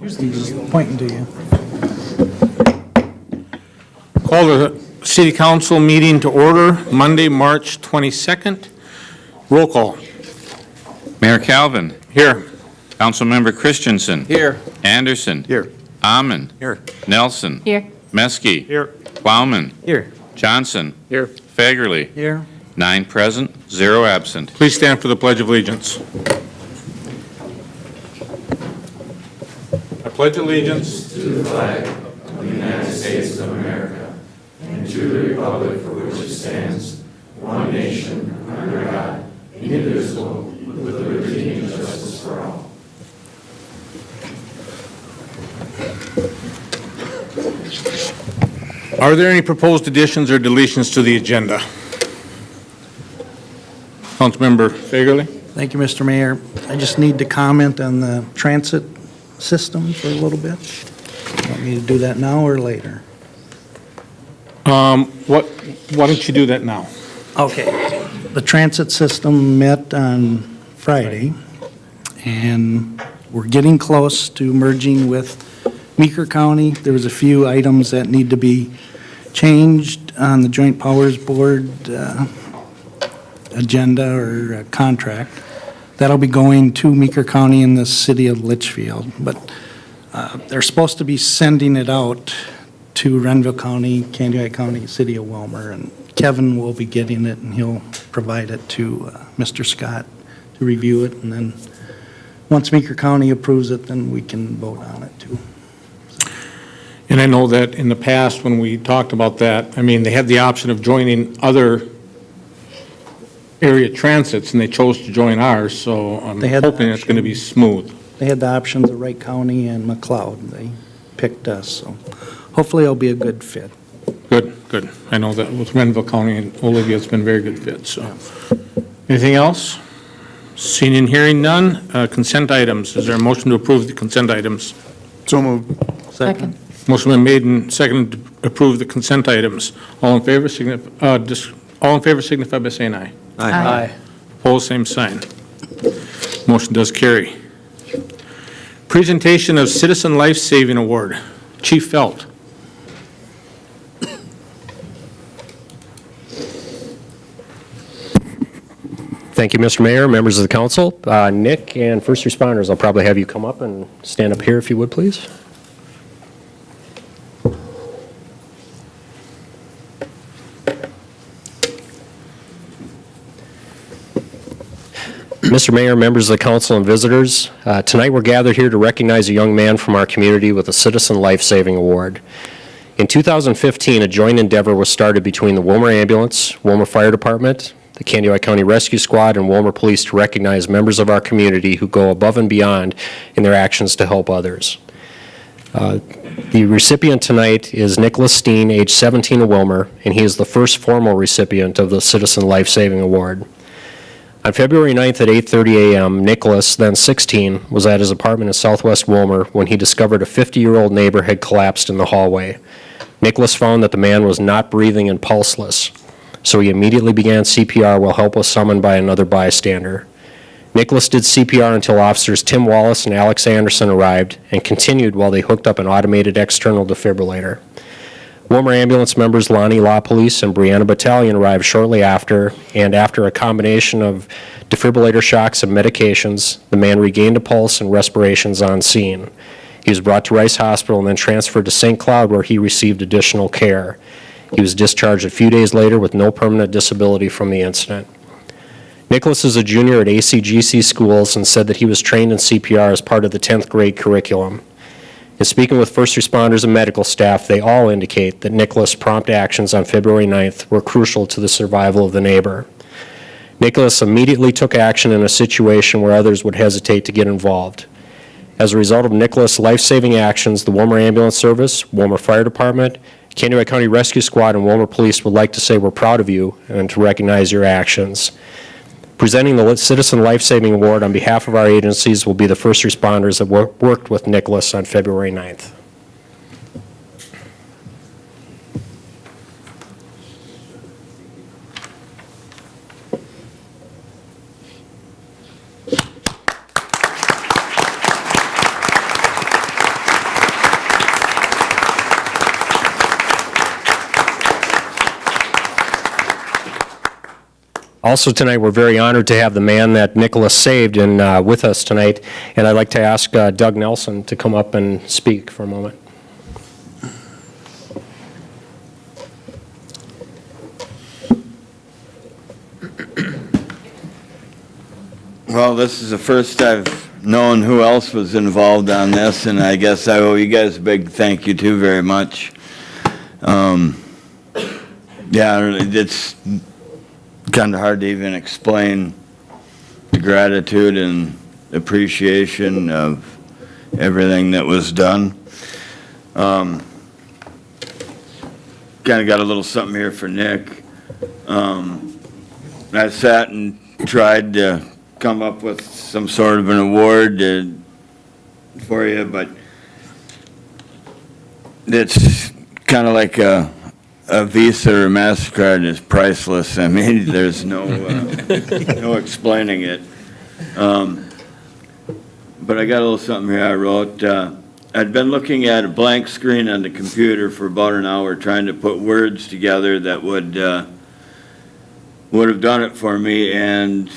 Pointing to you. Call the City Council meeting to order, Monday, March 22nd. Roll call. Mayor Calvin. Here. Councilmember Christensen. Here. Anderson. Here. Amon. Here. Nelson. Here. Meskey. Here. Plowman. Here. Johnson. Here. Fagerly. Here. 9 present, 0 absent. Please stand for the Pledge of Allegiance. I pledge allegiance to the flag of the United States of America and to the republic for which it stands, one nation, under God, indivisible, with liberty and justice for all. Are there any proposed additions or deletions to the agenda? Councilmember Fagerly. Thank you, Mr. Mayor. I just need to comment on the transit system for a little bit. Want me to do that now or later? Why don't you do that now? Okay. The transit system met on Friday, and we're getting close to merging with Meeker County. There was a few items that need to be changed on the Joint Powers Board agenda or contract. That'll be going to Meeker County in the city of Litchfield, but they're supposed to be sending it out to Renville County, Candiac County, city of Willmar, and Kevin will be getting it, and he'll provide it to Mr. Scott to review it, and then once Meeker County approves it, then we can vote on it too. And I know that in the past, when we talked about that, I mean, they had the option of joining other area transits, and they chose to join ours, so I'm They had the hoping it's going to be smooth. They had the options of Wright County and McLeod. They picked us, so hopefully it'll be a good fit. Good, good. I know that with Renville County and Olivia, it's been a very good fit, so. Anything else? Seeing and hearing none. Consent items. Is there a motion to approve the consent items? So moved. Second. Motion been made and seconded to approve the consent items. All in favor signify by saying aye. Aye. Opposed, same sign. Motion does carry. Presentation of Citizen Life Saving Award. Chief Felt. Thank you, Mr. Mayor, members of the council. Nick and first responders, I'll probably have you come up and stand up here if you would, please. Mr. Mayor, members of the council and visitors, tonight we're gathered here to recognize a young man from our community with a Citizen Life Saving Award. In 2015, a joint endeavor was started between the Willmar Ambulance, Willmar Fire Department, the Candiac County Rescue Squad, and Willmar Police to recognize members of our community who go above and beyond in their actions to help others. The recipient tonight is Nicholas Steen, age 17 of Willmar, and he is the first formal recipient of the Citizen Life Saving Award. On February 9th at 8:30 a.m., Nicholas, then 16, was at his apartment in southwest Willmar when he discovered a 50-year-old neighbor had collapsed in the hallway. Nicholas found that the man was not breathing and pulseless, so he immediately began CPR while help was summoned by another bystander. Nicholas did CPR until officers Tim Wallace and Alex Anderson arrived and continued while they hooked up an automated external defibrillator. Willmar ambulance members Lonnie Law Police and Brianna Battalion arrived shortly after, and after a combination of defibrillator shocks and medications, the man regained a pulse and respirations on scene. He was brought to Rice Hospital and then transferred to St. Cloud, where he received additional care. He was discharged a few days later with no permanent disability from the incident. Nicholas is a junior at ACGC schools and said that he was trained in CPR as part of the 10th grade curriculum. In speaking with first responders and medical staff, they all indicate that Nicholas' prompt actions on February 9th were crucial to the survival of the neighbor. Nicholas immediately took action in a situation where others would hesitate to get involved. As a result of Nicholas' life-saving actions, the Willmar Ambulance Service, Willmar Fire Department, Candiac County Rescue Squad, and Willmar Police would like to say we're proud of you and to recognize your actions. Presenting the Citizen Life Saving Award on behalf of our agencies will be the first responders that worked with Nicholas on February 9th. Also tonight, we're very honored to have the man that Nicholas saved with us tonight, and I'd like to ask Doug Nelson to come up and speak for a moment. Well, this is the first I've known who else was involved on this, and I guess I owe you guys a big thank you too very much. Yeah, it's kind of hard to even explain the gratitude and appreciation of everything that was done. Kind of got a little something here for Nick. I sat and tried to come up with some sort of an award for you, but it's kind of like a Visa or MasterCard is priceless. I mean, there's no explaining it. But I got a little something here I wrote. I'd been looking at a blank screen on the computer for about an hour trying to put words together that would have done it for me, and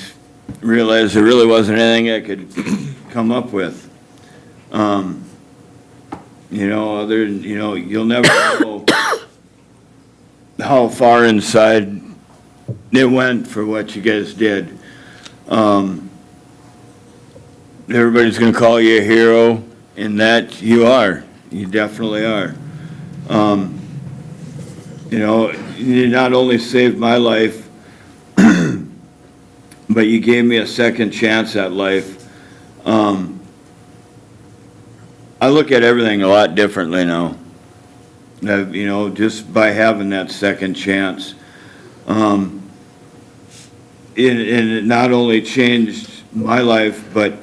realized there really wasn't anything I could come up with. Other than, you'll never know how far inside it went for what you guys did. Everybody's going to call you a hero, and that you are. You definitely are. You not only saved my life, but you gave me a second chance at life. I look at everything a lot differently now. Just by having that second chance. It not only changed my life, but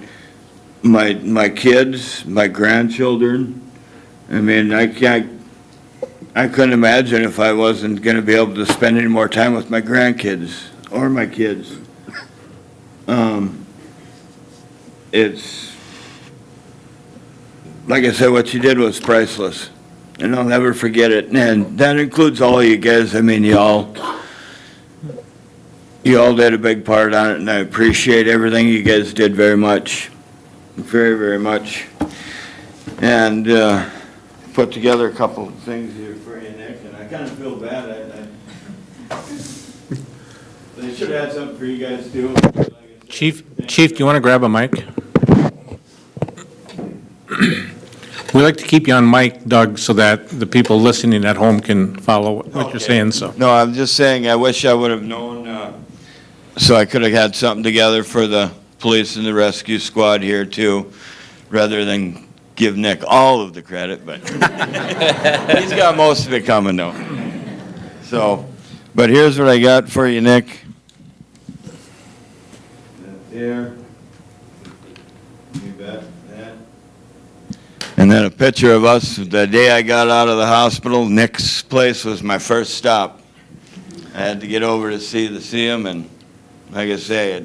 my kids, my grandchildren. I mean, I couldn't imagine if I wasn't going to be able to spend any more time with my grandkids or my kids. It's, like I said, what you did was priceless, and I'll never forget it. And that includes all of you guys. I mean, you all did a big part on it, and I appreciate everything you guys did very much, very, very much. And put together a couple of things here for you, Nick, and I kind of feel bad. They should have had something for you guys too. Chief, do you want to grab a mic? We like to keep you on mic, Doug, so that the people listening at home can follow what you're saying, so. No, I'm just saying, I wish I would have known, so I could have had something together for the police and the rescue squad here too, rather than give Nick all of the credit, but he's got most of it coming though. So, but here's what I got for you, Nick. There. You bet. That. And then a picture of us the day I got out of the hospital. Nick's place was my first stop. I had to get over to see him, and like I say,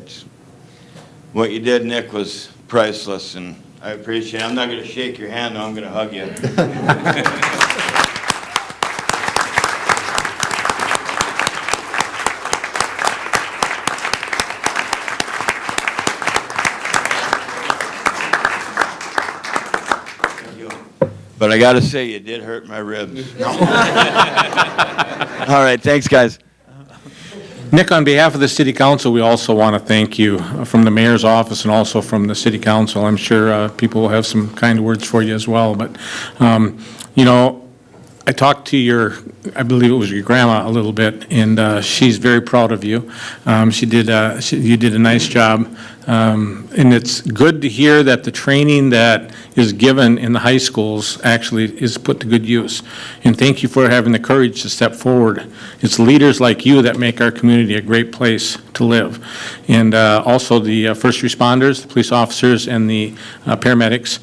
what you did, Nick, was priceless, and I appreciate it. I'm not going to shake your hand, though. I'm going to hug you. But I got to say, you did hurt my ribs. All right, thanks, guys. Nick, on behalf of the city council, we also want to thank you from the mayor's office and also from the city council. I'm sure people will have some kind words for you as well. But, I talked to I believe it was your grandma a little bit, and she's very proud of you. You did a nice job. And it's good to hear that the training that is given in the high schools actually is put to good use. And thank you for having the courage to step forward. It's leaders like you that make our community a great place to live. And also the first responders, the police officers, and the paramedics,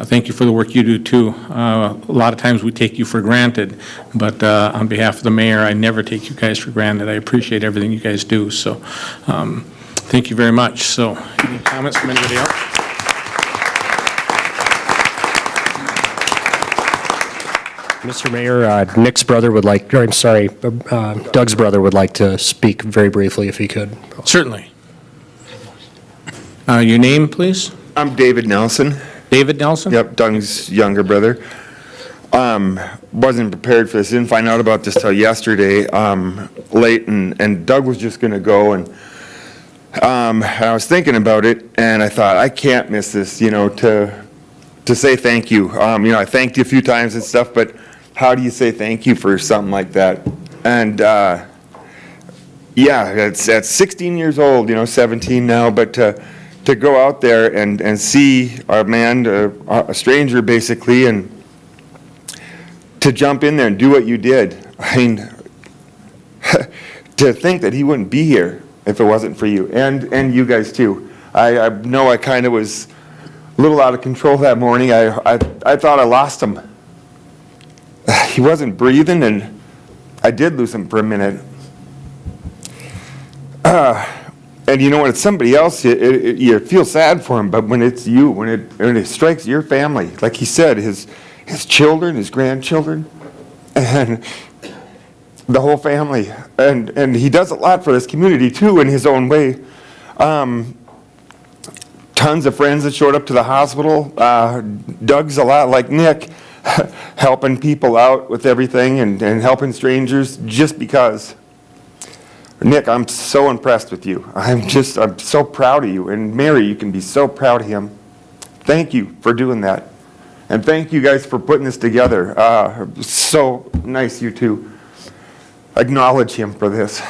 thank you for the work you do too. A lot of times we take you for granted, but on behalf of the mayor, I never take you guys for granted. I appreciate everything you guys do. So thank you very much. So any comments from anybody else? Mr. Mayor, Nick's brother would like, or I'm sorry, Doug's brother would like to speak very briefly if he could. Certainly. Your name, please? I'm David Nelson. David Nelson? Yep, Doug's younger brother. Wasn't prepared for this. Didn't find out about this till yesterday, late, and Doug was just going to go, and I was thinking about it, and I thought I can't miss this, to say thank you. I thanked you a few times and stuff, but how do you say thank you for something like that? And yeah, it's at 16 years old, 17 now, but to go out there and see a man, a stranger basically, and to jump in there and do what you did. I mean, to think that he wouldn't be here if it wasn't for you, and you guys too. I know I kind of was a little out of control that morning. I thought I lost him. He wasn't breathing, and I did lose him for a minute. And when it's somebody else, you feel sad for him, but when it's you, when it strikes your family, like he said, his children, his grandchildren, and the whole family, and he does a lot for this community too in his own way. Tons of friends that showed up to the hospital. Doug's a lot like Nick, helping people out with everything and helping strangers just because. Nick, I'm so impressed with you. I'm so proud of you. And Mary, you can be so proud of him. Thank you for doing that. And thank you guys for putting this together. So nice you two. Acknowledge him for this.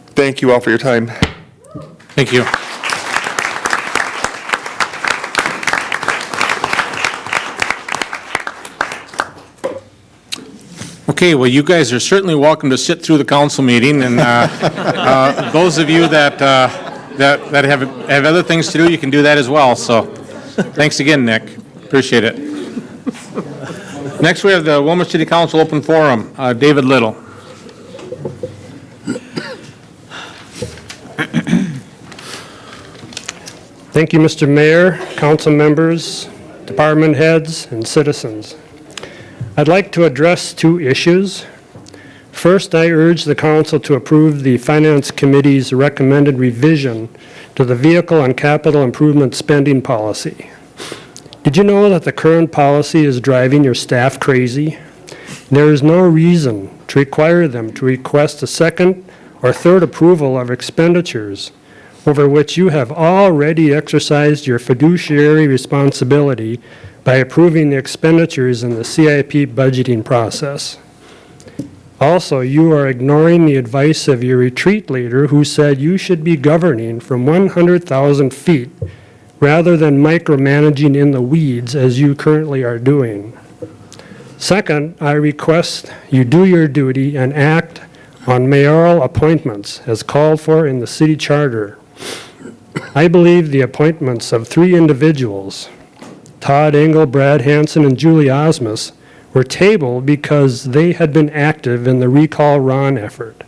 Thank you all for your time. Thank you. Okay, well, you guys are certainly welcome to sit through the council meeting, and those of you that have other things to do, you can do that as well. So, thanks again, Nick. Appreciate it. Next, we have the Willmar City Council Open Forum. David Little. Thank you, Mr. Mayor, council members, department heads, and citizens. I'd like to address two issues. First, I urge the council to approve the Finance Committee's recommended revision to the Vehicle and Capital Improvement Spending Policy. Did you know that the current policy is driving your staff crazy? There is no reason to require them to request a second or third approval of expenditures over which you have already exercised your fiduciary responsibility by approving the expenditures in the CIP budgeting process. Also, you are ignoring the advice of your retreat leader who said you should be governing from 100,000 feet rather than micromanaging in the weeds as you currently are doing. Second, I request you do your duty and act on mayoral appointments as called for in the city charter. I believe the appointments of 3 individuals, Todd Engel, Brad Hansen, and Julie Osmus, were tabled because they had been active in the Recall Ron effort.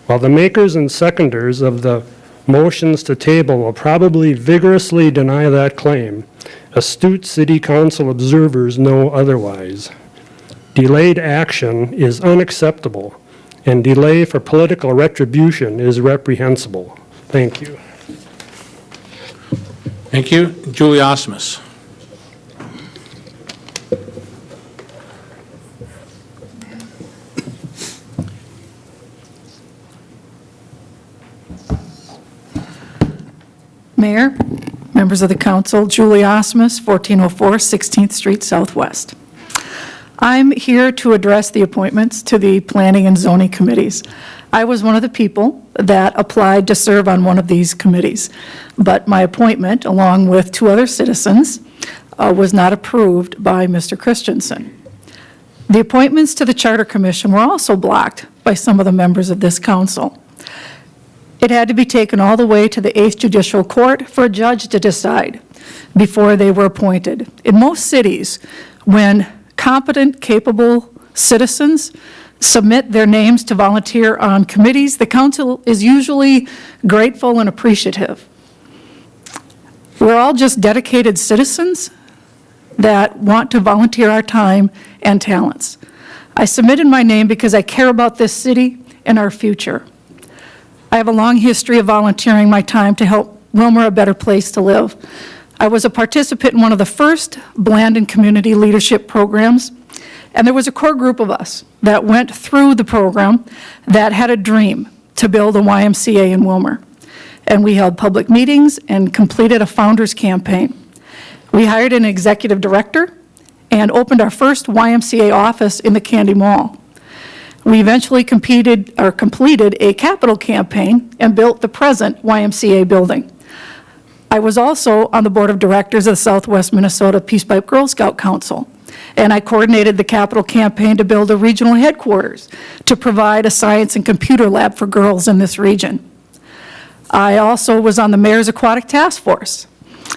While the makers and seconders of the motions to table will probably vigorously deny that claim, astute city council observers know otherwise. Delayed action is unacceptable, and delay for political retribution is reprehensible. Thank you. Thank you. Julie Osmus. Mayor, members of the council, Julie Osmus, 1404 16th Street Southwest. I'm here to address the appointments to the Planning and Zoning Committees. I was one of the people that applied to serve on one of these committees, but my appointment, along with 2 other citizens, was not approved by Mr. Christensen. The appointments to the Charter Commission were also blocked by some of the members of this council. It had to be taken all the way to the 8th Judicial Court for a judge to decide before they were appointed. In most cities, when competent, capable citizens submit their names to volunteer on committees, the council is usually grateful and appreciative. We're all just dedicated citizens that want to volunteer our time and talents. I submitted my name because I care about this city and our future. I have a long history of volunteering my time to help Willmar a better place to live. I was a participant in one of the first Blandon Community Leadership Programs, and there was a core group of us that went through the program that had a dream to build a YMCA in Willmar. And we held public meetings and completed a founders campaign. We hired an executive director and opened our first YMCA office in the Candy Mall. We eventually completed a capital campaign and built the present YMCA building. I was also on the board of directors of the Southwest Minnesota Peace Pipe Girl Scout Council, and I coordinated the capital campaign to build a regional headquarters to provide a science and computer lab for girls in this region. I also was on the Mayor's Aquatic Task Force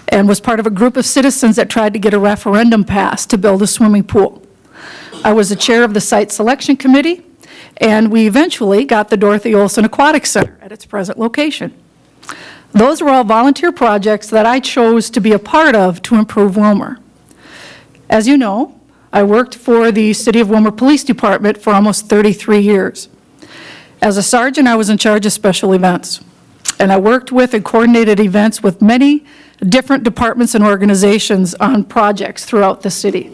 and was part of a group of citizens that tried to get a referendum passed to build a swimming pool. I was the chair of the site selection committee, and we eventually got the Dorothy Olson Aquatic Center at its present location. Those were all volunteer projects that I chose to be a part of to improve Willmar. As you know, I worked for the City of Willmar Police Department for almost 33 years. As a sergeant, I was in charge of special events, and I worked with and coordinated events with many different departments and organizations on projects throughout the city.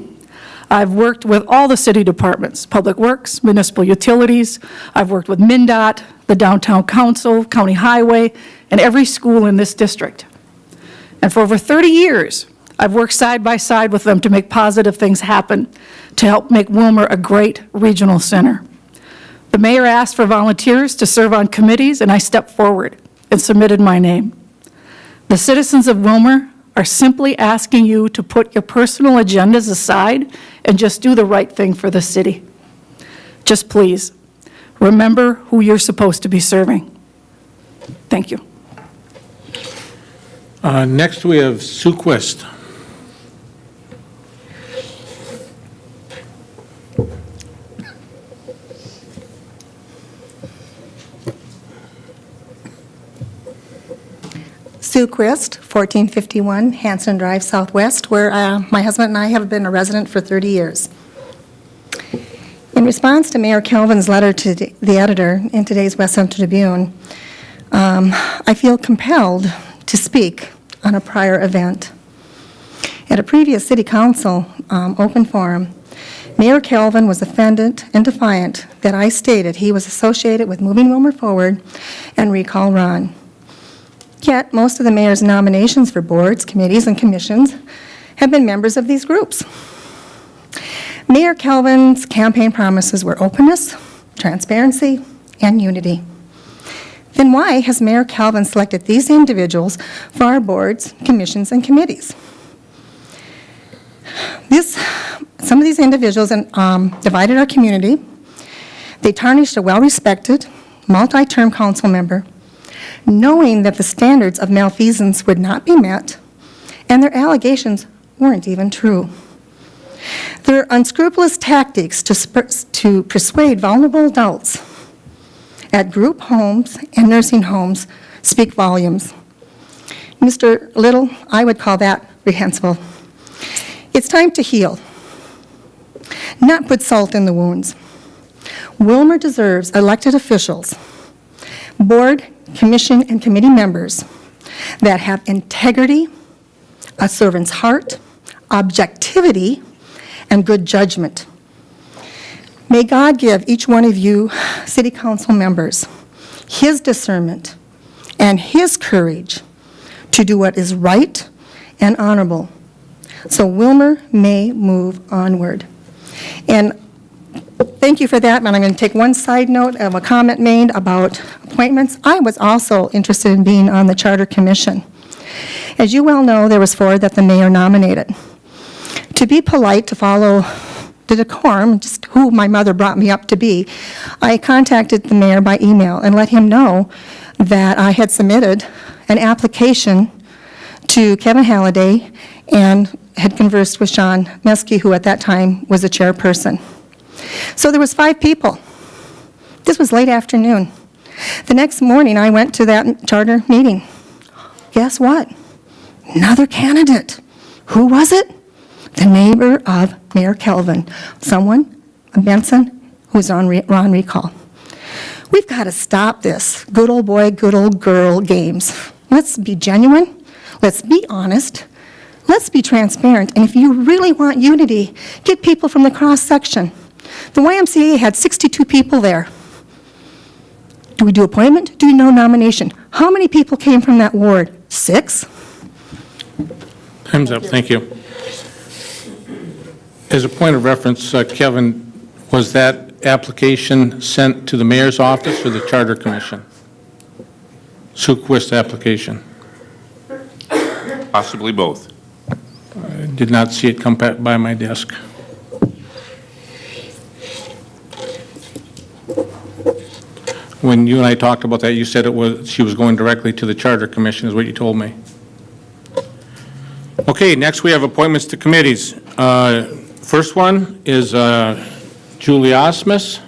I've worked with all the city departments, Public Works, Municipal Utilities. I've worked with MnDOT, the Downtown Council, County Highway, and every school in this district. And for over 30 years, I've worked side by side with them to make positive things happen, to help make Willmar a great regional center. The mayor asked for volunteers to serve on committees, and I stepped forward and submitted my name. The citizens of Willmar are simply asking you to put your personal agendas aside and just do the right thing for the city. Just please, remember who you're supposed to be serving. Thank you. Next, we have Sue Quist. Sue Quist, 1451 Hanson Drive Southwest, where my husband and I have been a resident for 30 years. In response to Mayor Kelvin's letter to the editor in today's West Central Tribune, I feel compelled to speak on a prior event. At a previous City Council open forum, Mayor Kelvin was offended and defiant that I stated he was associated with moving Willmar forward and recall Ron. Yet, most of the mayor's nominations for boards, committees, and commissions have been members of these groups. Mayor Kelvin's campaign promises were openness, transparency, and unity. Then why has Mayor Kelvin selected these individuals for our boards, commissions, and committees? Some of these individuals divided our community. They tarnished a well-respected, multi-term council member, knowing that the standards of malfeasance would not be met, and their allegations weren't even true. Their unscrupulous tactics to persuade vulnerable adults at group homes and nursing homes speak volumes. Mr. Little, I would call that reprehensible. It's time to heal, not put salt in the wounds. Willmar deserves elected officials, board, commission, and committee members that have integrity, a servant's heart, objectivity, and good judgment. May God give each one of you city council members his discernment and his courage to do what is right and honorable, so Willmar may move onward. And thank you for that, and I'm going to take one side note of a comment made about appointments. I was also interested in being on the Charter Commission. As you well know, there was 4 that the mayor nominated. To be polite, to follow the decorum, just who my mother brought me up to be, I contacted the mayor by email and let him know that I had submitted an application to Kevin Halliday and had conversed with Sean Meske, who at that time was the chairperson. So there was 5 people. This was late afternoon. The next morning, I went to that charter meeting. Guess what? Another candidate. Who was it? The neighbor of Mayor Kelvin. Someone, Benson, who's on recall. We've got to stop this good old boy, good old girl games. Let's be genuine. Let's be honest. Let's be transparent. And if you really want unity, get people from the cross-section. The YMCA had 62 people there. Do we do appointment? Do we no nomination? How many people came from that ward? 6? Time's up, thank you. As a point of reference, Kevin, was that application sent to the mayor's office or the Charter Commission? Suquist application. Possibly both. I did not see it come by my desk. When you and I talked about that, you said she was going directly to the Charter Commission, is what you told me. Okay, next we have appointments to committees. First one is Julie Osmus.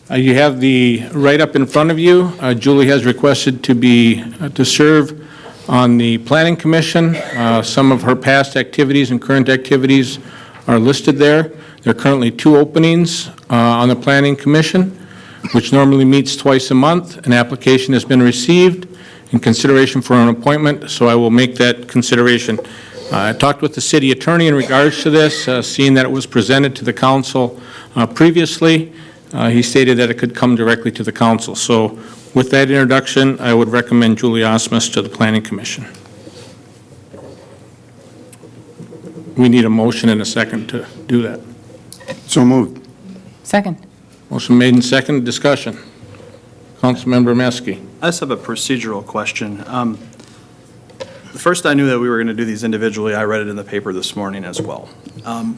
You have the write-up in front of you. Julie has requested to serve on the Planning Commission. Some of her past activities and current activities are listed there. There are currently 2 openings on the Planning Commission, which normally meets twice a month. An application has been received in consideration for an appointment, so I will make that consideration. I talked with the city attorney in regards to this, seeing that it was presented to the council previously. He stated that it could come directly to the council. So with that introduction, I would recommend Julie Osmus to the Planning Commission. We need a motion and a second to do that. So moved. Second. Motion made and second. Discussion. Councilmember Meske. I just have a procedural question. The first I knew that we were going to do these individually, I read it in the paper this morning as well.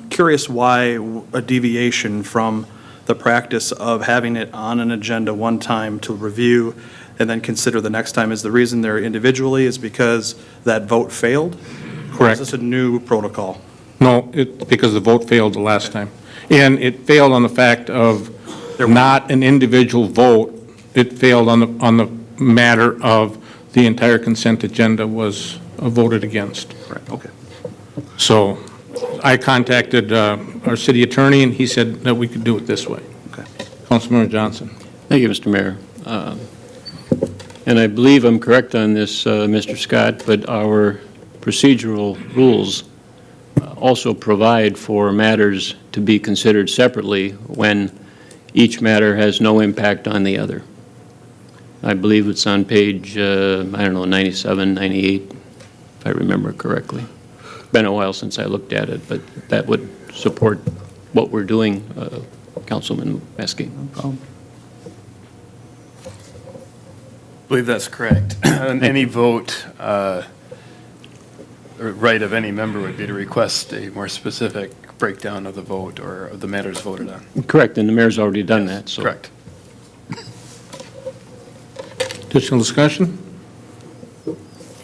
Curious why a deviation from the practice of having it on an agenda one time to review and then consider the next time. Is the reason they're individually is because that vote failed? Or Correct. is this a new protocol? No, because the vote failed the last time. And it failed on the fact of not an individual vote. It failed on the matter of the entire consent agenda was voted against. Correct, okay. So I contacted our city attorney, and he said that we could do it this way. Okay. Councilmember Johnson. Thank you, Mr. Mayor. And I believe I'm correct on this, Mr. Scott, but our procedural rules also provide for matters to be considered separately when each matter has no impact on the other. I believe it's on page, 97, 98, if I remember correctly. Been a while since I looked at it, but that would support what we're doing, Councilman Meske. No problem. I believe that's correct. And any vote, or right of any member would be to request a more specific breakdown of the vote or of the matters voted on. Correct, and the mayor's already done that, so. Correct. Additional discussion?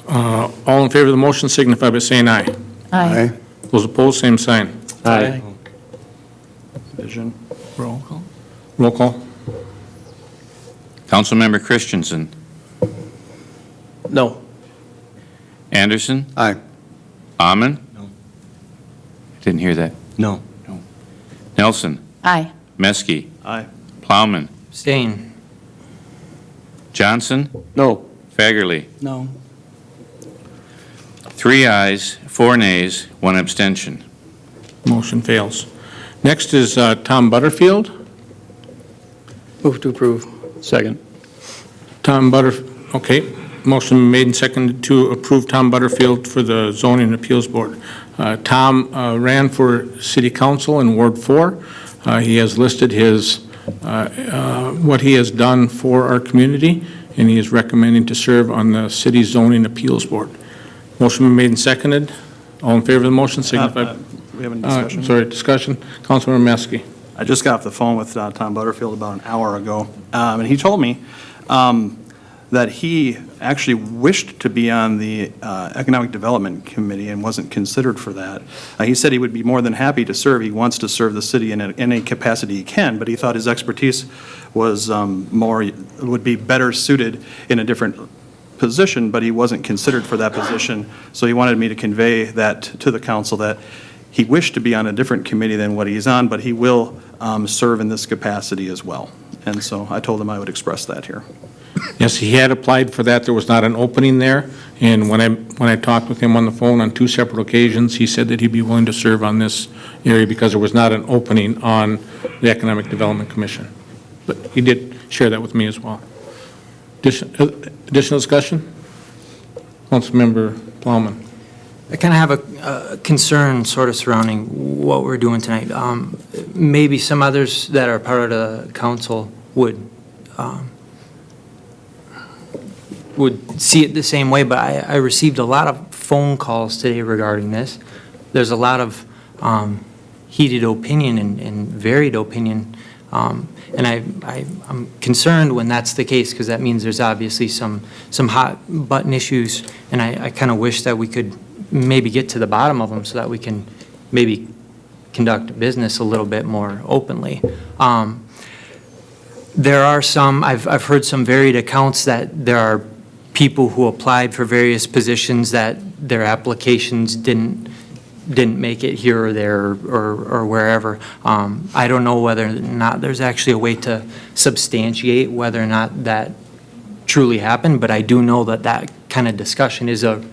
All in favor of the motion signify by saying aye. Aye. Those opposed, same sign. Aye. Division. Roll call. Roll call. Councilmember Christensen. No. Anderson. Aye. Amon. No. Didn't hear that. No. Nelson. Aye. Meske. Aye. Plowman. Abstain. Johnson. No. Fagerly. No. 3 ayes, 4 nays, 1 abstention. Motion fails. Next is Tom Butterfield. Move to approve. Second. Okay. Motion made and seconded to approve Tom Butterfield for the Zoning Appeals Board. Tom ran for City Council in Ward 4. He has listed what he has done for our community, and he is recommending to serve on the City Zoning Appeals Board. Motion made and seconded. All in favor of the motion signify. We have any discussion? Sorry, discussion. Councilmember Meske. I just got off the phone with Tom Butterfield about an hour ago, and he told me that he actually wished to be on the Economic Development Committee and wasn't considered for that. He said he would be more than happy to serve. He wants to serve the city in any capacity he can, but he thought his expertise was would be better suited in a different position, but he wasn't considered for that position. So he wanted me to convey that to the council, that he wished to be on a different committee than what he's on, but he will serve in this capacity as well. And so I told him I would express that here. Yes, he had applied for that. There was not an opening there. And when I talked with him on the phone on 2 separate occasions, he said that he'd be willing to serve on this area because there was not an opening on the Economic Development Commission. But he did share that with me as well. Additional discussion? Councilmember Plowman. I kind of have a concern sort of surrounding what we're doing tonight. Maybe some others that are part of the council would see it the same way, but I received a lot of phone calls today regarding this. There's a lot of heated opinion and varied opinion, and I'm concerned when that's the case, because that means there's obviously some hot button issues, and I kind of wish that we could maybe get to the bottom of them so that we can maybe conduct business a little bit more openly. There are some, I've heard some varied accounts that there are people who applied for various positions that their applications didn't make it here or there or wherever. I don't know whether or not there's actually a way to substantiate whether or not that truly happened, but I do know that that kind of discussion is a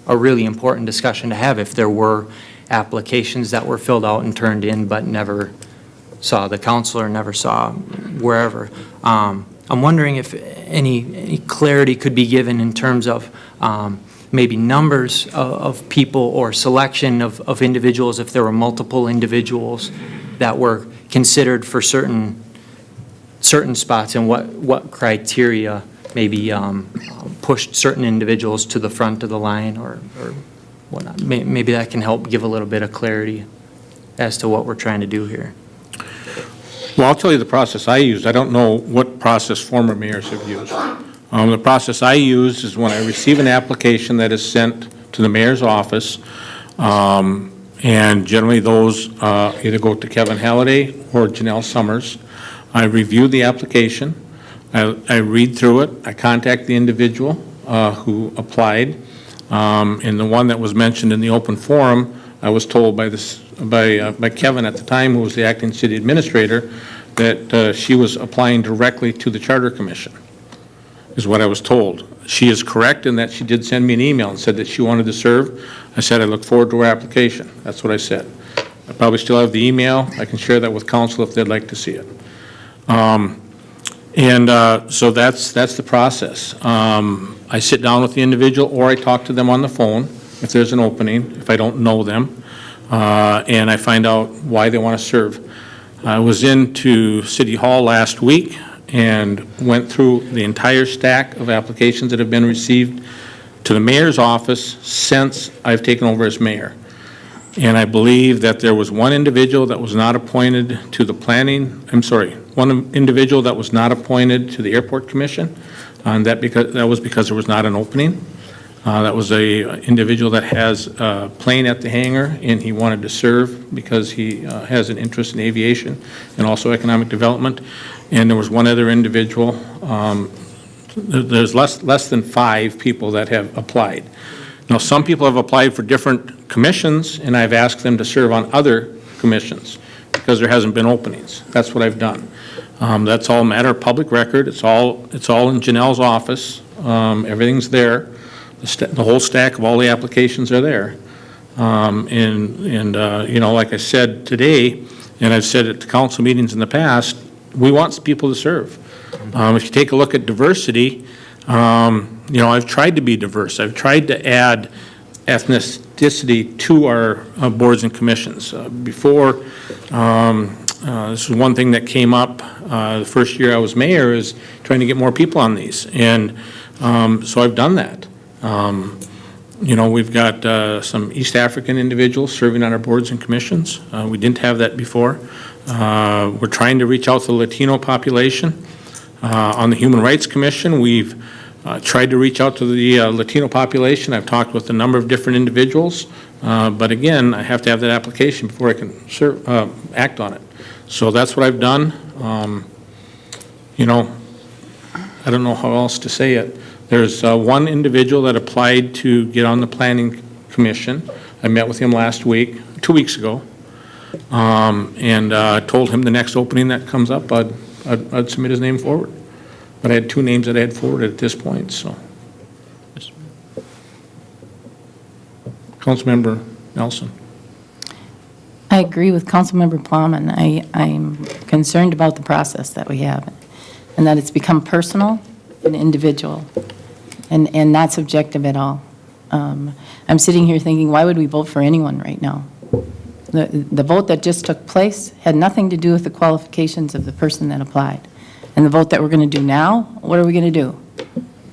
really important discussion to have if there were applications that were filled out and turned in but never saw the council or never saw wherever. I'm wondering if any clarity could be given in terms of maybe numbers of people or selection of individuals, if there were multiple individuals that were considered for certain spots, and what criteria maybe pushed certain individuals to the front of the line or whatnot. Maybe that can help give a little bit of clarity as to what we're trying to do here. Well, I'll tell you the process I used. I don't know what process former mayors have used. The process I use is when I receive an application that is sent to the mayor's office, and generally those either go to Kevin Halliday or Janelle Summers. I review the application. I read through it. I contact the individual who applied. And the one that was mentioned in the open forum, I was told by Kevin at the time, who was the acting city administrator, that she was applying directly to the Charter Commission, is what I was told. She is correct in that she did send me an email and said that she wanted to serve. I said I look forward to her application. That's what I said. I probably still have the email. I can share that with council if they'd like to see it. So that's the process. I sit down with the individual, or I talk to them on the phone if there's an opening, if I don't know them, and I find out why they want to serve. I was into City Hall last week and went through the entire stack of applications that have been received to the mayor's office since I've taken over as mayor. And I believe that there was one individual that was not appointed to the one individual that was not appointed to the Airport Commission, and that was because there was not an opening. That was a individual that has a plane at the hangar, and he wanted to serve because he has an interest in aviation and also economic development. And there was one other individual. There's less than 5 people that have applied. Now, some people have applied for different commissions, and I've asked them to serve on other commissions because there hasn't been openings. That's what I've done. That's all a matter of public record. It's all in Janelle's office. Everything's there. The whole stack of all the applications are there. Like I said today, and I've said at the council meetings in the past, we want people to serve. If you take a look at diversity, I've tried to be diverse. I've tried to add ethnicity to our boards and commissions. Before, this was one thing that came up the first year I was mayor, is trying to get more people on these. And so I've done that. We've got some East African individuals serving on our boards and commissions. We didn't have that before. We're trying to reach out to the Latino population. On the Human Rights Commission, we've tried to reach out to the Latino population. I've talked with a number of different individuals, but again, I have to have that application before I can act on it. So that's what I've done. I don't know how else to say it. There's one individual that applied to get on the planning commission. I met with him last week, 2 weeks ago, and told him the next opening that comes up, I'd submit his name forward. But I had 2 names that I had forwarded at this point, so. Councilmember Nelson. I agree with Councilmember Plowman. I'm concerned about the process that we have, and that it's become personal and individual, and not subjective at all. I'm sitting here thinking, why would we vote for anyone right now? The vote that just took place had nothing to do with the qualifications of the person that applied. And the vote that we're going to do now, what are we going to do?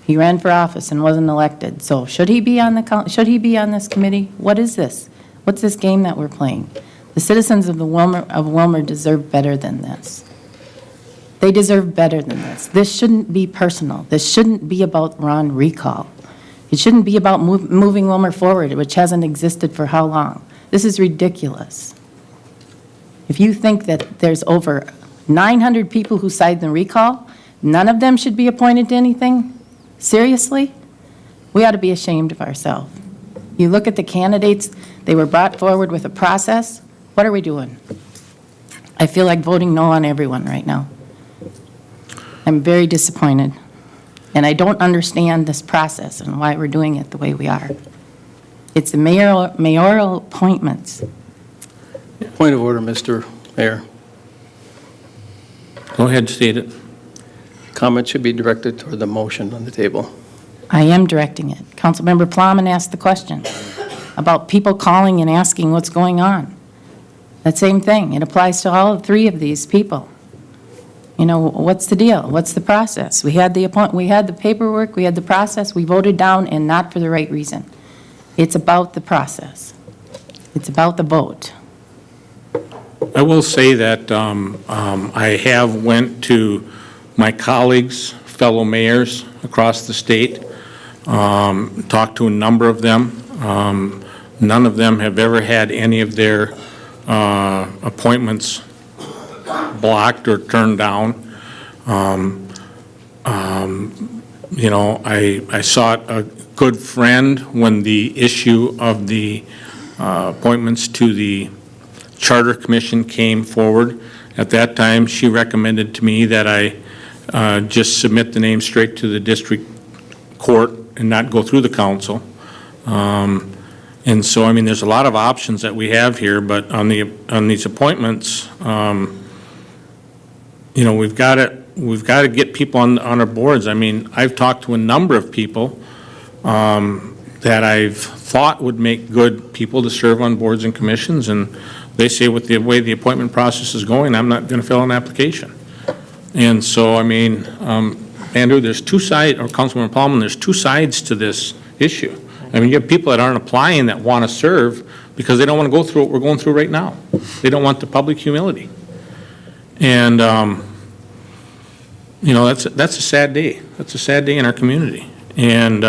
He ran for office and wasn't elected, so should he be on this committee? What is this? What's this game that we're playing? The citizens of Willmar deserve better than this. They deserve better than this. This shouldn't be personal. This shouldn't be about Ron recall. It shouldn't be about moving Willmar forward, which hasn't existed for how long? This is ridiculous. If you think that there's over 900 people who signed the recall, none of them should be appointed to anything? Seriously? We ought to be ashamed of ourselves. You look at the candidates, they were brought forward with a process. What are we doing? I feel like voting no on everyone right now. I'm very disappointed. And I don't understand this process and why we're doing it the way we are. It's the mayoral appointments. Point of order, Mr. Mayor. Go ahead, state it. Comment should be directed toward the motion on the table. I am directing it. Councilmember Plowman asked the question about people calling and asking what's going on. That same thing. It applies to all 3 of these people. You know, what's the deal? What's the process? We had the paperwork, we had the process, we voted down, and not for the right reason. It's about the process. It's about the vote. I will say that I have went to my colleagues, fellow mayors across the state, talked to a number of them. None of them have ever had any of their appointments blocked or turned down. You know, I sought a good friend when the issue of the appointments to the Charter Commission came forward. At that time, she recommended to me that I just submit the name straight to the district court and not go through the council. And so, I mean, there's a lot of options that we have here, but on these appointments, you know, we've got to get people on our boards. I mean, I've talked to a number of people that I've thought would make good people to serve on boards and commissions, and they say with the way the appointment process is going, I'm not going to fill an application. And so, I mean, Andrew, there's 2 sides, or Councilman Plowman, there's 2 sides to this issue. I mean, you have people that aren't applying that want to serve because they don't want to go through what we're going through right now. They don't want the public humility. And, you know, that's a sad day. That's a sad day in our community. And,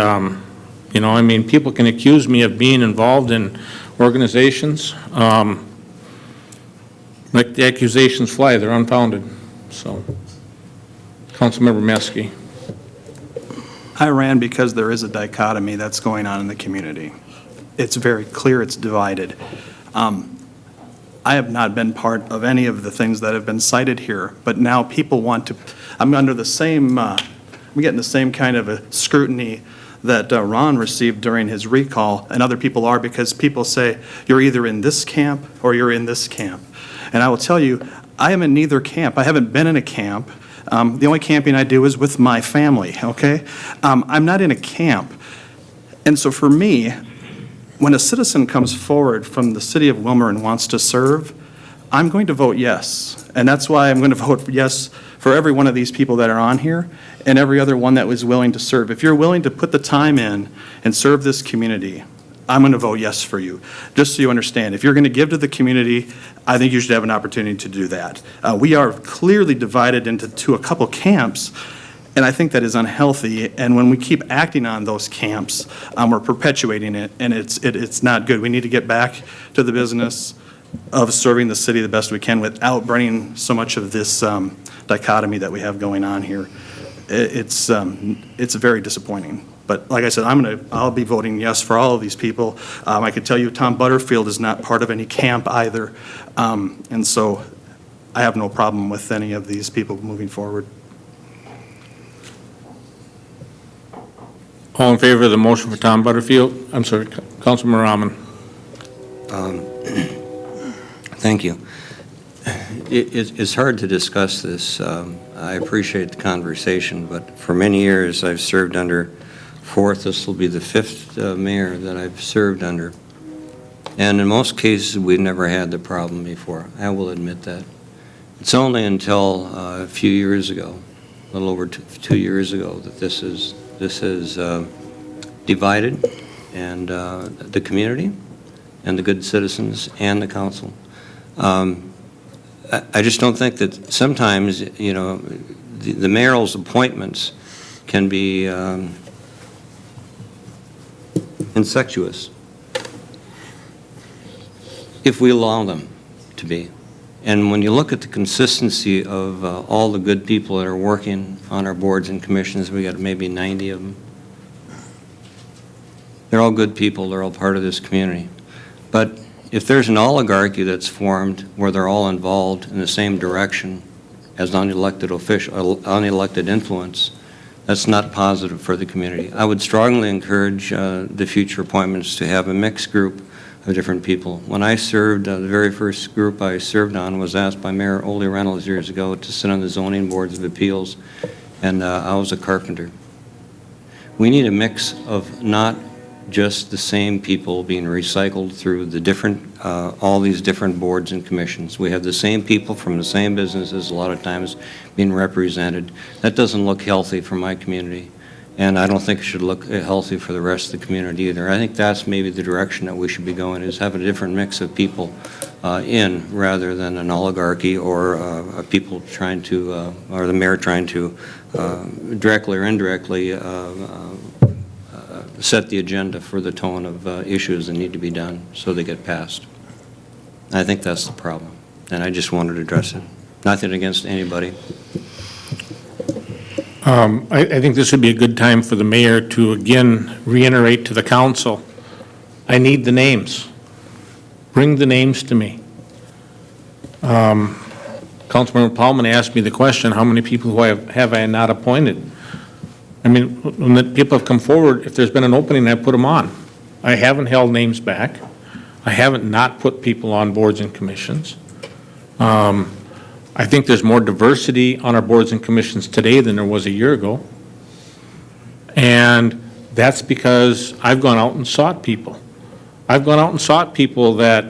you know, I mean, people can accuse me of being involved in organizations. Like the accusations fly, they're unfounded. So, Councilmember Meske. I ran because there is a dichotomy that's going on in the community. It's very clear it's divided. I have not been part of any of the things that have been cited here, but now people want to, I'm under the same, I'm getting the same kind of a scrutiny that Ron received during his recall, and other people are, because people say, you're either in this camp or you're in this camp. And I will tell you, I am in neither camp. I haven't been in a camp. The only camping I do is with my family, okay? I'm not in a camp. And so for me, when a citizen comes forward from the city of Willmar and wants to serve, I'm going to vote yes. And that's why I'm going to vote yes for every one of these people that are on here and every other one that was willing to serve. If you're willing to put the time in and serve this community, I'm going to vote yes for you. Just so you understand, if you're going to give to the community, I think you should have an opportunity to do that. We are clearly divided into a couple camps, and I think that is unhealthy. And when we keep acting on those camps, we're perpetuating it, and it's not good. We need to get back to the business of serving the city the best we can without bringing so much of this dichotomy that we have going on here. it's very disappointing. But like I said, I'll be voting yes for all of these people. I can tell you Tom Butterfield is not part of any camp either. And so I have no problem with any of these people moving forward. All in favor of the motion for Tom Butterfield? I'm sorry, Councilman Rahman. Thank you. It's hard to discuss this. I appreciate the conversation, but for many years I've served under fourth, this will be the fifth mayor that I've served under. And in most cases, we've never had the problem before. I will admit that. It's only until a few years ago, a little over 2 years ago, that this has divided and the community and the good citizens and the council. I just don't think that sometimes, you know, the mayoral's appointments can be incestuous if we allow them to be. And when you look at the consistency of all the good people that are working on our boards and commissions, we got maybe 90 of them. They're all good people, they're all part of this community. But if there's an oligarchy that's formed where they're all involved in the same direction as unelected influence, that's not positive for the community. I would strongly encourage the future appointments to have a mixed group of different people. When I served, the very first group I served on was asked by Mayor Ole Reynolds years ago to sit on the zoning boards of appeals, and I was a carpenter. We need a mix of not just the same people being recycled through the different, all these different boards and commissions. We have the same people from the same businesses a lot of times being represented. That doesn't look healthy for my community, and I don't think it should look healthy for the rest of the community either. I think that's maybe the direction that we should be going, is have a different mix of people in, rather than an oligarchy or people trying to, or the mayor trying to directly or indirectly set the agenda for the tone of issues that need to be done so they get passed. I think that's the problem, and I just wanted to address it. Nothing against anybody. I think this would be a good time for the mayor to again reiterate to the council, I need the names. Bring the names to me. Councilmember Paulman asked me the question, how many people who have I not appointed? I mean, when the people have come forward, if there's been an opening, I put them on. I haven't held names back. I haven't not put people on boards and commissions. I think there's more diversity on our boards and commissions today than there was a year ago. And that's because I've gone out and sought people. I've gone out and sought people that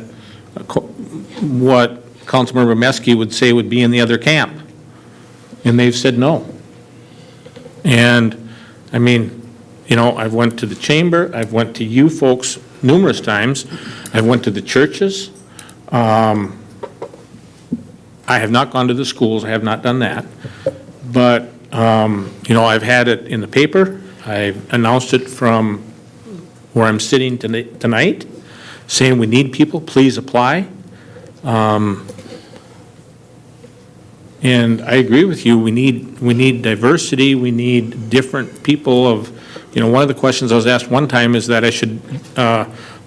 what Councilmember Meske would say would be in the other camp. And they've said no. And I mean, you know, I've went to the chamber, I've went to you folks numerous times, I've went to the churches. I have not gone to the schools, I have not done that. But, you know, I've had it in the paper, I've announced it from where I'm sitting tonight, saying we need people, please apply. And I agree with you, we need diversity, we need different people of, you know, one of the questions I was asked one time is that I should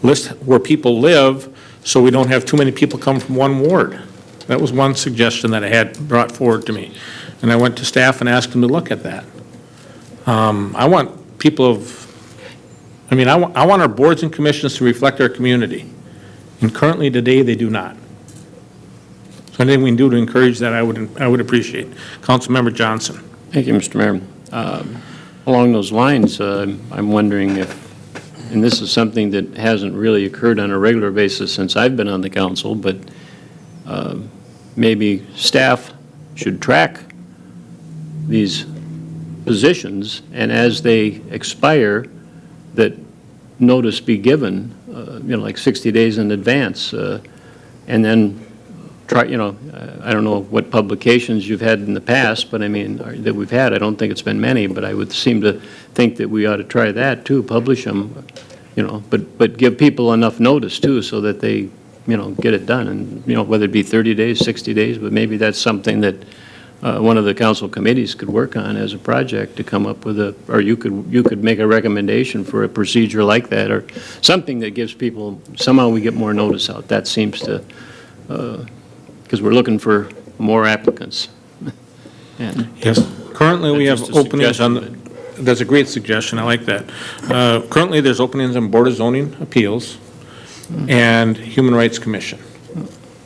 list where people live so we don't have too many people come from one ward. That was one suggestion that I had brought forward to me. And I went to staff and asked them to look at that. I want people I want our boards and commissions to reflect our community. And currently today, they do not. So anything we can do to encourage that, I would appreciate. Councilmember Johnson. Thank you, Mr. Mayor. Along those lines, I'm wondering if, and this is something that hasn't really occurred on a regular basis since I've been on the council, but maybe staff should track these positions, and as they expire, that notice be given, you know, like 60 days in advance, and then try, you know, I don't know what publications you've had in the past, but I mean, that we've had, I don't think it's been many, but I would seem to think that we ought to try that too, publish them, you know, but give people enough notice too, so that they, you know, get it done, and, you know, whether it be 30 days, 60 days, but maybe that's something that one of the council committees could work on as a project to come up with or you could make a recommendation for a procedure like that, or something that gives people, somehow we get more notice out. That seems to, because we're looking for more applicants. And Yes. Currently, we have That's just a openings on, suggestion, that's a great suggestion, I like that. Currently, there's openings on Board of Zoning Appeals and Human Rights Commission.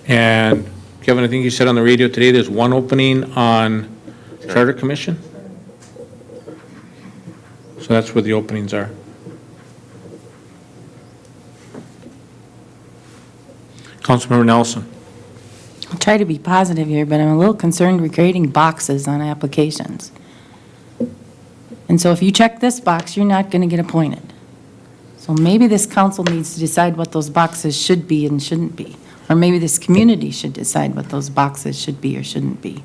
And Kevin, I think you said on the radio today, there's one opening on Charter Commission? So that's where the openings are. Councilmember Nelson. I'll try to be positive here, but I'm a little concerned we're creating boxes on applications. And so if you check this box, you're not going to get appointed. So maybe this council needs to decide what those boxes should be and shouldn't be. Or maybe this community should decide what those boxes should be or shouldn't be.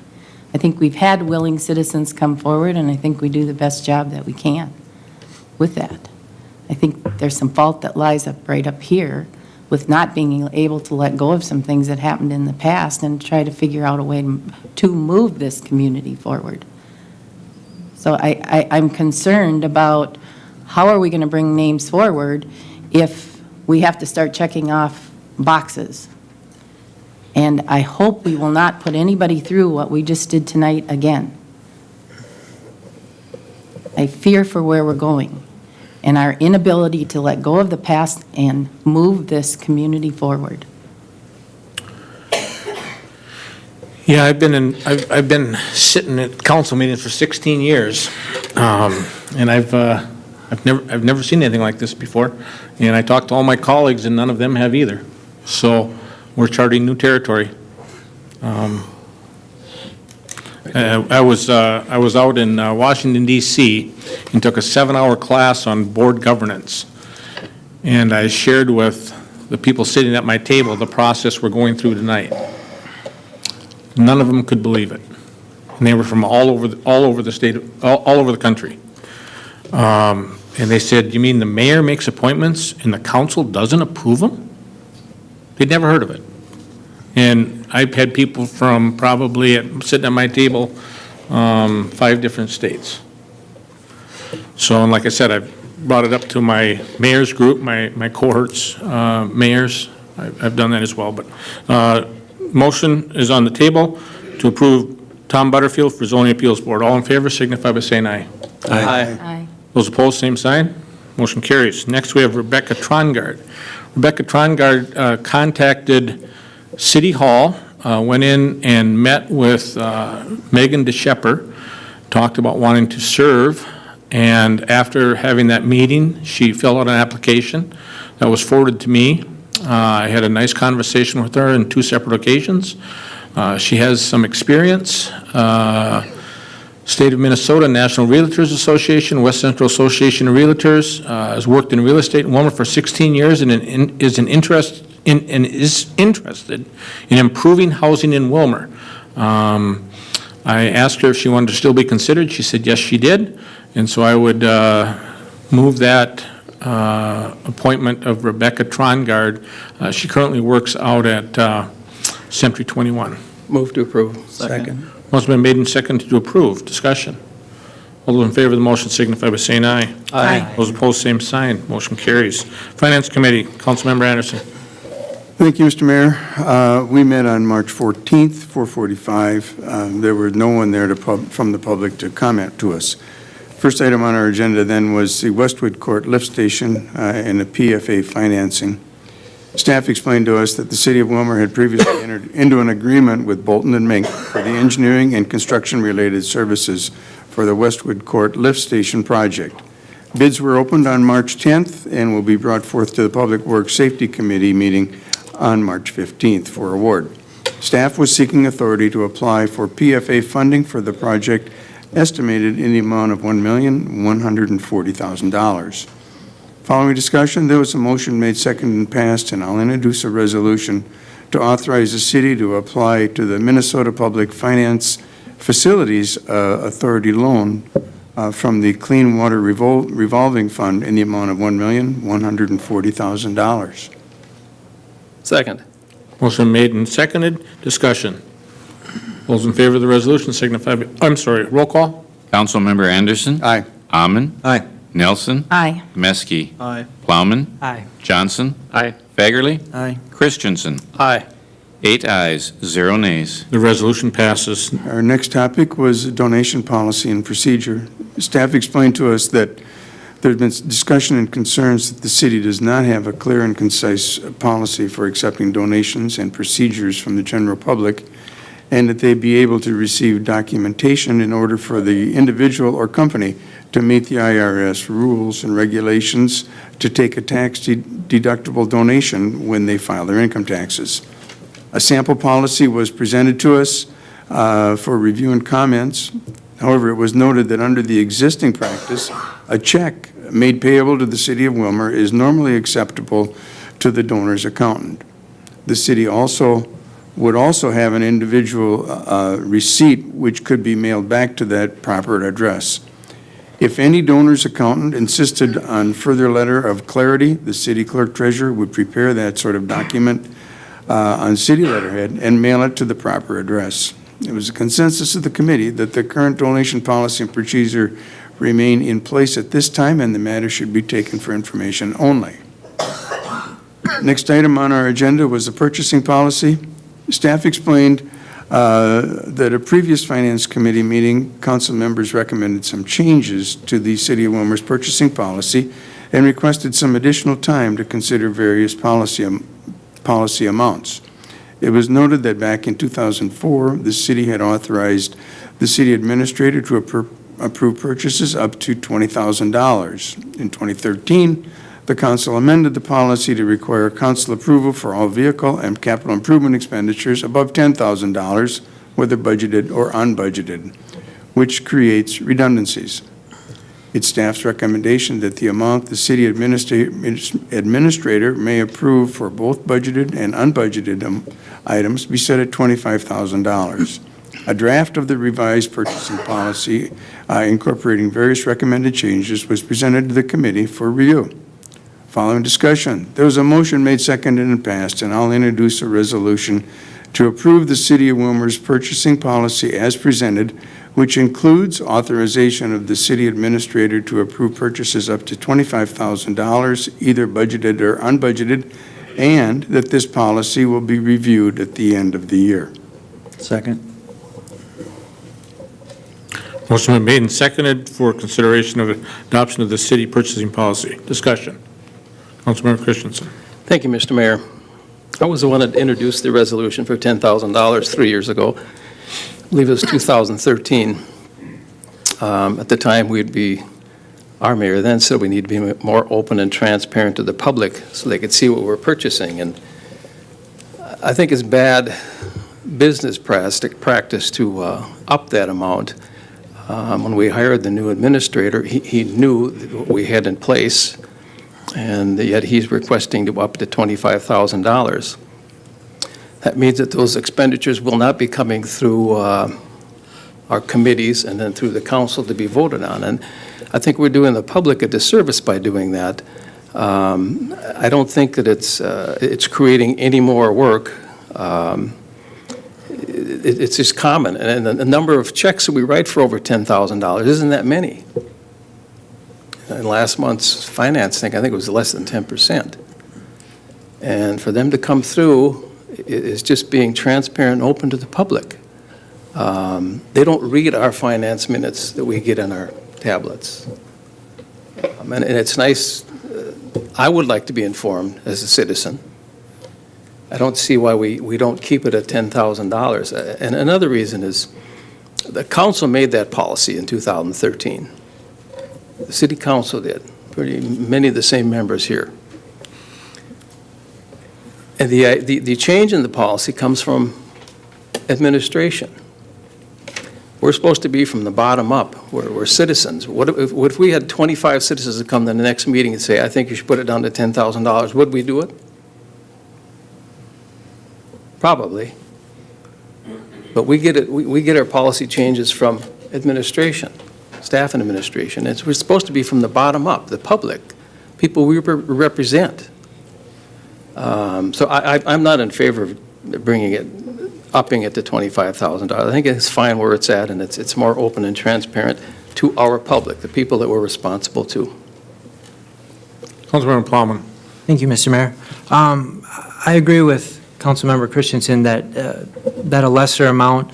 I think we've had willing citizens come forward, and I think we do the best job that we can with that. I think there's some fault that lies right up here with not being able to let go of some things that happened in the past and try to figure out a way to move this community forward. So I'm concerned about how are we going to bring names forward if we have to start checking off boxes. And I hope we will not put anybody through what we just did tonight again. I fear for where we're going and our inability to let go of the past and move this community forward. Yeah, I've been sitting at council meetings for 16 years, and I've never seen anything like this before. And I talked to all my colleagues, and none of them have either. So we're charting new territory. I was out in Washington, D.C., and took a 7-hour class on board governance. And I shared with the people sitting at my table the process we're going through tonight. None of them could believe it. And they were from all over the state, all over the country. And they said, "You mean the mayor makes appointments and the council doesn't approve them?" They'd never heard of it. And I've had people from probably sitting at my table, 5 different states. So, and like I said, I've brought it up to my mayor's group, my cohorts, mayors. I've done that as well. But motion is on the table to approve Tom Butterfield for Zoning Appeals Board. All in favor signify by saying aye. Aye. Those opposed, same sign. Motion carries. Next, we have Rebecca Trongard. Rebecca Trongard contacted City Hall, went in and met with Megan DeShepper, talked about wanting to serve, and after having that meeting, she filled out an application that was forwarded to me. I had a nice conversation with her on 2 separate occasions. She has some experience. State of Minnesota National Realtors Association, West Central Association of Realtors, has worked in real estate in Willmar for 16 years and is interested in improving housing in Willmar. I asked her if she wanted to still be considered. She said yes, she did. And so I would move that appointment of Rebecca Trongard. She currently works out at Century 21. Move to approve. Second. Motion been made and seconded to approve. Discussion. All those in favor of the motion signify by saying aye. Aye. Those opposed, same sign. Motion carries. Finance Committee, Councilmember Anderson. Thank you, Mr. Mayor. We met on March 14th, 4:45. There were no one there from the public to comment to us. First item on our agenda then was the Westwood Court lift station and the PFA financing. Staff explained to us that the City of Willmar had previously entered into an agreement with Bolton and Mink for the engineering and construction-related services for the Westwood Court lift station project. Bids were opened on March 10th and will be brought forth to the Public Works Safety Committee meeting on March 15th for award. Staff was seeking authority to apply for PFA funding for the project estimated in the amount of $1,140,000. Following discussion, there was a motion made, second, and passed, and I'll introduce a resolution to authorize the city to apply to the Minnesota Public Finance Facilities Authority loan from the Clean Water Revolving Fund in the amount of $1,140,000. Second. Motion made and seconded. Discussion. Those in favor of the resolution signify by, I'm sorry, roll call? Councilmember Anderson. Aye. Amon. Aye. Nelson. Aye. Gomesky. Aye. Plowman. Aye. Johnson. Aye. Fagerly. Aye. Christensen. Aye. 8 ayes, 0 nays. The resolution passes. Our next topic was donation policy and procedure. Staff explained to us that there's been discussion and concerns that the city does not have a clear and concise policy for accepting donations and procedures from the general public, and that they be able to receive documentation in order for the individual or company to meet the IRS rules and regulations to take a tax-deductible donation when they file their income taxes. A sample policy was presented to us for review and comments. However, it was noted that under the existing practice, a check made payable to the city of Willmar is normally acceptable to the donor's accountant. The city would also have an individual receipt which could be mailed back to that proper address. If any donor's accountant insisted on further letter of clarity, the city clerk treasurer would prepare that sort of document on city letterhead and mail it to the proper address. It was a consensus of the committee that the current donation policy and procedure remain in place at this time, and the matter should be taken for information only. Next item on our agenda was the purchasing policy. Staff explained that a previous finance committee meeting, council members recommended some changes to the City of Willmar's purchasing policy and requested some additional time to consider various policy amounts. It was noted that back in 2004, the city had authorized the city administrator to approve purchases up to $20,000. In 2013, the council amended the policy to require council approval for all vehicle and capital improvement expenditures above $10,000, whether budgeted or unbudgeted, which creates redundancies. It's staff's recommendation that the amount the city administrator may approve for both budgeted and unbudgeted items be set at $25,000. A draft of the revised purchasing policy incorporating various recommended changes was presented to the committee for review. Following discussion, there was a motion made, seconded, and passed, and I'll introduce a resolution to approve the City of Willmar's purchasing policy as presented, which includes authorization of the city administrator to approve purchases up to $25,000, either budgeted or unbudgeted, and that this policy will be reviewed at the end of the year. Second. Motion been made and seconded for consideration of adoption of the city purchasing policy. Discussion. Councilmember Christensen. Thank you, Mr. Mayor. I was the one that introduced the resolution for $10,000 3 years ago. I believe it was 2013. At the time, our mayor then said we need to be more open and transparent to the public so they could see what we're purchasing. And I think it's bad business practice to up that amount. When we hired the new administrator, he knew what we had in place, and yet he's requesting to up to $25,000. That means that those expenditures will not be coming through our committees and then through the council to be voted on. And I think we're doing the public a disservice by doing that. I don't think that it's creating any more work. It's just common. And the number of checks that we write for over $10,000 isn't that many. In last month's finance thing, I think it was less than 10%. And for them to come through is just being transparent and open to the public. They don't read our finance minutes that we get on our tablets. And it's nice. I would like to be informed as a citizen. I don't see why we don't keep it at $10,000. And another reason is the council made that policy in 2013. The city council did, many of the same members here. And the change in the policy comes from administration. We're supposed to be from the bottom up. We're citizens. What if we had 25 citizens that come to the next meeting and say, I think you should put it down to $10,000, would we do it? Probably. But we get our policy changes from administration, staff and administration. We're supposed to be from the bottom up, the public, people we represent. So I'm not in favor of bringing it upping it to $25,000. I think it's fine where it's at, and it's more open and transparent to our public, the people that we're responsible to. Councilmember Plowman. Thank you, Mr. Mayor. I agree with Councilmember Christensen that a lesser amount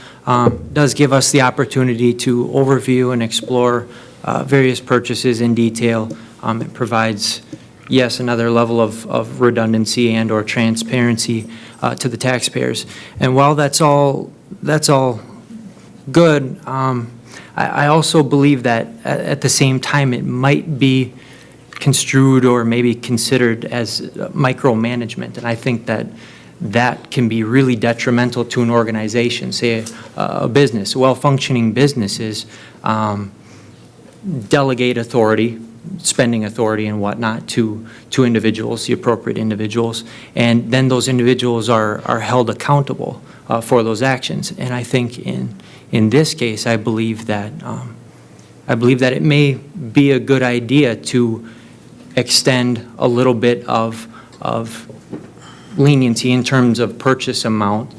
does give us the opportunity to overview and explore various purchases in detail. It provides, yes, another level of redundancy and/or transparency to the taxpayers. And while that's all good, I also believe that at the same time it might be construed or maybe considered as micromanagement. And I think that can be really detrimental to an organization, say a business. Well-functioning businesses delegate authority, spending authority and whatnot to individuals, the appropriate individuals, and then those individuals are held accountable for those actions. And I think in this case, I believe that it may be a good idea to extend a little bit of leniency in terms of purchase amount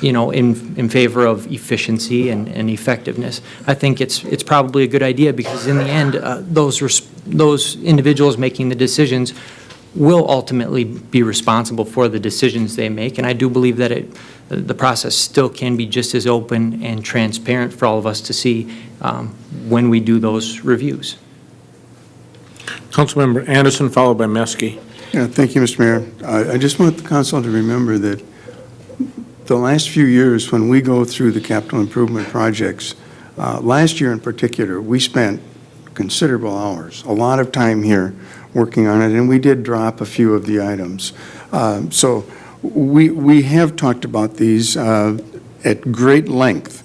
in favor of efficiency and effectiveness. I think it's probably a good idea because in the end, those individuals making the decisions will ultimately be responsible for the decisions they make. And I do believe that the process still can be just as open and transparent for all of us to see when we do those reviews. Councilmember Anderson, followed by Meske. Yeah, thank you, Mr. Mayor. I just want the council to remember that the last few years when we go through the capital improvement projects, last year in particular, we spent considerable hours, a lot of time here working on it, and we did drop a few of the items. So we have talked about these at great length.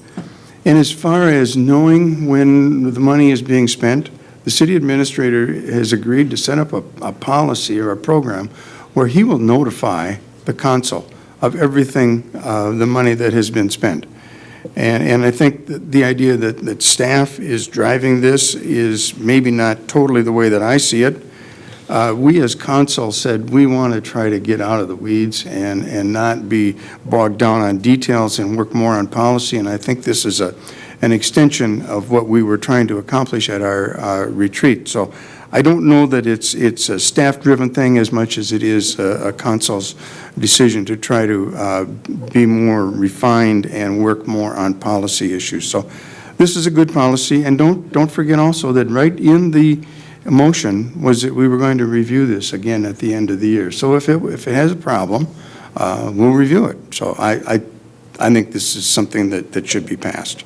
And as far as knowing when the money is being spent, the city administrator has agreed to set up a policy or a program where he will notify the council of everything, the money that has been spent. And I think that the idea that staff is driving this is maybe not totally the way that I see it. We as council said we want to try to get out of the weeds and not be bogged down on details and work more on policy. And I think this is an extension of what we were trying to accomplish at our retreat. So I don't know that it's a staff-driven thing as much as it is a council's decision to try to be more refined and work more on policy issues. So this is a good policy, and don't forget also that right in the motion was that we were going to review this again at the end of the year. So if it has a problem, we'll review it. So I think this is something that should be passed.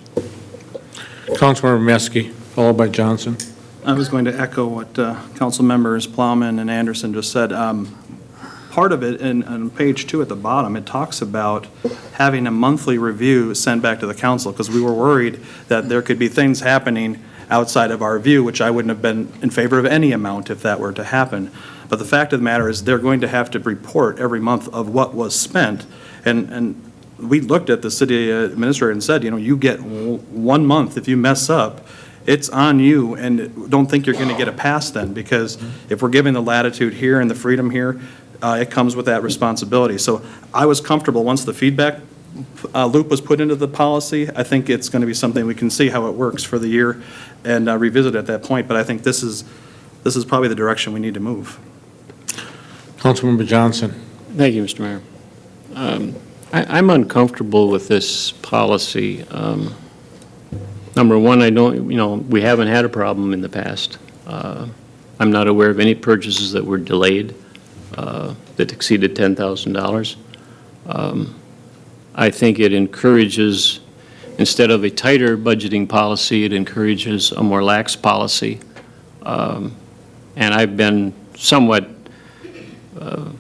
Councilmember Meske, followed by Johnson. I was going to echo what Council Members Plowman and Anderson just said. Part of it, on page 2 at the bottom, it talks about having a monthly review sent back to the council because we were worried that there could be things happening outside of our view, which I wouldn't have been in favor of any amount if that were to happen. But the fact of the matter is they're going to have to report every month of what was spent. And we looked at the city administrator and said, you get 1 month. If you mess up, it's on you, and don't think you're going to get a pass then, because if we're giving the latitude here and the freedom here, it comes with that responsibility. So I was comfortable once the feedback loop was put into the policy. I think it's going to be something we can see how it works for the year and revisit at that point. But I think this is probably the direction we need to move. Councilmember Johnson. Thank you, Mr. Mayor. I'm uncomfortable with this policy. Number one, we haven't had a problem in the past. I'm not aware of any purchases that were delayed that exceeded $10,000. I think it encourages, instead of a tighter budgeting policy, it encourages a more lax policy. And I've been somewhat of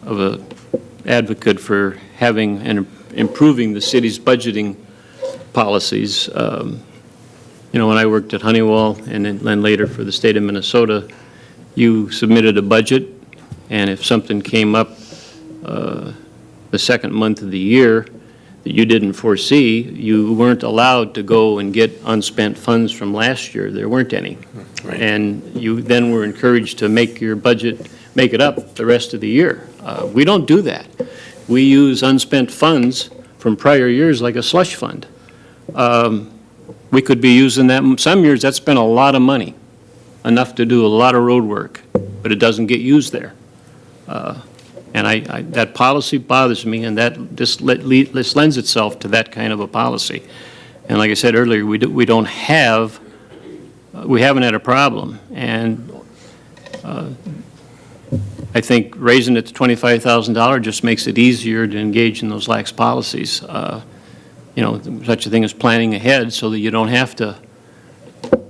an advocate for having and improving the city's budgeting policies. When I worked at Honeywell and then later for the state of Minnesota, you submitted a budget, and if something came up the second month of the year that you didn't foresee, you weren't allowed to go and get unspent funds from last year. There weren't any. Right. And you then were encouraged to make your budget, make it up the rest of the year. We don't do that. we use unspent funds from prior years like a slush fund. We could be using that, some years that's been a lot of money, enough to do a lot of road work, but it doesn't get used there. And that policy bothers me, and this lends itself to that kind of a policy. And like I said earlier, we haven't had a problem. And I think raising it to $25,000 just makes it easier to engage in those lax policies. You know, such a thing as planning ahead so that you don't have to,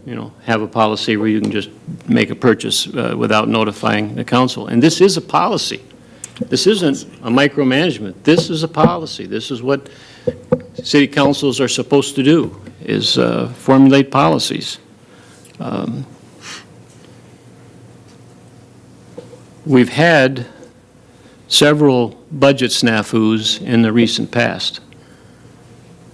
you know, have a policy where you can just make a purchase without notifying the council. And this is a policy. This isn't a micromanagement. This is a policy. This is what city councils are supposed to do, is formulate policies. We've had several budget snafus in the recent past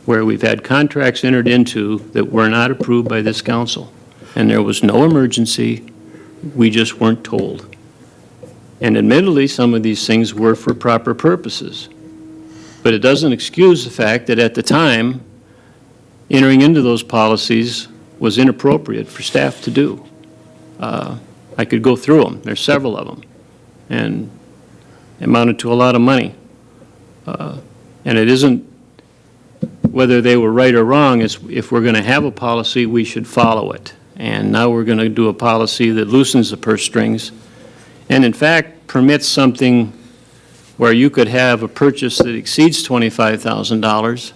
where we've had contracts entered into that were not approved by this council. And there was no emergency. We just weren't told. And admittedly, some of these things were for proper purposes. But it doesn't excuse the fact that at the time, entering into those policies was inappropriate for staff to do. I could go through them. There's several of them. And it amounted to a lot of money. And it isn't whether they were right or wrong. It's if we're going to have a policy, we should follow it. And now we're going to do a policy that loosens the purse strings and, in fact, permits something where you could have a purchase that exceeds $25,000,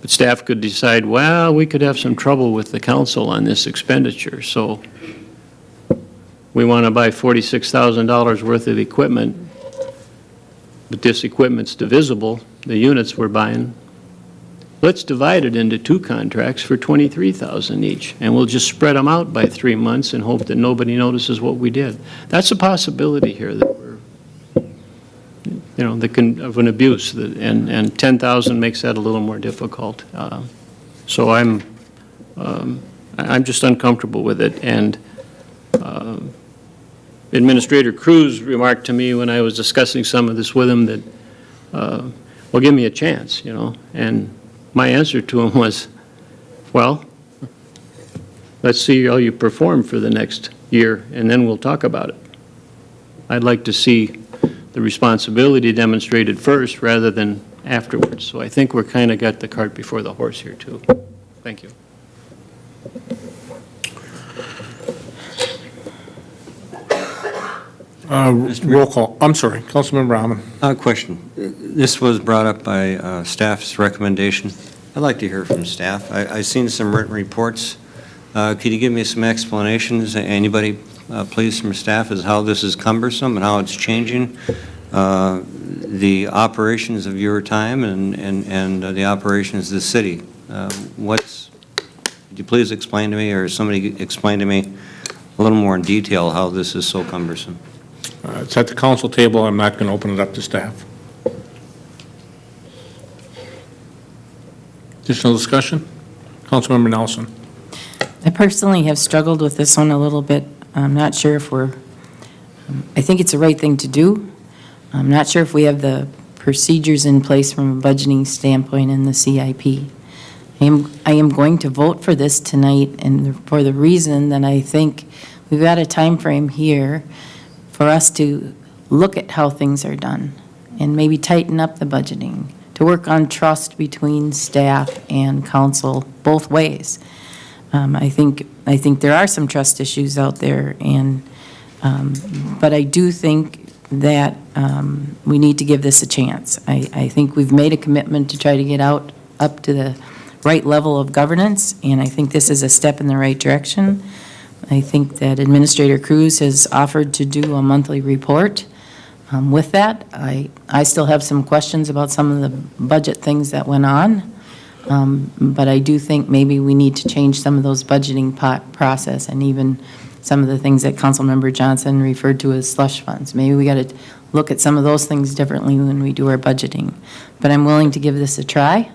but staff could decide, well, we could have some trouble with the council on this expenditure, so we want to buy $46,000 worth of equipment, but this equipment's divisible, the units we're buying. Let's divide it into 2 contracts for $23,000 each, and we'll just spread them out by 3 months and hope that nobody notices what we did. That's a possibility here that we're, you know, of an abuse, and 10,000 makes that a little more difficult. So I'm just uncomfortable with it. And Administrator Cruz remarked to me when I was discussing some of this with him that, well, give me a chance, you know. And my answer to him was, well, let's see how you perform for the next year, and then we'll talk about it. I'd like to see the responsibility demonstrated first rather than afterwards. So I think we're kind of got the cart before the horse here, too. Thank you. Roll call. I'm sorry, Councilmember Rahman. Question. This was brought up by staff's recommendation. I'd like to hear from staff. I've seen some written reports. Could you give me some explanations? Anybody, please, from staff, as how this is cumbersome and how it's changing the operations of your time and the operations of the city? Could you please explain to me, or somebody explain to me a little more in detail how this is so cumbersome? It's at the council table. I'm not going to open it up to staff. Additional discussion? Councilmember Nelson. I personally have struggled with this one a little bit. I'm not sure if I think it's the right thing to do. I'm not sure if we have the procedures in place from a budgeting standpoint in the CIP. I am going to vote for this tonight, and for the reason that I think we've got a time frame here for us to look at how things are done and maybe tighten up the budgeting, to work on trust between staff and council both ways. I think there are some trust issues out there, and but I do think that we need to give this a chance. I think we've made a commitment to try to get up to the right level of governance, and I think this is a step in the right direction. I think that Administrator Cruz has offered to do a monthly report. With that, I still have some questions about some of the budget things that went on, but I do think maybe we need to change some of those budgeting process and even some of the things that Councilmember Johnson referred to as slush funds. Maybe we got to look at some of those things differently when we do our budgeting. But I'm willing to give this a try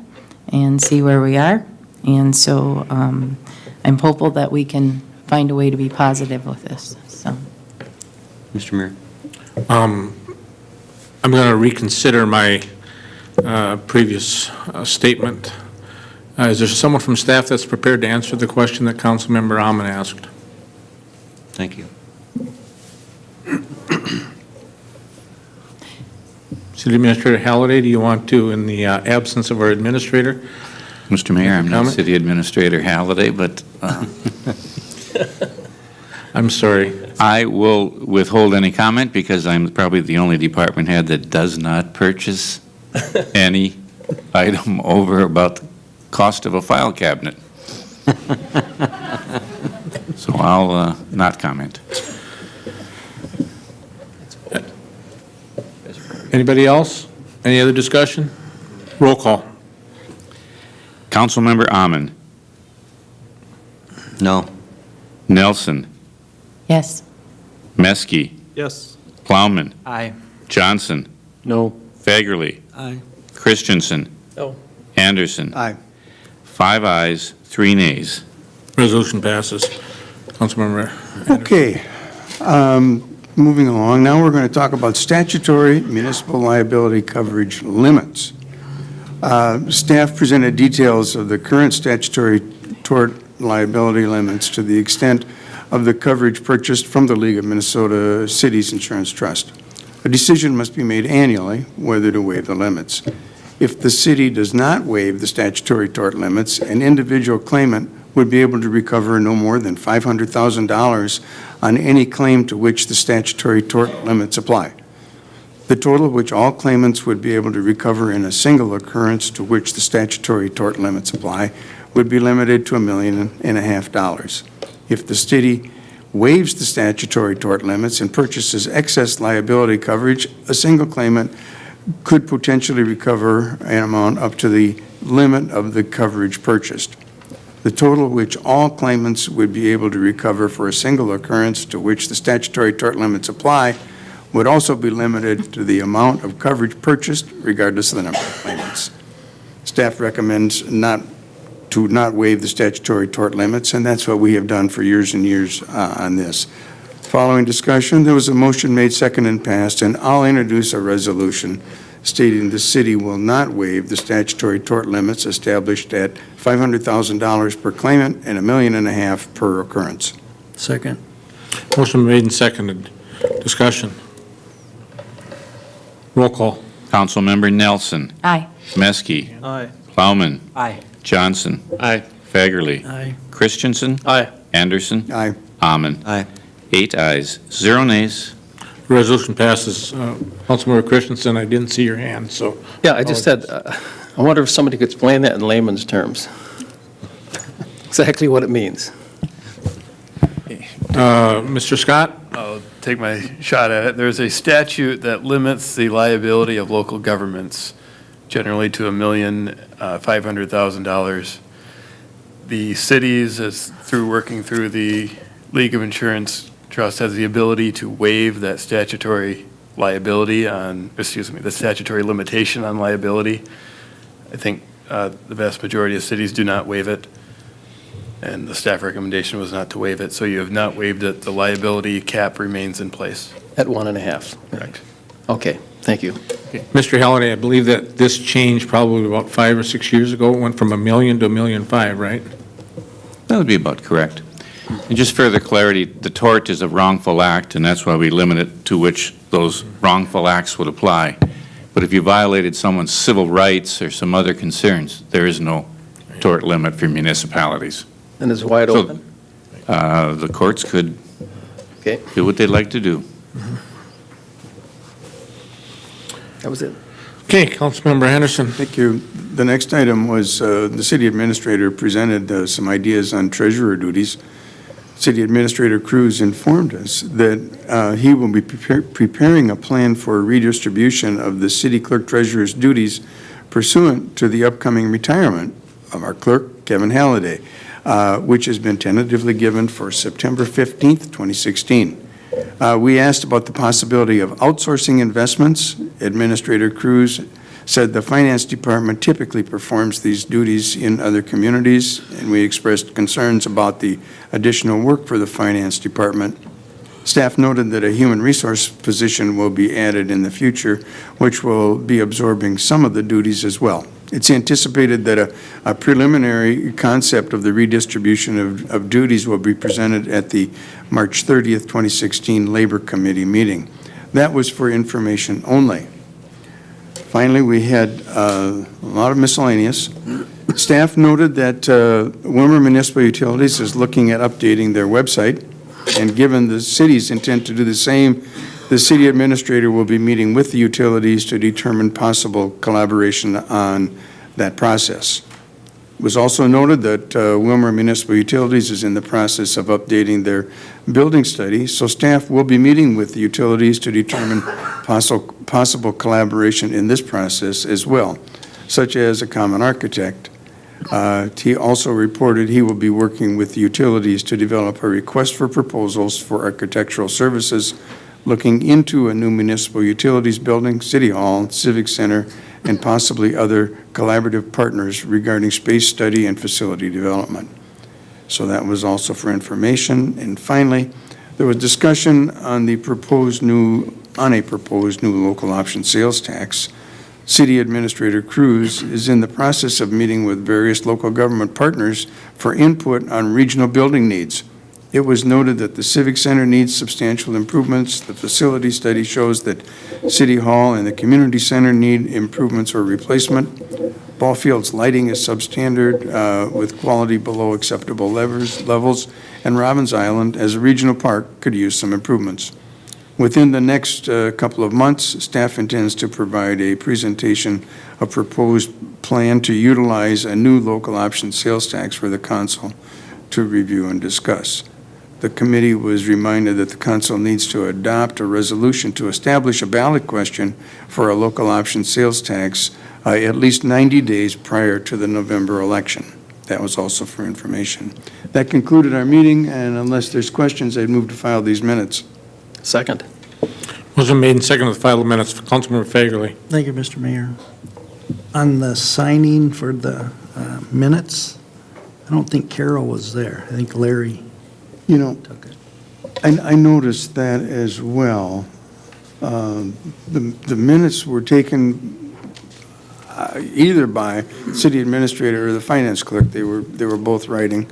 and see where we are. And so I'm hopeful that we can find a way to be positive with this. So, Mr. Mayor. I'm going to reconsider my previous statement. Is there someone from staff that's prepared to answer the question that Councilmember Amon asked? Thank you. City Administrator Halliday, do you want to, in the absence of our administrator? Mr. Mayor, I'm not Comment? City Administrator Halliday, but I'm sorry. I will withhold any comment because I'm probably the only department head that does not purchase any item over about the cost of a file cabinet. So I'll not comment. Anybody else? Any other discussion? Roll call. Councilmember Amon, No. Nelson, Yes. Meskey, Yes. Plowman, Aye. Johnson, No. Fagerly, Aye. Christensen, No. Anderson. Aye. 5 ayes, 3 nays. Resolution passes. Councilmember. Okay, moving along, now we're going to talk about statutory municipal liability coverage limits. Staff presented details of the current statutory tort liability limits to the extent of the coverage purchased from the League of Minnesota Cities Insurance Trust. A decision must be made annually whether to waive the limits. If the city does not waive the statutory tort limits, an individual claimant would be able to recover no more than $500,000 on any claim to which the statutory tort limits apply. The total which all claimants would be able to recover in a single occurrence to which the statutory tort limits apply would be limited to $1.5 million. If the city waives the statutory tort limits and purchases excess liability coverage, a single claimant could potentially recover an amount up to the limit of the coverage purchased. The total which all claimants would be able to recover for a single occurrence to which the statutory tort limits apply would also be limited to the amount of coverage purchased regardless of the number of claimants. Staff recommends not waive the statutory tort limits, and that's what we have done for years and years on this. Following discussion, there was a motion made, second, and passed, and I'll introduce a resolution stating the city will not waive the statutory tort limits established at $500,000 per claimant and $1.5 million per occurrence. Second. Motion made and seconded. Discussion. Roll call. Councilmember Nelson, Aye. Meskey, Aye. Plowman, Aye. Johnson, Aye. Fagerly, Aye. Christensen, Aye. Anderson, Aye. Amon. Aye. 8 ayes, 0 nays. Resolution passes. Councilmember Christensen, I didn't see your hand, so. Yeah, I just said, I wonder if somebody could explain that in layman's terms. Exactly what it means. Mr. Scott? I'll take my shot at it. There's a statute that limits the liability of local governments, generally to $1,500,000. The cities, working through the League of Insurance Trust, has the ability to waive that statutory liability the statutory limitation on liability. I think the vast majority of cities do not waive it, and the staff recommendation was not to waive it. So you have not waived it. The liability cap remains in place. At 1.5? Correct. Okay, thank you. Mr. Halliday, I believe that this changed probably about 5 or 6 years ago. It went from $1 million to $1.5 million, right? That would be about correct. And just further clarity, the tort is a wrongful act, and that's why we limit it to which those wrongful acts would apply. But if you violated someone's civil rights or some other concerns, there is no tort limit for municipalities. And it's wide open? The courts could Okay. do what they'd like to do. That was it. Okay, Councilmember Anderson. Thank you. The next item was the city administrator presented some ideas on treasurer duties. City Administrator Cruz informed us that he will be preparing a plan for redistribution of the city clerk treasurer's duties pursuant to the upcoming retirement of our clerk, Kevin Halliday, which has been tentatively given for September 15th, 2016. We asked about the possibility of outsourcing investments. Administrator Cruz said the finance department typically performs these duties in other communities, and we expressed concerns about the additional work for the finance department. Staff noted that a human resource position will be added in the future, which will be absorbing some of the duties as well. It's anticipated that a preliminary concept of the redistribution of duties will be presented at the March 30th, 2016 Labor Committee meeting. That was for information only. Finally, we had a lot of miscellaneous. Staff noted that Willmar Municipal Utilities is looking at updating their website, and given the city's intent to do the same, the city administrator will be meeting with the utilities to determine possible collaboration on that process. It was also noted that Willmar Municipal Utilities is in the process of updating their building study, so staff will be meeting with the utilities to determine possible collaboration in this process as well, such as a common architect. He also reported he will be working with the utilities to develop a request for proposals for architectural services, looking into a new municipal utilities building, city hall, civic center, and possibly other collaborative partners regarding space study and facility development. So that was also for information. And finally, there was discussion on a proposed new local option sales tax. City Administrator Cruz is in the process of meeting with various local government partners for input on regional building needs. It was noted that the Civic Center needs substantial improvements. The facility study shows that City Hall and the Community Center need improvements or replacement. Ball Field's lighting is substandard with quality below acceptable levels, and Robbins Island, as a regional park, could use some improvements. Within the next couple of months, staff intends to provide a presentation of proposed plan to utilize a new local option sales tax for the council to review and discuss. The committee was reminded that the council needs to adopt a resolution to establish a ballot question for a local option sales tax at least 90 days prior to the November election. That was also for information. That concluded our meeting, and unless there's questions, I'd move to file these minutes. Second. Motion made and seconded to file the minutes. Councilmember Fagerly. Thank you, Mr. Mayor. On the signing for the minutes, I don't think Carol was there. I think Larry You know, took it. I noticed that as well. The minutes were taken either by city administrator or the finance clerk. They were both writing.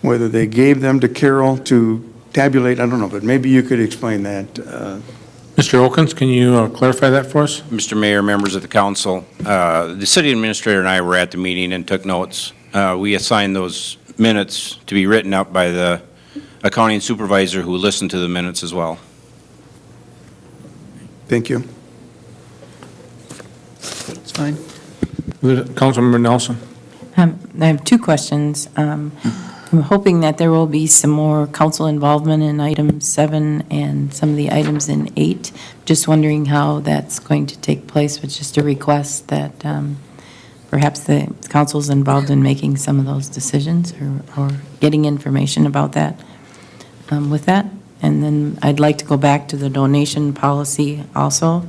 Whether they gave them to Carol to tabulate, I don't know, but maybe you could explain that. Mr. Okens, can you clarify that for us? Mr. Mayor, members of the council, the city administrator and I were at the meeting and took notes. We assigned those minutes to be written up by the accounting supervisor who listened to the minutes as well. Thank you. It's fine. Councilmember Nelson. I have two questions. I'm hoping that there will be some more council involvement in item 7 and some of the items in 8. Just wondering how that's going to take place, with just a request that perhaps the council's involved in making some of those decisions or getting information about that with that. And then I'd like to go back to the donation policy also.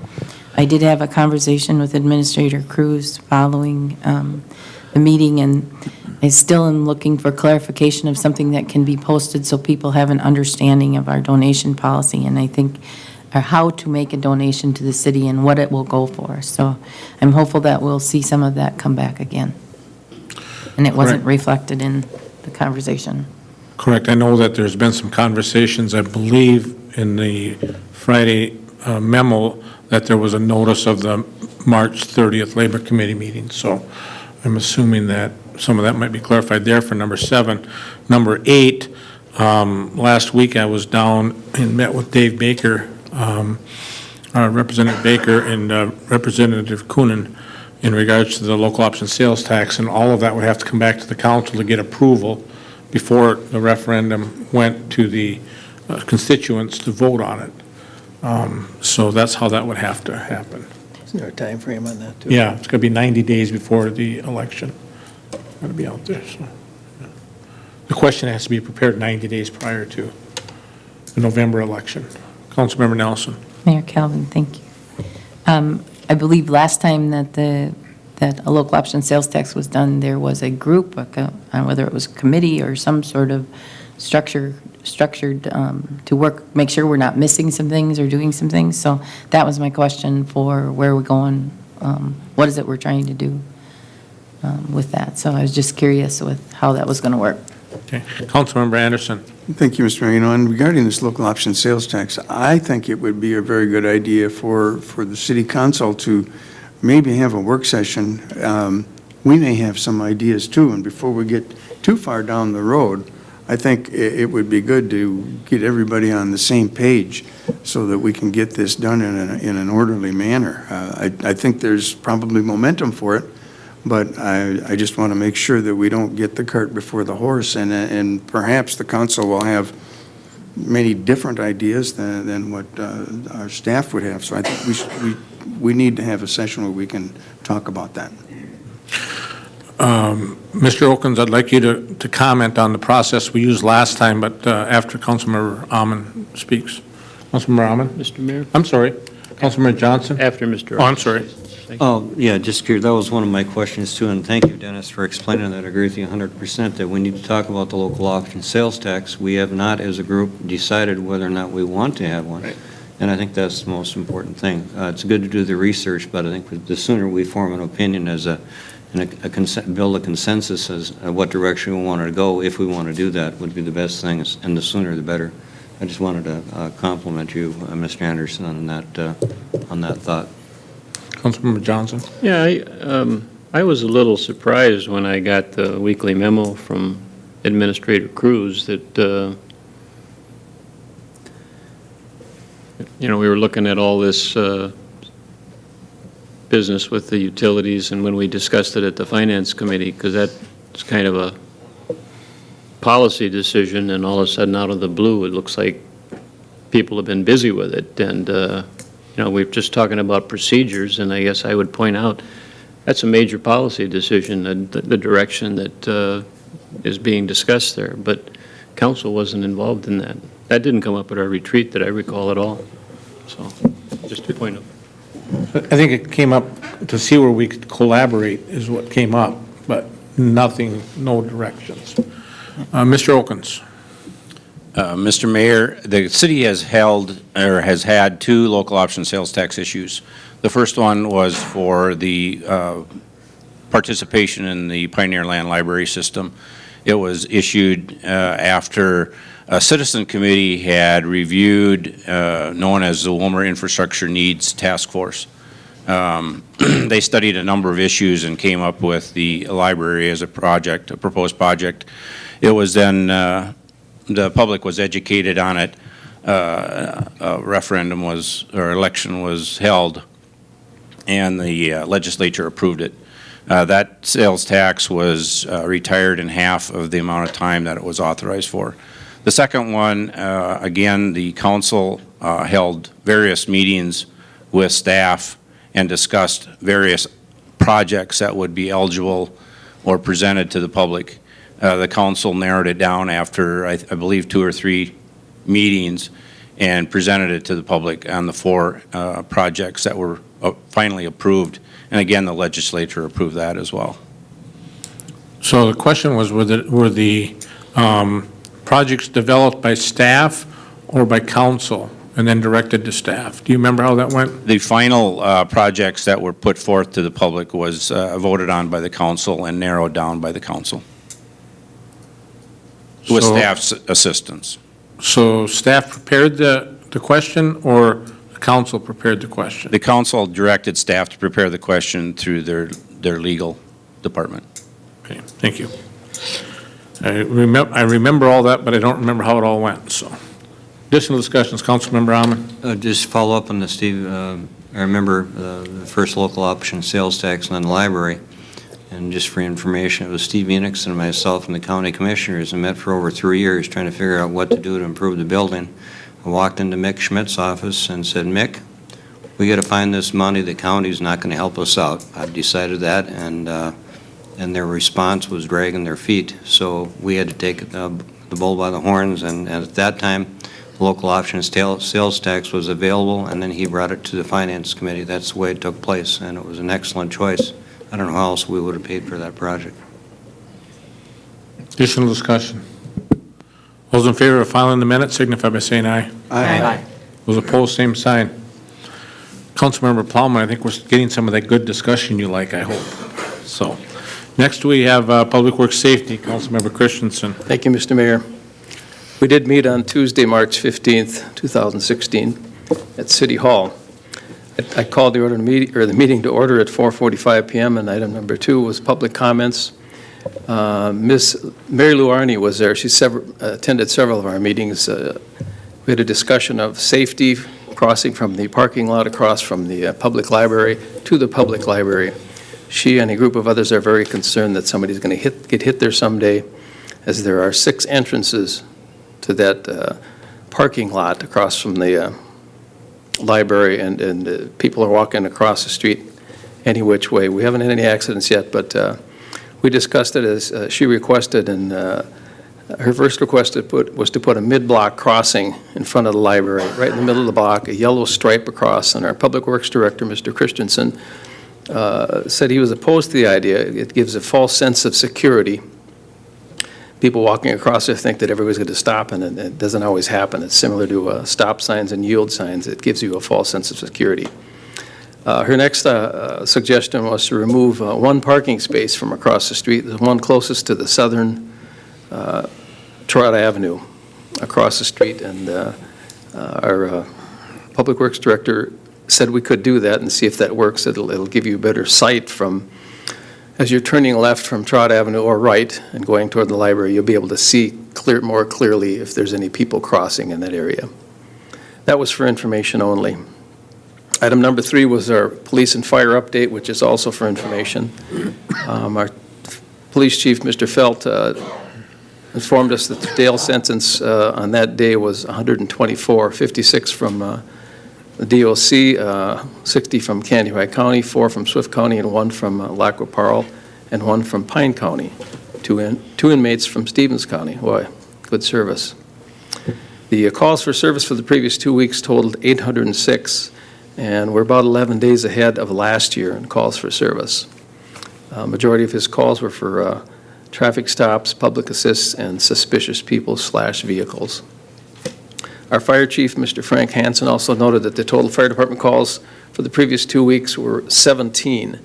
I did have a conversation with Administrator Cruz following the meeting, and I still am looking for clarification of something that can be posted so people have an understanding of our donation policy, and I think or how to make a donation to the city and what it will go for. So I'm hopeful that we'll see some of that come back again. And it wasn't reflected in the conversation. Correct. I know that there's been some conversations, I believe, in the Friday memo that there was a notice of the March 30th Labor Committee meeting. So I'm assuming that some of that might be clarified there for number 7. Number 8, last week I was down and met with Dave Baker, Representative Baker and Representative Coonan in regards to the local option sales tax, and all of that would have to come back to the council to get approval before the referendum went to the constituents to vote on it. So that's how that would have to happen. Isn't there a time frame on that, too? Yeah, it's going to be 90 days before the election. Got to be out there. So. The question has to be prepared 90 days prior to the November election. Councilmember Nelson. Mayor Calvin, thank you. I believe last time that that a local option sales tax was done, there was a group, whether it was a committee or some sort of structure structured to work, make sure we're not missing some things or doing some things. So that was my question for where we're going. What is it we're trying to do with that? So I was just curious with how that was going to work. Okay. Councilmember Anderson. Thank you, Mr. Mayor. You know, and regarding this local option sales tax, I think it would be a very good idea for the city council to maybe have a work session. We may have some ideas too, and before we get too far down the road, I think it would be good to get everybody on the same page so that we can get this done in an orderly manner. I think there's probably momentum for it, but I just want to make sure that we don't get the cart before the horse, and perhaps the council will have many different ideas than what our staff would have. So I think we need to have a session where we can talk about that. Mr. Oakins, I'd like you to comment on the process we used last time, but after Councilmember Alman speaks. Councilmember Alman? Mr. Mayor? I'm sorry. Councilmember Johnson? After Mr. Oh, I'm sorry. Oh, yeah, just curious, that was one of my questions too, and thank you, Dennis, for explaining that. I agree with you 100% that we need to talk about the local option sales tax. We have not, as a group, decided whether or not we want to have one. Right. And I think that's the most important thing. It's good to do the research, but I think the sooner we form an opinion as build a consensus as what direction we want to go, if we want to do that, would be the best thing, and the sooner the better. I just wanted to compliment you, Mr. Anderson, on that thought. Councilmember Johnson? Yeah, I was a little surprised when I got the weekly memo from Administrator Cruz that, we were looking at all this business with the utilities, and when we discussed it at the Finance Committee, because that's kind of a policy decision, and all of a sudden, out of the blue, it looks like people have been busy with it, and we're just talking about procedures, and I guess I would point out that's a major policy decision, the direction that is being discussed there, but council wasn't involved in that. That didn't come up at our retreat that I recall at all. So, just a point of. I think it came up to see where we could collaborate is what came up, but nothing, no directions. Mr. Oakins. Mr. Mayor, the city has had two local option sales tax issues. The first one was for the participation in the Pioneer Land Library System. It was issued after a citizen committee had reviewed known as the Willmar Infrastructure Needs Task Force. They studied a number of issues and came up with the library as a project, a proposed project. It was then the public was educated on it. A referendum or election was held, and the legislature approved it. That sales tax was retired in half of the amount of time that it was authorized for. The second one, again, the council held various meetings with staff and discussed various projects that would be eligible or presented to the public. The council narrowed it down after, I believe, 2 or 3 meetings and presented it to the public on the 4 projects that were finally approved. And again, the legislature approved that as well. So the question was, were the projects developed by staff or by council and then directed to staff? Do you remember how that went? The final projects that were put forth to the public was voted on by the council and narrowed down by the council with staff's assistance. So staff prepared the question, or the council prepared the question? The council directed staff to prepare the question through their legal department. Okay, thank you. I remember all that, but I don't remember how it all went, so. Additional discussions, Councilmember Alman. Just follow up on this, Steve. I remember the first local option sales tax on the library, and just for information, it was Steve Enix and myself and the county commissioners, and met for over 3 years trying to figure out what to do to improve the building. I walked into Mick Schmidt's office and said, Mick, we got to find this money. The county's not going to help us out. I've decided that, and their response was dragging their feet. So we had to take the bull by the horns, and at that time, local option sales tax was available, and then he brought it to the Finance Committee. That's the way it took place, and it was an excellent choice. I don't know how else we would have paid for that project. Additional discussion. Those in favor of filing the minutes signify by saying aye. Aye. Those opposed, same sign. Councilmember Plowman, I think we're getting some of that good discussion you like, I hope. So, next we have Public Works Safety, Councilmember Christensen. Thank you, Mr. Mayor. We did meet on Tuesday, March 15th, 2016, at City Hall. I called the meeting to order at 4:45 p.m., and item number 2 was public comments. Ms. Mary Lou Arney was there. She attended several of our meetings. We had a discussion of safety, crossing from the parking lot across from the public library to the public library. She and a group of others are very concerned that somebody's going to get hit there someday, as there are 6 entrances to that parking lot across from the library, and people are walking across the street any which way. We haven't had any accidents yet, but we discussed it as she requested, and her first request was to put a mid-block crossing in front of the library, right in the middle of the block, a yellow stripe across, and our Public Works Director, Mr. Christensen, said he was opposed to the idea. It gives a false sense of security. People walking across there think that everybody's going to stop, and it doesn't always happen. It's similar to stop signs and yield signs. It gives you a false sense of security. Her next suggestion was to remove one parking space from across the street, the one closest to the southern Trot Avenue across the street, and our Public Works Director said we could do that and see if that works. It'll give you better sight from, as you're turning left from Trot Avenue or right and going toward the library, you'll be able to see more clearly if there's any people crossing in that area. That was for information only. Item number 3 was our police and fire update, which is also for information. Our police chief, Mr. Felt, informed us that the jail sentence on that day was 124, 56 from the DOC, 60 from Candy County, 4 from Swift County, and 1 from Lac Parle, and 1 from Pine County. 2 inmates from Stevens County. Boy, good service. The calls for service for the previous 2 weeks totaled 806, and we're about 11 days ahead of last year in calls for service. Majority of his calls were for traffic stops, public assists, and suspicious people/vehicles. Our fire chief, Mr. Frank Hansen, also noted that the total fire department calls for the previous 2 weeks were 17.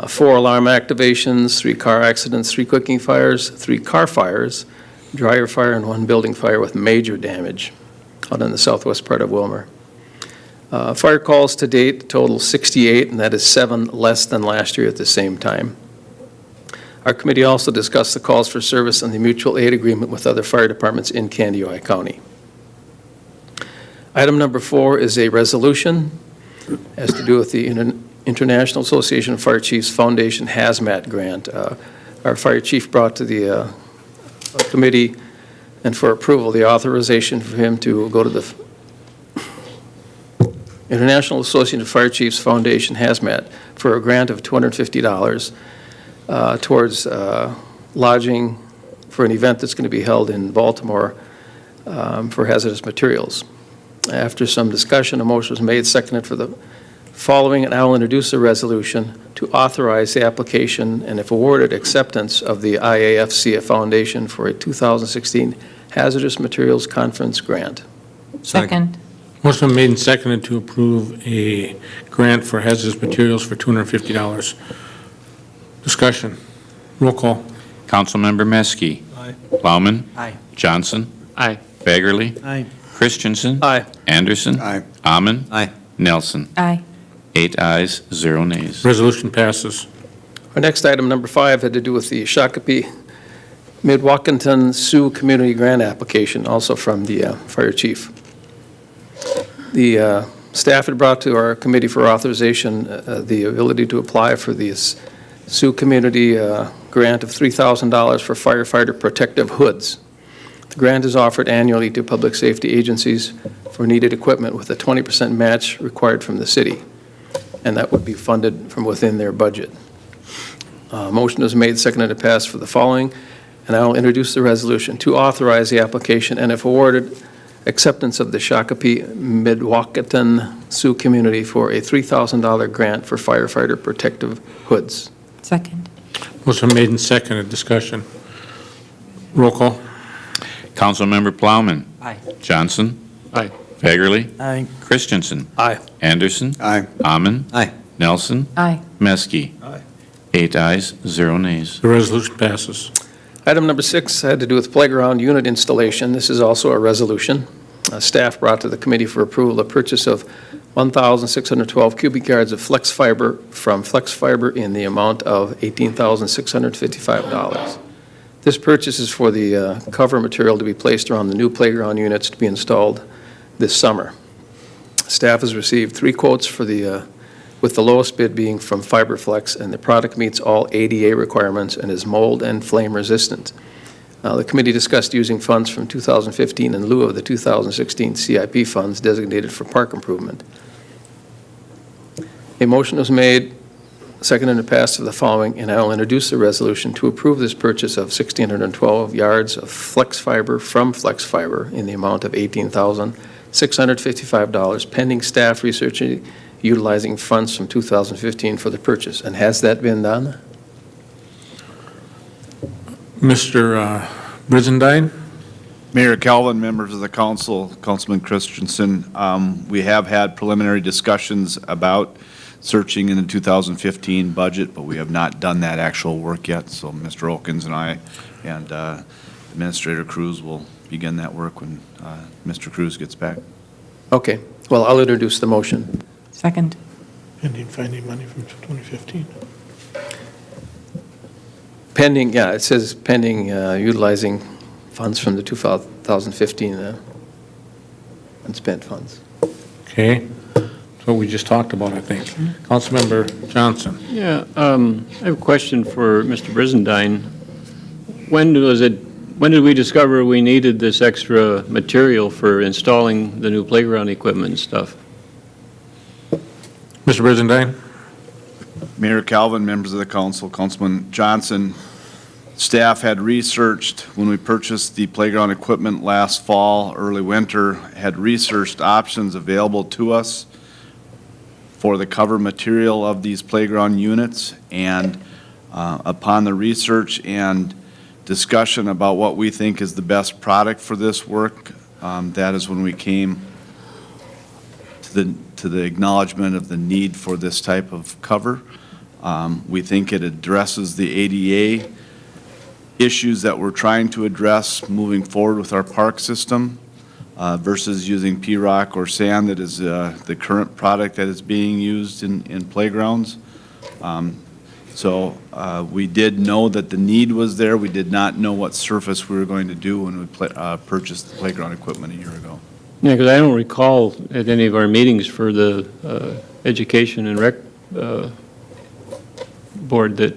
4 alarm activations, 3 car accidents, 3 cooking fires, 3 car fires, dryer fire, and 1 building fire with major damage out in the southwest part of Willmar. Fire calls to date total 68, and that is 7 less than last year at the same time. Our committee also discussed the calls for service and the mutual aid agreement with other fire departments in Candy County. Item number 4 is a resolution, has to do with the International Association of Fire Chiefs Foundation Hazmat Grant. Our fire chief brought to the committee and for approval the authorization for him to go to the International Association of Fire Chiefs Foundation Hazmat for a grant of $250 towards lodging for an event that's going to be held in Baltimore for hazardous materials. After some discussion, a motion was made, seconded for the following, and I will introduce a resolution to authorize the application and, if awarded, acceptance of the IAFC Foundation for a 2016 Hazardous Materials Conference grant. Second. Motion made and seconded to approve a grant for hazardous materials for $250. Discussion. Roll call. Councilmember Meske. Aye. Plowman. Aye. Johnson. Aye. Baggerly. Aye. Christensen. Aye. Anderson. Aye. Amon. Aye. Nelson. Aye. 8 ayes, 0 nays. Resolution passes. Our next item, number 5, had to do with the Shakopee Mid-Waconton Sioux Community Grant application, also from the fire chief. The staff had brought to our committee for authorization the ability to apply for the Sioux Community grant of $3,000 for firefighter protective hoods. The grant is offered annually to public safety agencies for needed equipment with a 20% match required from the city, and that would be funded from within their budget. Motion is made, seconded to pass for the following, and I will introduce the resolution to authorize the application and, if awarded, acceptance of the Shakopee Mid-Waconton Sioux Community for a $3,000 grant for firefighter protective hoods. Second. Motion made and seconded. Discussion. Roll call. Councilmember Plowman. Aye. Johnson. Aye. Fagerly. Aye. Christensen. Aye. Anderson. Aye. Amman. Aye. Nelson. Aye. Meske. Aye. 8 ayes, 0 nays. The resolution passes. Item number 6 had to do with playground unit installation. This is also a resolution. Staff brought to the committee for approval the purchase of 1,612 cubic yards of flex fiber from Flex Fiber in the amount of $18,655. This purchase is for the cover material to be placed around the new playground units to be installed this summer. Staff has received 3 quotes for with the lowest bid being from FiberFlex, and the product meets all ADA requirements and is mold and flame resistant. The committee discussed using funds from 2015 in lieu of the 2016 CIP funds designated for park improvement. A motion was made, seconded and passed for the following, and I will introduce the resolution to approve this purchase of 1,612 yards of flex fiber from Flex Fiber in the amount of $18,655, pending staff researching utilizing funds from 2015 for the purchase. And has that been done? Mr. Brizendine? Mayor Calvin, members of the council, Councilman Christensen, we have had preliminary discussions about searching in the 2015 budget, but we have not done that actual work yet. So Mr. Okins and I and Administrator Cruz will begin that work when Mr. Cruz gets back. Okay. Well, I'll introduce the motion. Second. Pending finding money from 2015. Pending, yeah, it says pending utilizing funds from the 2015 unspent funds. Okay. That's what we just talked about, I think. Councilmember Johnson. Yeah, I have a question for Mr. Brizendine. When did we discover we needed this extra material for installing the new playground equipment and stuff? Mr. Brizendine? Mayor Calvin, members of the council, Councilman Johnson, staff had researched when we purchased the playground equipment last fall, early winter, had researched options available to us for the cover material of these playground units, and upon the research and discussion about what we think is the best product for this work, that is when we came to the acknowledgement of the need for this type of cover. We think it addresses the ADA issues that we're trying to address moving forward with our park system versus using P-rock or sand that is the current product that is being used in playgrounds. So we did know that the need was there. We did not know what surface we were going to do when we purchased the playground equipment a year ago. Yeah, because I don't recall at any of our meetings for the Education and Rec Board that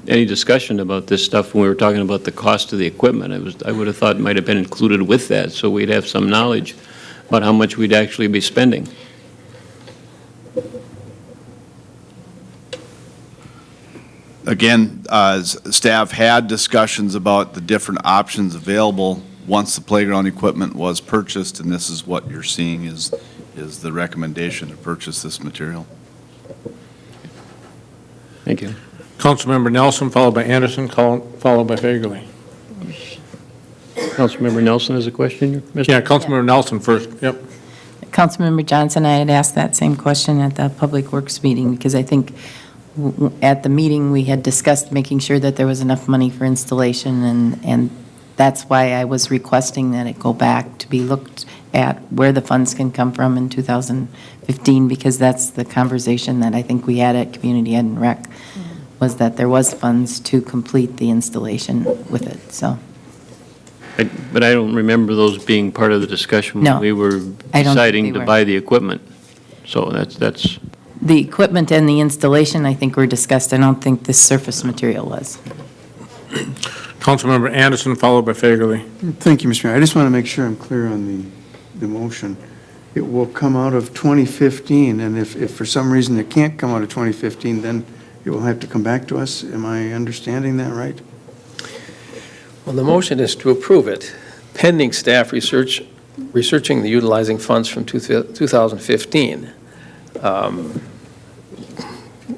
any discussion about this stuff when we were talking about the cost of the equipment. I would have thought it might have been included with that, so we'd have some knowledge about how much we'd actually be spending. Again, staff had discussions about the different options available once the playground equipment was purchased, and this is what you're seeing is the recommendation to purchase this material. Thank you. Councilmember Nelson, followed by Anderson, followed by Fagerly. Councilmember Nelson has a question? Mr. Yeah, Councilmember Nelson first. Yep. Councilmember Johnson, I had asked that same question at the Public Works meeting, because I think at the meeting, we had discussed making sure that there was enough money for installation, and that's why I was requesting that it go back to be looked at where the funds can come from in 2015, because that's the conversation that I think we had at Community Ed and Rec, was that there was funds to complete the installation with it, so. But I don't remember those being part of the discussion No, when we were I don't think deciding they to were. buy the equipment. So that's. The equipment and the installation, I think, were discussed. I don't think this surface material was. Councilmember Anderson, followed by Fagerly. Thank you, Mr. Mayor. I just want to make sure I'm clear on the motion. It will come out of 2015, and if for some reason it can't come out of 2015, then it will have to come back to us. Am I understanding that right? Well, the motion is to approve it, pending staff researching the utilizing funds from 2015.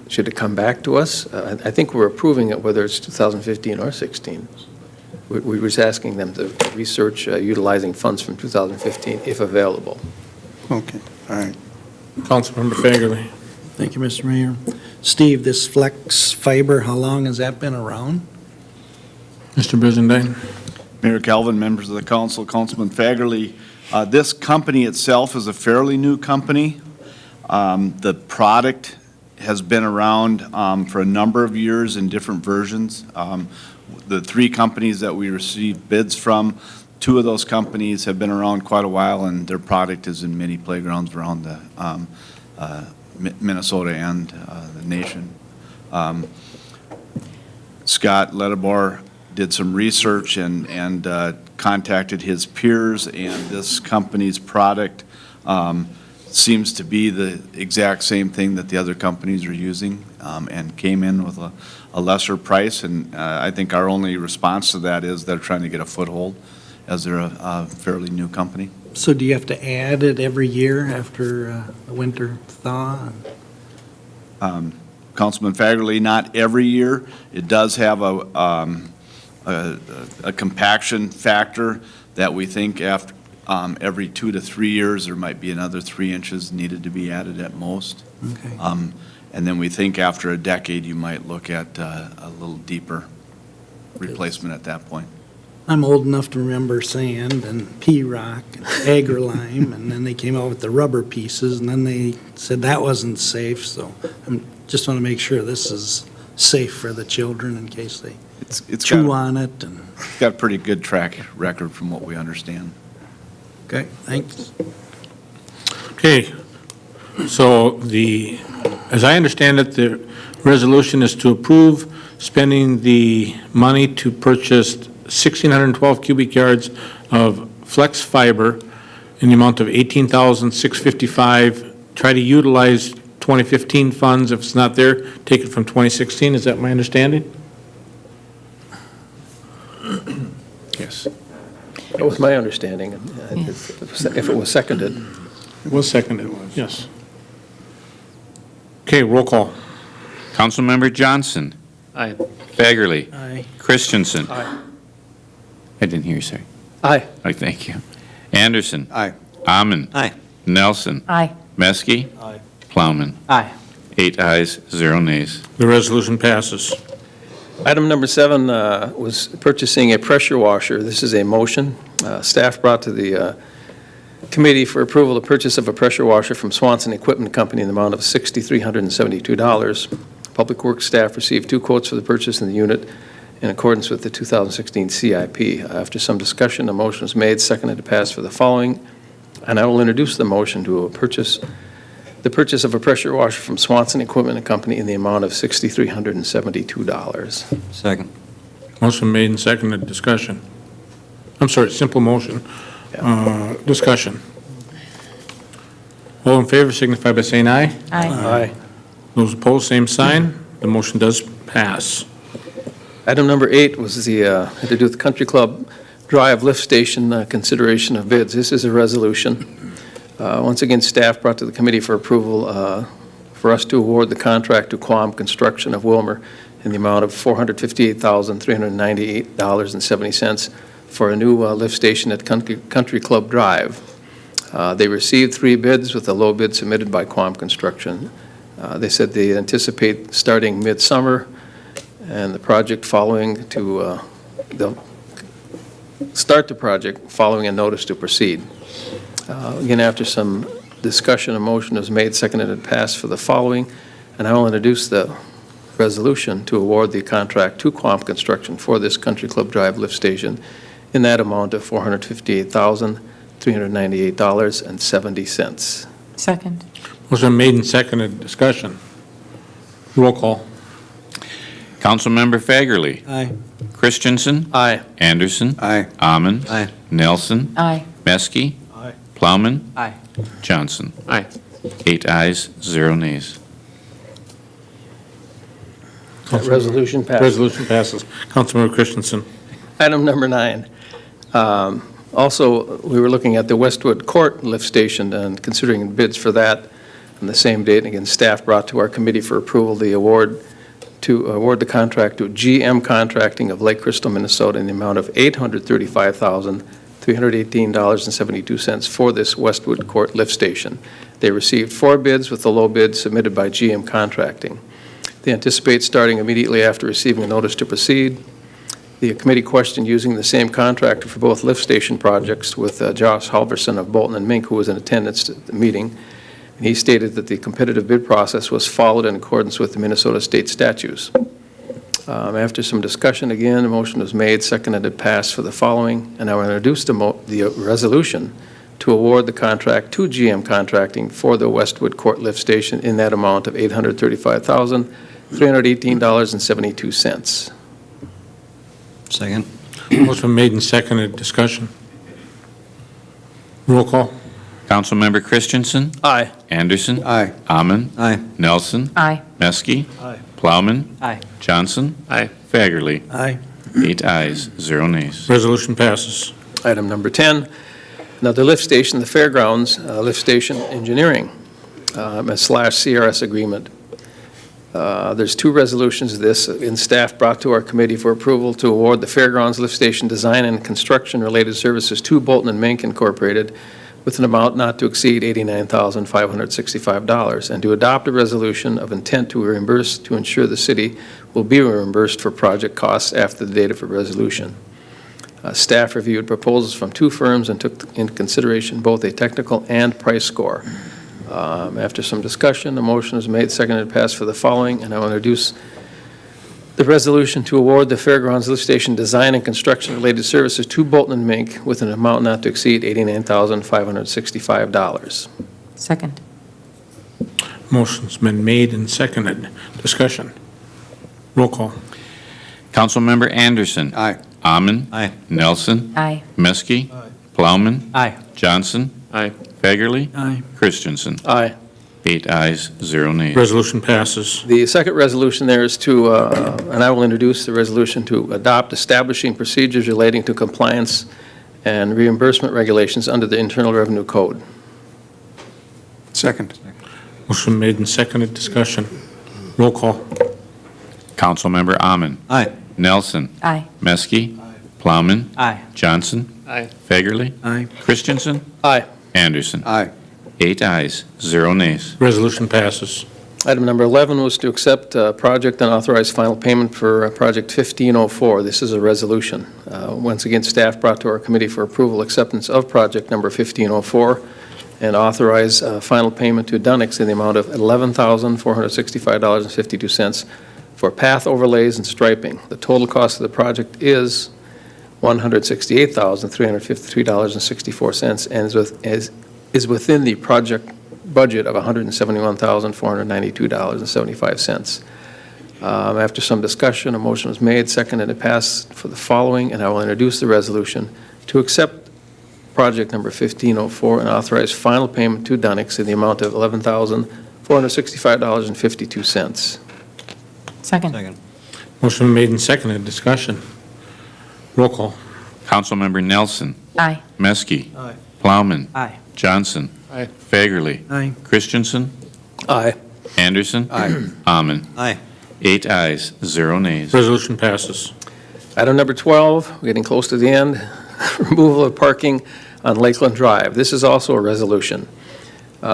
Should it come back to us? I think we're approving it whether it's 2015 or 16. We were just asking them to research utilizing funds from 2015 if available. Okay, all right. Councilmember Fagerly. Thank you, Mr. Mayor. Steve, this flex fiber, how long has that been around? Mr. Brizendine. Mayor Calvin, members of the council, Councilman Fagerly, this company itself is a fairly new company. The product has been around for a number of years in different versions. The 3 companies that we received bids from, 2 of those companies have been around quite a while, and their product is in many playgrounds around the Minnesota and the nation. Scott Ledebor did some research and contacted his peers, and this company's product seems to be the exact same thing that the other companies are using, and came in with a lesser price. And I think our only response to that is they're trying to get a foothold, as they're a fairly new company. So do you have to add it every year after the winter thaw? Councilman Fagerly, not every year. It does have a compaction factor that we think after every 2 to 3 years, there might be another 3 inches needed to be added at most. Okay. And then we think after a decade, you might look at a little deeper replacement at that point. I'm old enough to remember sand and P-rock and agra-lime, and then they came out with the rubber pieces, and then they said that wasn't safe, so I just want to make sure this is safe for the children in case they chew on it. And It's got a pretty good track record from what we understand. okay, thanks. Okay, so as I understand it, the resolution is to approve spending the money to purchase 1,612 cubic yards of flex fiber in the amount of $18,655. Try to utilize 2015 funds. If it's not there, take it from 2016. Is that my understanding? Yes. That was my understanding, if it was seconded. It was seconded, yes. Okay, roll call. Councilmember Johnson. Aye. Fagerly. Aye. Christensen. Aye. I didn't hear you, sorry. Aye. Oh, thank you. Anderson. Aye. Amon. Aye. Nelson. Aye. Meske. Aye. Plowman. Aye. 8 ayes, 0 nays. The resolution passes. Item number 7 was purchasing a pressure washer. This is a motion. Staff brought to the committee for approval the purchase of a pressure washer from Swanson Equipment Company in the amount of $6,372. Public Works staff received 2 quotes for the purchase in the unit in accordance with the 2016 CIP. After some discussion, a motion was made, seconded to pass for the following, and I will introduce the motion to purchase of a pressure washer from Swanson Equipment Company in the amount of $6,372. Second. Motion made and seconded. Discussion. I'm sorry, simple motion. Discussion. All in favor signify by saying aye. Aye. Those opposed, same sign. The motion does pass. Item number 8 was had to do with the Country Club Drive lift station consideration of bids. This is a resolution. Once again, staff brought to the committee for approval for us to award the contract to Quam Construction of Willmar in the amount of $458,398.70 for a new lift station at Country Club Drive. They received 3 bids with a low bid submitted by Quam Construction. They said they anticipate starting midsummer, and the project following to, they'll start the project following a notice to proceed. Again, after some discussion, a motion was made, seconded, and passed for the following, and I will introduce the resolution to award the contract to Quam Construction for this Country Club Drive lift station in that amount of $458,398.70. Second. Motion made and seconded. Discussion. Roll call. Councilmember Fagerly. Aye. Christensen. Aye. Anderson. Aye. Amon. Aye. Nelson. Aye. Meske. Aye. Plowman. Aye. Johnson. Aye. 8 ayes, 0 nays. That resolution passed. Resolution passes. Councilmember Christensen. Item number 9. Also, we were looking at the Westwood Court lift station and considering bids for that on the same date. And again, staff brought to our committee for approval the award to award the contract to GM Contracting of Lake Crystal, Minnesota in the amount of $835,318.72 for this Westwood Court lift station. They received 4 bids, with the low bid submitted by GM Contracting. They anticipate starting immediately after receiving a notice to proceed. The committee questioned using the same contractor for both lift station projects with Josh Halverson of Bolton and Mink, who was in attendance at the meeting. And he stated that the competitive bid process was followed in accordance with the Minnesota state statutes. After some discussion, again, a motion was made, seconded, and passed for the following, and I will introduce the resolution to award the contract to GM Contracting for the Westwood Court lift station in that amount of $835,318.72. Second. Motion made and seconded. Discussion. Roll call. Councilmember Christensen. Aye. Anderson. Aye. Amon. Aye. Nelson. Aye. Meske. Aye. Plowman. Aye. Johnson. Aye. Fagerly. Aye. 8 ayes, 0 nays. Resolution passes. Item number 10, another lift station, the Fairgrounds Lift Station Engineering / CRS agreement. There's 2 resolutions of this, and staff brought to our committee for approval to award the Fairgrounds Lift Station design and construction-related services to Bolton and Mink Incorporated with an amount not to exceed $89,565, and to adopt a resolution of intent to reimburse to ensure the city will be reimbursed for project costs after the date of a resolution. Staff reviewed proposals from 2 firms and took into consideration both a technical and price score. After some discussion, a motion was made, seconded, and passed for the following, and I will introduce the resolution to award the Fairgrounds Lift Station design and construction-related services to Bolton and Mink with an amount not to exceed $89,565. Second. Motion's been made and seconded. Discussion. Roll call. Councilmember Anderson. Aye. Amon. Aye. Nelson. Aye. Meske. Plowman. Aye. Johnson. Aye. Fagerly. Aye. Christensen. Aye. 8 ayes, 0 nays. Resolution passes. The second resolution there is to, and I will introduce the resolution to adopt establishing procedures relating to compliance and reimbursement regulations under the Internal Revenue Code. Second. Motion made and seconded. Discussion. Roll call. Councilmember Amon. Aye. Nelson. Aye. Meske. Plowman. Aye. Johnson. Aye. Fagerly. Aye. Christensen. Aye. Anderson. Aye. 8 ayes, 0 nays. Resolution passes. Item number 11 was to accept project and authorize final payment for project 1504. This is a resolution. Once again, staff brought to our committee for approval acceptance of project number 1504 and authorize final payment to Dunix in the amount of $11,465.52 for path overlays and striping. The total cost of the project is $168,353.64 and is within the project budget of $171,492.75. After some discussion, a motion was made, seconded, and passed for the following, and I will introduce the resolution to accept project number 1504 and authorize final payment to Dunix in the amount of $11,465.52. Second. Motion made and seconded. Discussion. Roll call. Councilmember Nelson. Aye. Meske. Aye. Plowman. Aye. Johnson. Aye. Fagerly. Aye. Christensen. Aye. Anderson. Aye. Amon. Aye. 8 ayes, 0 nays. Resolution passes. Item number 12, we're getting close to the end, removal of parking on Lakeland Drive. This is also a resolution.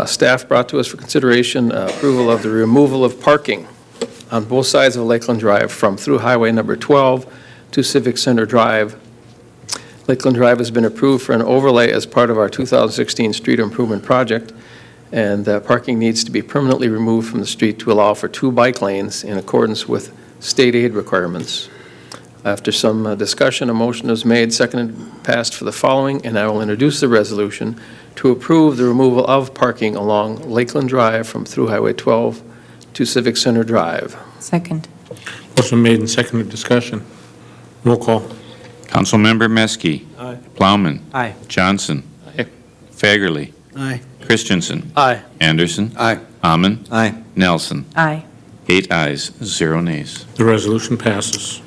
Staff brought to us for consideration approval of the removal of parking on both sides of Lakeland Drive from through Highway number 12 to Civic Center Drive. Lakeland Drive has been approved for an overlay as part of our 2016 street improvement project, and parking needs to be permanently removed from the street to allow for 2 bike lanes in accordance with state aid requirements. After some discussion, a motion was made, seconded, passed for the following, and I will introduce the resolution to approve the removal of parking along Lakeland Drive from through Highway 12 to Civic Center Drive. Second. Motion made and seconded. Discussion. Roll call. Councilmember Meske. Aye. Plowman. Aye. Johnson. Aye. Fagerly. Aye. Christensen. Aye. Anderson. Aye. Amon. Aye. Nelson. Aye. 8 ayes, 0 nays. The resolution passes.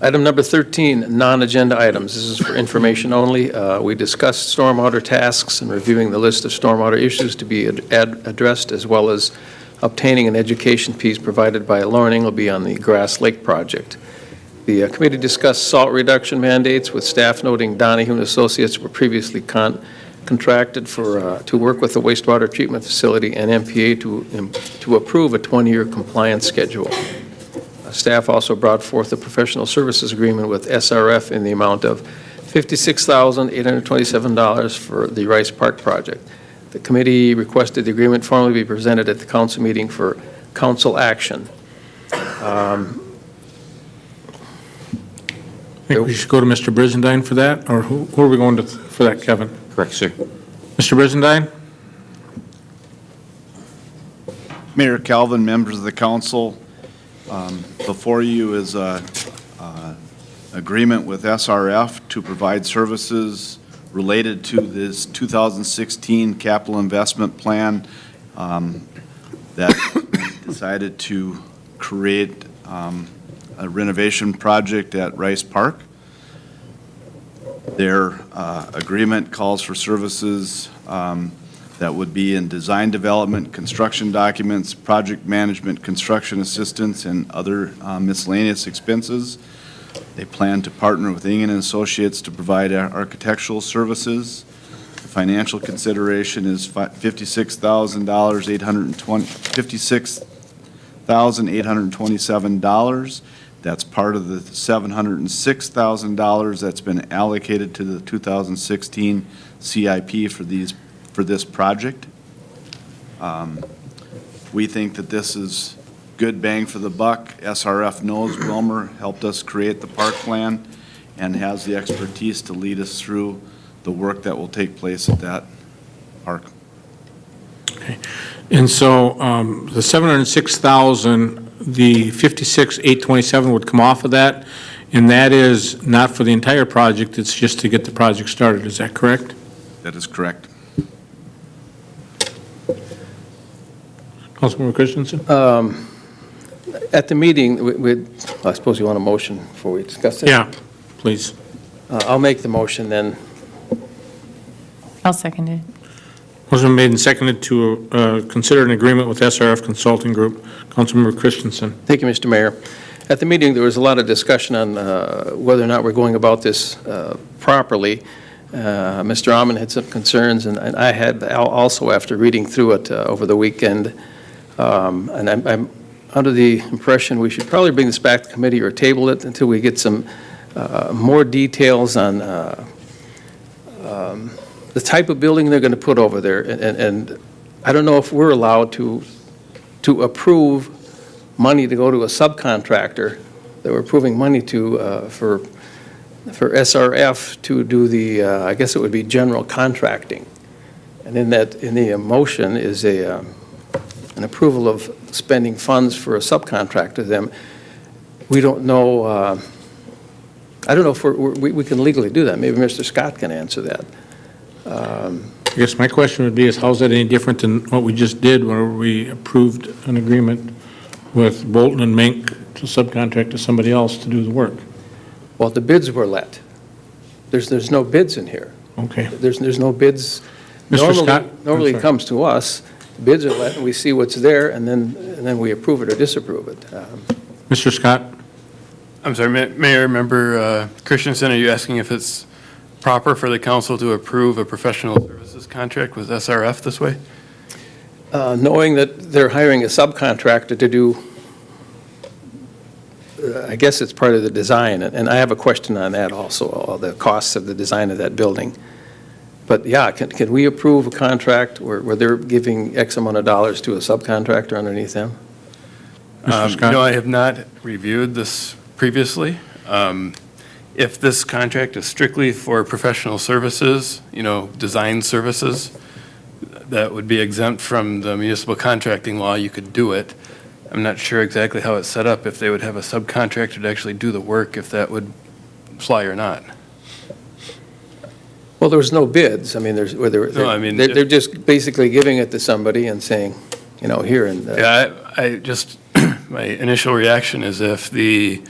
Item number 13, non-agenda items. This is for information only. We discussed stormwater tasks and reviewing the list of stormwater issues to be addressed, as well as obtaining an education piece provided by Learning will be on the Grass Lake project. The committee discussed salt reduction mandates, with staff noting Donahue and Associates were previously contracted to work with the wastewater treatment facility and MPA to approve a 20-year compliance schedule. Staff also brought forth a professional services agreement with SRF in the amount of $56,827 for the Rice Park project. The committee requested the agreement formally be presented at the council meeting for council action. I think we should go to Mr. Brizendine for that, or who are we going to for that, Kevin? Correct, sir. Mr. Brizendine? Mayor Calvin, members of the council, before you is a agreement with SRF to provide services related to this 2016 capital investment plan that decided to create a renovation project at Rice Park. Their agreement calls for services that would be in design development, construction documents, project management, construction assistance, and other miscellaneous expenses. They plan to partner with Ingen and Associates to provide architectural services. The financial consideration is $56,827. That's part of the $706,000 that's been allocated to the 2016 CIP for this project. We think that this is good bang for the buck. SRF knows Willmar helped us create the park plan and has the expertise to lead us through the work that will take place at that park. Okay. And so the 706,000, the 56,827 would come off of that, and that is not for the entire project, it's just to get the project started, is that correct? That is correct. Councilmember Christensen? At the meeting, I suppose you want a motion before we discuss it? Yeah, please. I'll make the motion then. I'll second it. Motion made and seconded to consider an agreement with SRF Consulting Group. Councilmember Christensen. Thank you, Mr. Mayor. At the meeting, there was a lot of discussion on whether or not we're going about this properly. Mr. Amman had some concerns, and I had also after reading through it over the weekend. And I'm under the impression we should probably bring this back to committee or table it until we get some more details on the type of building they're going to put over there. And I don't know if we're allowed to approve money to go to a subcontractor that we're approving money to for SRF to do the, I guess it would be general contracting. And in the motion is an approval of spending funds for a subcontractor to them. We don't know, I don't know if we can legally do that. Maybe Mr. Scott can answer that. I guess my question would be is how is that any different than what we just did where we approved an agreement with Bolton and Mink to subcontract to somebody else to do the work? Well, the bids were let. There's no bids in here. Okay. There's no bids. Mr. Scott? Normally it comes to us, bids are let, and we see what's there, and then we approve it or disapprove it. Mr. Scott? I'm sorry, Mayor, Member Christensen, are you asking if it's proper for the council to approve a professional services contract with SRF this way? Knowing that they're hiring a subcontractor to do, I guess it's part of the design, and I have a question on that also, all the costs of the design of that building. But yeah, can we approve a contract where they're giving X amount of dollars to a subcontractor underneath them? Mr. Scott? No, I have not reviewed this previously. If this contract is strictly for professional services, design services, that would be exempt from the municipal contracting law, you could do it. I'm not sure exactly how it's set up, if they would have a subcontractor to actually do the work, if that would fly or not. Well, there was no bids. I mean, they're just basically giving it to somebody and saying, here and there. Yeah, I just, my initial reaction is if the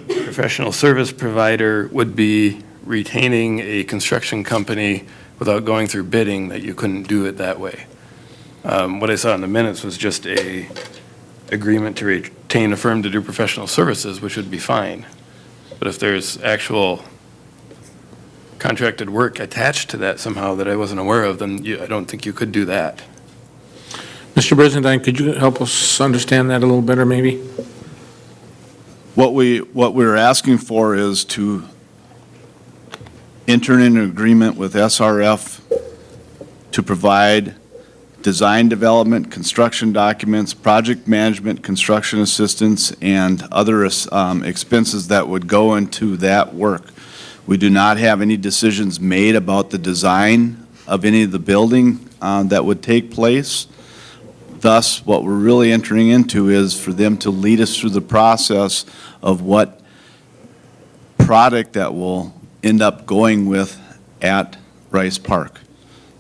professional service provider would be retaining a construction company without going through bidding, that you couldn't do it that way. What I saw in the minutes was just a agreement to retain a firm to do professional services, which would be fine. But if there's actual contracted work attached to that somehow that I wasn't aware of, then I don't think you could do that. Mr. Brizendine, could you help us understand that a little better, maybe? What we're asking for is to enter into an agreement with SRF to provide design development, construction documents, project management, construction assistance, and other expenses that would go into that work. We do not have any decisions made about the design of any of the building that would take place. Thus, what we're really entering into is for them to lead us through the process of what product that will end up going with at Rice Park.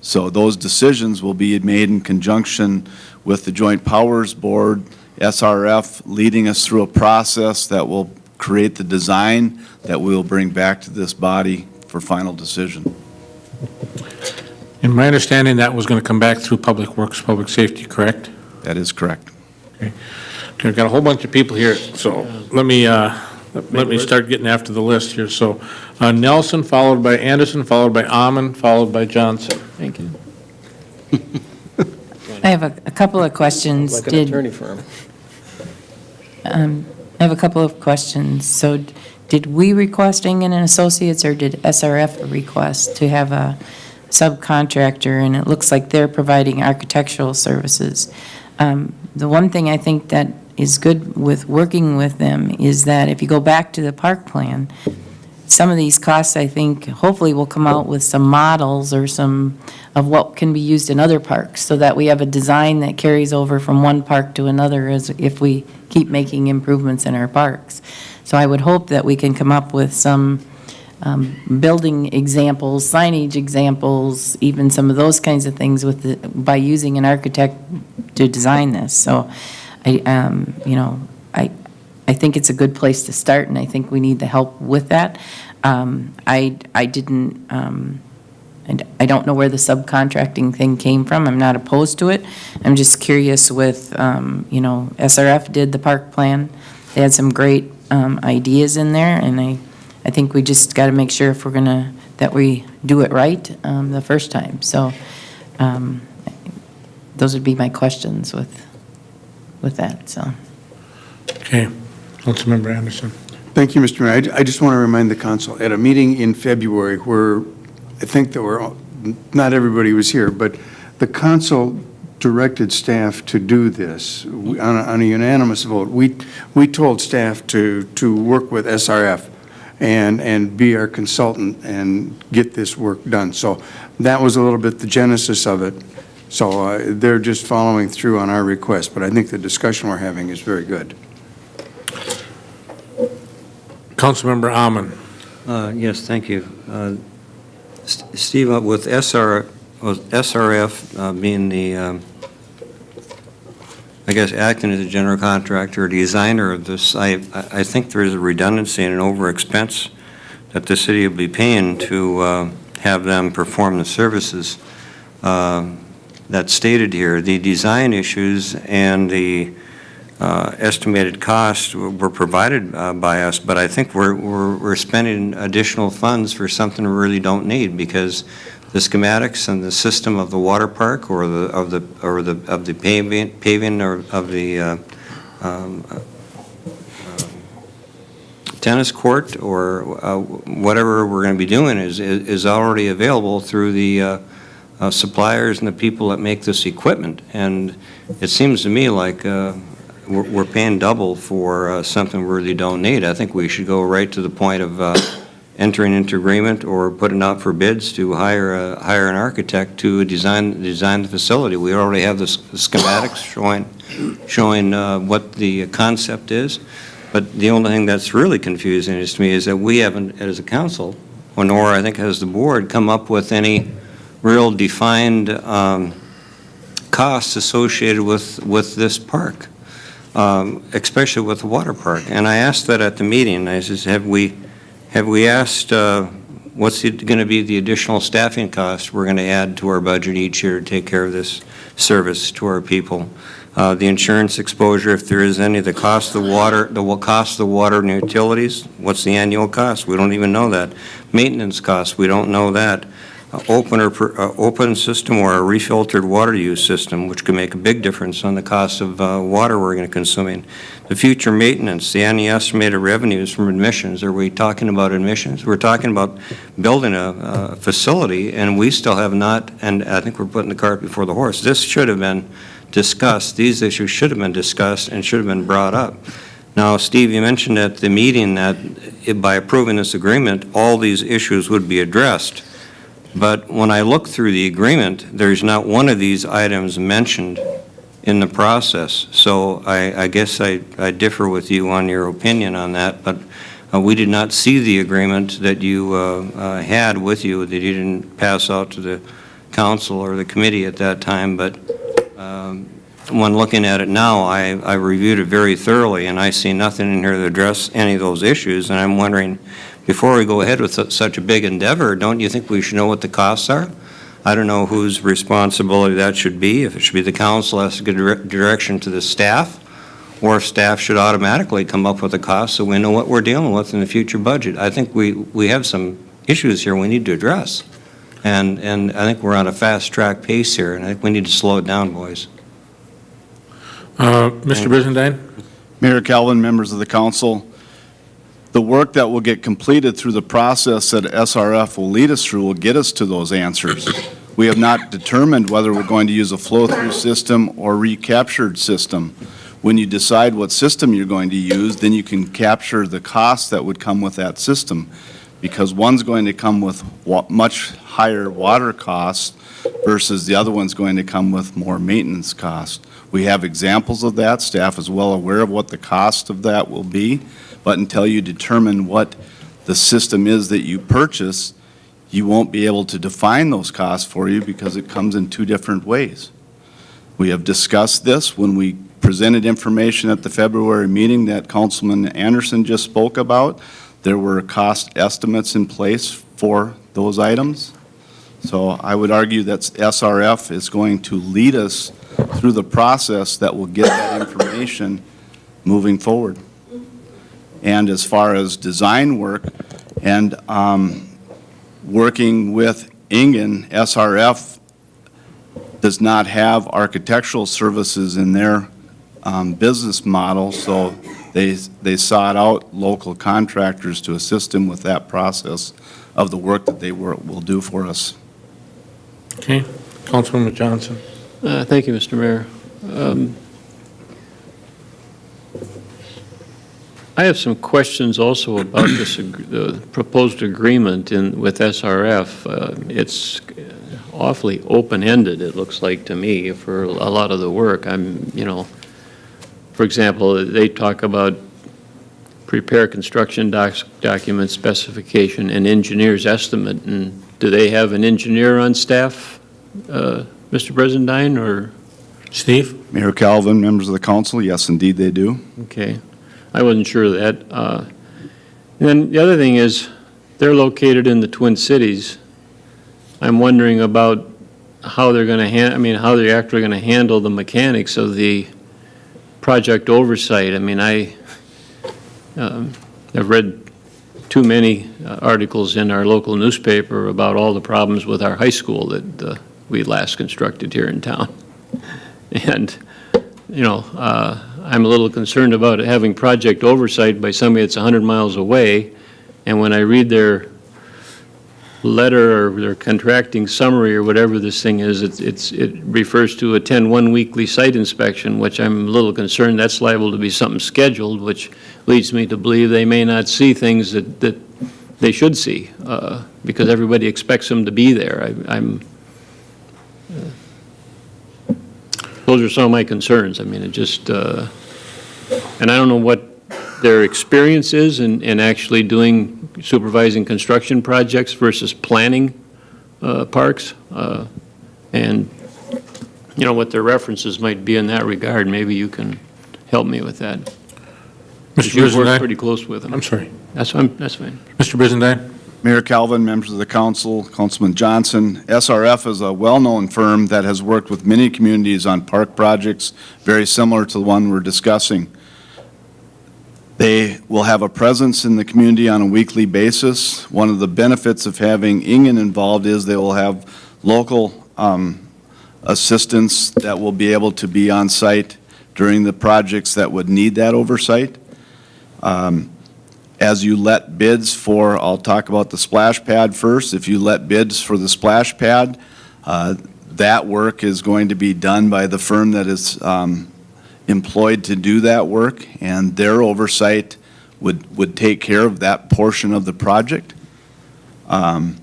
So those decisions will be made in conjunction with the Joint Powers Board, SRF, leading us through a process that will create the design that we will bring back to this body for final decision. In my understanding, that was going to come back through Public Works, Public Safety, correct? That is correct. Okay. Okay, I've got a whole bunch of people here, so let me start getting after the list here. So Nelson, followed by Anderson, followed by Amon, followed by Johnson. Thank you. I have a couple of questions. Like an attorney firm. I have a couple of questions. So did we request Ingen and Associates, or did SRF request to have a subcontractor? And it looks like they're providing architectural services. The one thing I think that is good with working with them is that if you go back to the park plan, some of these costs, I think, hopefully will come out with some models or some of what can be used in other parks, so that we have a design that carries over from one park to another as if we keep making improvements in our parks. So I would hope that we can come up with some building examples, signage examples, even some of those kinds of things by using an architect to design this. So I think it's a good place to start, and I think we need the help with that. I don't know where the subcontracting thing came from. I'm not opposed to it. I'm just curious with, SRF did the park plan. They had some great ideas in there, and I think we just got to make sure if we're that we do it right the first time. So those would be my questions with that, so. Okay. Councilmember Anderson. Thank you, Mr. Mayor. I just want to remind the council, at a meeting in February where I think not everybody was here, but the council directed staff to do this on a unanimous vote. We told staff to work with SRF and be our consultant and get this work done. So that was a little bit the genesis of it. So they're just following through on our request, but I think the discussion we're having is very good. Councilmember Amon. Yes, thank you. Steve, with SRF being the, I guess, acting as a general contractor or designer of this, I think there is a redundancy and an over expense that the city will be paying to have them perform the services that's stated here. The design issues and the estimated costs were provided by us, but I think we're spending additional funds for something we really don't need, because the schematics and the system of the water park or of the paving or of the tennis court or whatever we're going to be doing is already available through the suppliers and the people that make this equipment. And it seems to me like we're paying double for something we really don't need. I think we should go right to the point of entering into agreement or putting out for bids to hire an architect to design the facility. We already have the schematics showing what the concept is. But the only thing that's really confusing to me is that we haven't, as a council, or nor I think as the board, come up with any real defined costs associated with this park, especially with the water park. And I asked that at the meeting. I said, have we asked what's going to be the additional staffing cost we're going to add to our budget each year to take care of this service to our people? The insurance exposure, if there is any, the cost of the water and utilities, what's the annual cost? We don't even know that. Maintenance costs, we don't know that. Open system or a refiltered water use system, which could make a big difference on the cost of water we're going to consuming. The future maintenance, the estimated revenues from admissions. Are we talking about admissions? We're talking about building a facility, and we still have not, and I think we're putting the cart before the horse. This should have been discussed. These issues should have been discussed and should have been brought up. Now, Steve, you mentioned at the meeting that by approving this agreement, all these issues would be addressed. But when I look through the agreement, there's not one of these items mentioned in the process. So I guess I differ with you on your opinion on that, but we did not see the agreement that you had with you, that you didn't pass out to the council or the committee at that time. But when looking at it now, I reviewed it very thoroughly, and I see nothing in here to address any of those issues, and I'm wondering, before we go ahead with such a big endeavor, don't you think we should know what the costs are? I don't know whose responsibility that should be, if it should be the council has to give direction to the staff, or if staff should automatically come up with a cost so we know what we're dealing with in the future budget. I think we have some issues here we need to address. And I think we're on a fast-track pace here, and I think we need to slow it down, boys. Mr. Brizendine? Mayor Calvin, members of the council, the work that will get completed through the process that SRF will lead us through will get us to those answers. We have not determined whether we're going to use a flow-through system or recaptured system. When you decide what system you're going to use, then you can capture the costs that would come with that system, because one's going to come with much higher water costs versus the other one's going to come with more maintenance costs. We have examples of that. Staff is well aware of what the cost of that will be. But until you determine what the system is that you purchase, you won't be able to define those costs for you because it comes in two different ways. We have discussed this when we presented information at the February meeting that Councilman Anderson just spoke about. There were cost estimates in place for those items. So I would argue that SRF is going to lead us through the process that will get that information moving forward. And as far as design work and working with Ingen, SRF does not have architectural services in their business model, so they sought out local contractors to assist them with that process of the work that they will do for us. Okay. Councilwoman Johnson. Thank you, Mr. Mayor. I have some questions also about this the proposed agreement with SRF. It's awfully open-ended, it looks like to me, for a lot of the work. For example, they talk about prepare construction document specification and engineer's estimate. And do they have an engineer on staff, Mr. Brizendine, or? Steve? Mayor Calvin, members of the council, yes, indeed they do. Okay. I wasn't sure of that. And then the other thing is, they're located in the Twin Cities. I'm wondering about how they're going to how they're actually going to handle the mechanics of the project oversight. I've read too many articles in our local newspaper about all the problems with our high school that we last constructed here in town. And, I'm a little concerned about having project oversight by somebody that's 100 miles away, and when I read their letter or their contracting summary or whatever this thing is, it refers to attend one weekly site inspection, which I'm a little concerned that's liable to be something scheduled, which leads me to believe they may not see things that they should see, because everybody expects them to be there. Those are some of my concerns. It just, and I don't know what their experience is in actually supervising construction projects versus planning parks, and what their references might be in that regard. Maybe you can help me with that. Mr. You've worked Brizendine? pretty close with them. I'm sorry. That's fine. Mr. Brizendine? Mayor Calvin, members of the council, Councilman Johnson, SRF is a well-known firm that has worked with many communities on park projects very similar to the one we're discussing. They will have a presence in the community on a weekly basis. One of the benefits of having Ingen involved is they will have local assistance that will be able to be on site during the projects that would need that oversight. As you let bids for, I'll talk about the splash pad first. If you let bids for the splash pad, that work is going to be done by the firm that is employed to do that work, and their oversight would take care of that portion of the project. The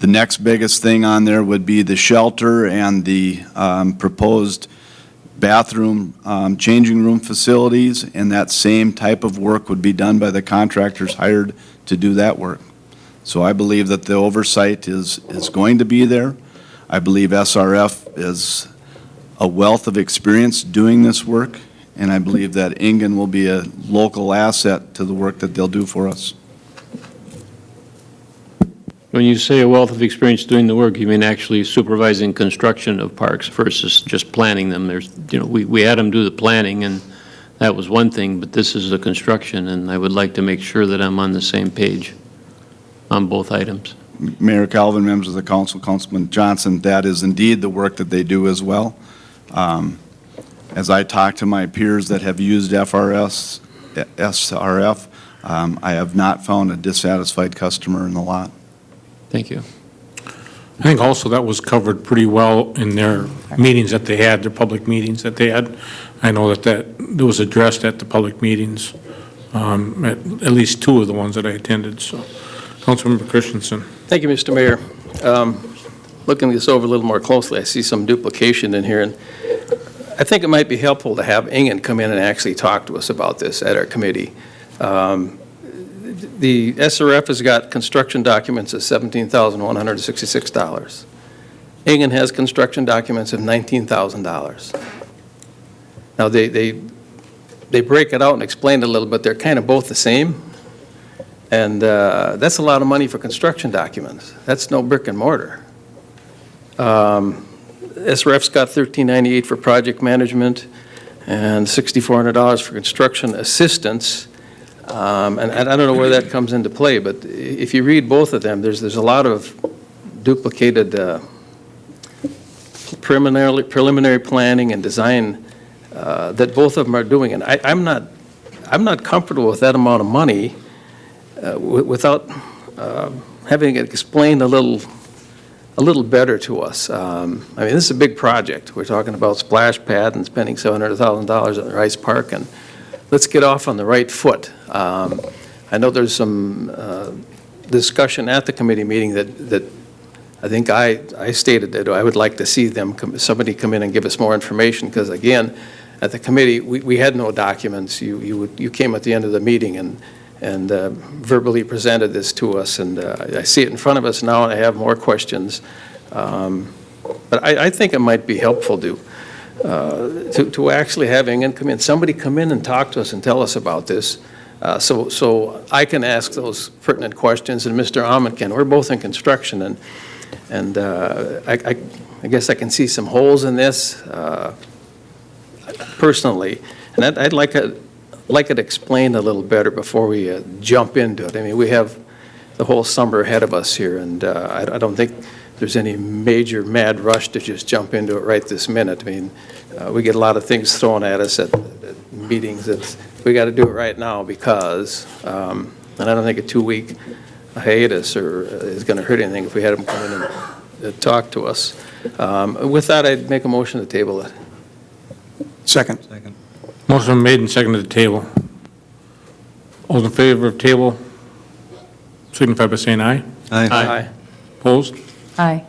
next biggest thing on there would be the shelter and the proposed bathroom, changing room facilities, and that same type of work would be done by the contractors hired to do that work. So I believe that the oversight is going to be there. I believe SRF is a wealth of experience doing this work, and I believe that Ingen will be a local asset to the work that they'll do for us. When you say a wealth of experience doing the work, you mean actually supervising construction of parks versus just planning them? There's, we had them do the planning, and that was one thing, but this is the construction, and I would like to make sure that I'm on the same page on both items. Mayor Calvin, members of the council, Councilman Johnson, that is indeed the work that they do as well. As I talk to my peers that have used SRF, I have not found a dissatisfied customer in the lot. Thank you. I think also that was covered pretty well in their meetings that they had, their public meetings that they had. I know that was addressed at the public meetings, at least two of the ones that I attended. So, Councilmember Christensen. Thank you, Mr. Mayor. Looking this over a little more closely, I see some duplication in here, and I think it might be helpful to have Ingen come in and actually talk to us about this at our committee. The SRF has got construction documents of $17,166. Ingen has construction documents of $19,000. Now, they break it out and explain it a little bit. They're kind of both the same. And that's a lot of money for construction documents. That's no brick and mortar. SRF's got $1,398 for project management and $6,400 for construction assistance. And I don't know where that comes into play, but if you read both of them, there's a lot of duplicated preliminary planning and design that both of them are doing. And I'm not comfortable with that amount of money without having it explained a little better to us. I mean, this is a big project. We're talking about splash pad and spending $700,000 at the Rice Park, and let's get off on the right foot. I know there's some discussion at the committee meeting that I think I stated that I would like to see somebody come in and give us more information, because again, at the committee, we had no documents. You came at the end of the meeting and verbally presented this to us, and I see it in front of us now, and I have more questions. But I think it might be helpful to actually having somebody come in and talk to us and tell us about this, so I can ask those pertinent questions, and Mr. Ahmed can. We're both in construction, and I guess I can see some holes in this personally, and I'd like it explained a little better before we jump into it. I mean, we have the whole summer ahead of us here, and I don't think there's any major mad rush to just jump into it right this minute. I mean, we get a lot of things thrown at us at meetings that we got to do it right now because, and I don't think a 2-week hiatus is going to hurt anything if we had them come in and talk to us. With that, I'd make a motion to table it. Second. Motion made and seconded to table. All in favor of table, signify by saying aye. Aye. Opposed? Aye.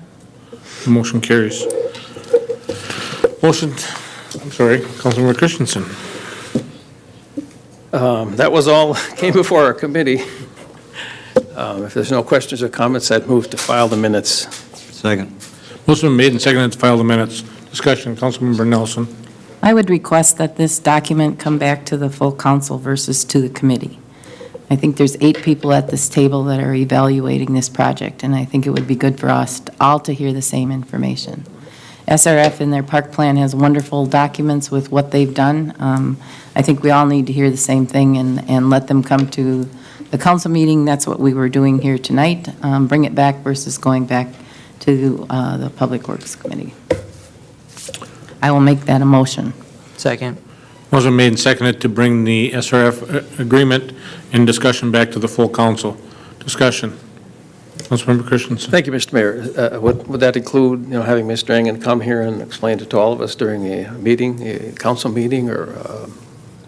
The motion carries. Councilmember Christensen. That was all came before our committee. If there's no questions or comments, I'd move to file the minutes. Second. Motion made and seconded to file the minutes. Discussion, Councilmember Nelson. I would request that this document come back to the full council versus to the committee. I think there's 8 people at this table that are evaluating this project, and I think it would be good for us all to hear the same information. SRF in their park plan has wonderful documents with what they've done. I think we all need to hear the same thing and let them come to the council meeting. That's what we were doing here tonight. Bring it back versus going back to the Public Works Committee. I will make that a motion. Second. Motion made and seconded to bring the SRF agreement in discussion back to the full council. Discussion. Councilmember Christensen. Thank you, Mr. Mayor. Would that include, having Mr. Engen come here and explain it to all of us during a meeting, a council meeting, or?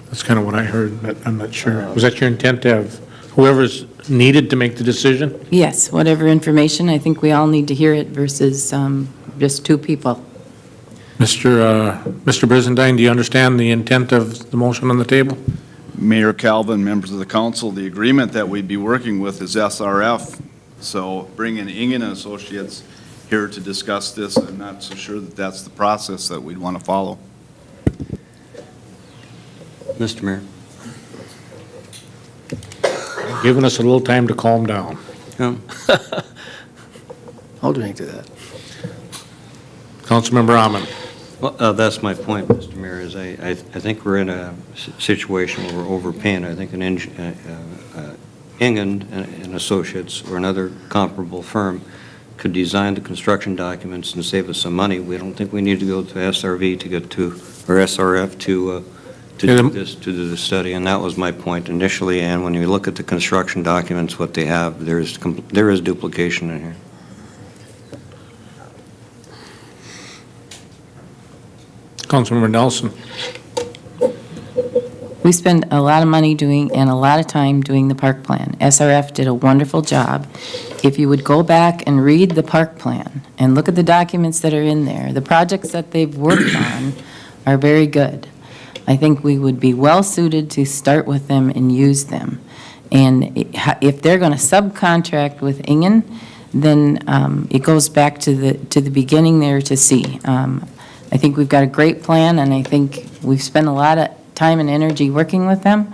That's kind of what I heard, but I'm not sure. Was that your intent to have whoever's needed to make the decision? Yes, whatever information, I think we all need to hear it versus just 2 people. Mr. Brizendine, do you understand the intent of the motion on the table? Mayor Calvin, members of the council, the agreement that we'd be working with is SRF. So bringing Ingen and Associates here to discuss this, I'm not so sure that that's the process that we'd want to follow. Mr. Mayor. Giving us a little time to calm down. I'll drink to that. Councilmember Ahman. Well, that's my point, Mr. Mayor, is I think we're in a situation where we're overpaying. I think an Ingen and Associates or another comparable firm could design the construction documents and save us some money. We don't think we need to go to SRV to get to, or SRF to do this, to do the study, and that was my point initially. And when you look at the construction documents, what they have, there is duplication in here. Councilmember Nelson. We spend a lot of money doing, and a lot of time doing the park plan. SRF did a wonderful job. If you would go back and read the park plan and look at the documents that are in there, the projects that they've worked on are very good. I think we would be well-suited to start with them and use them. And if they're going to subcontract with Ingen, then it goes back to the beginning there to see. I think we've got a great plan, and I think we've spent a lot of time and energy working with them.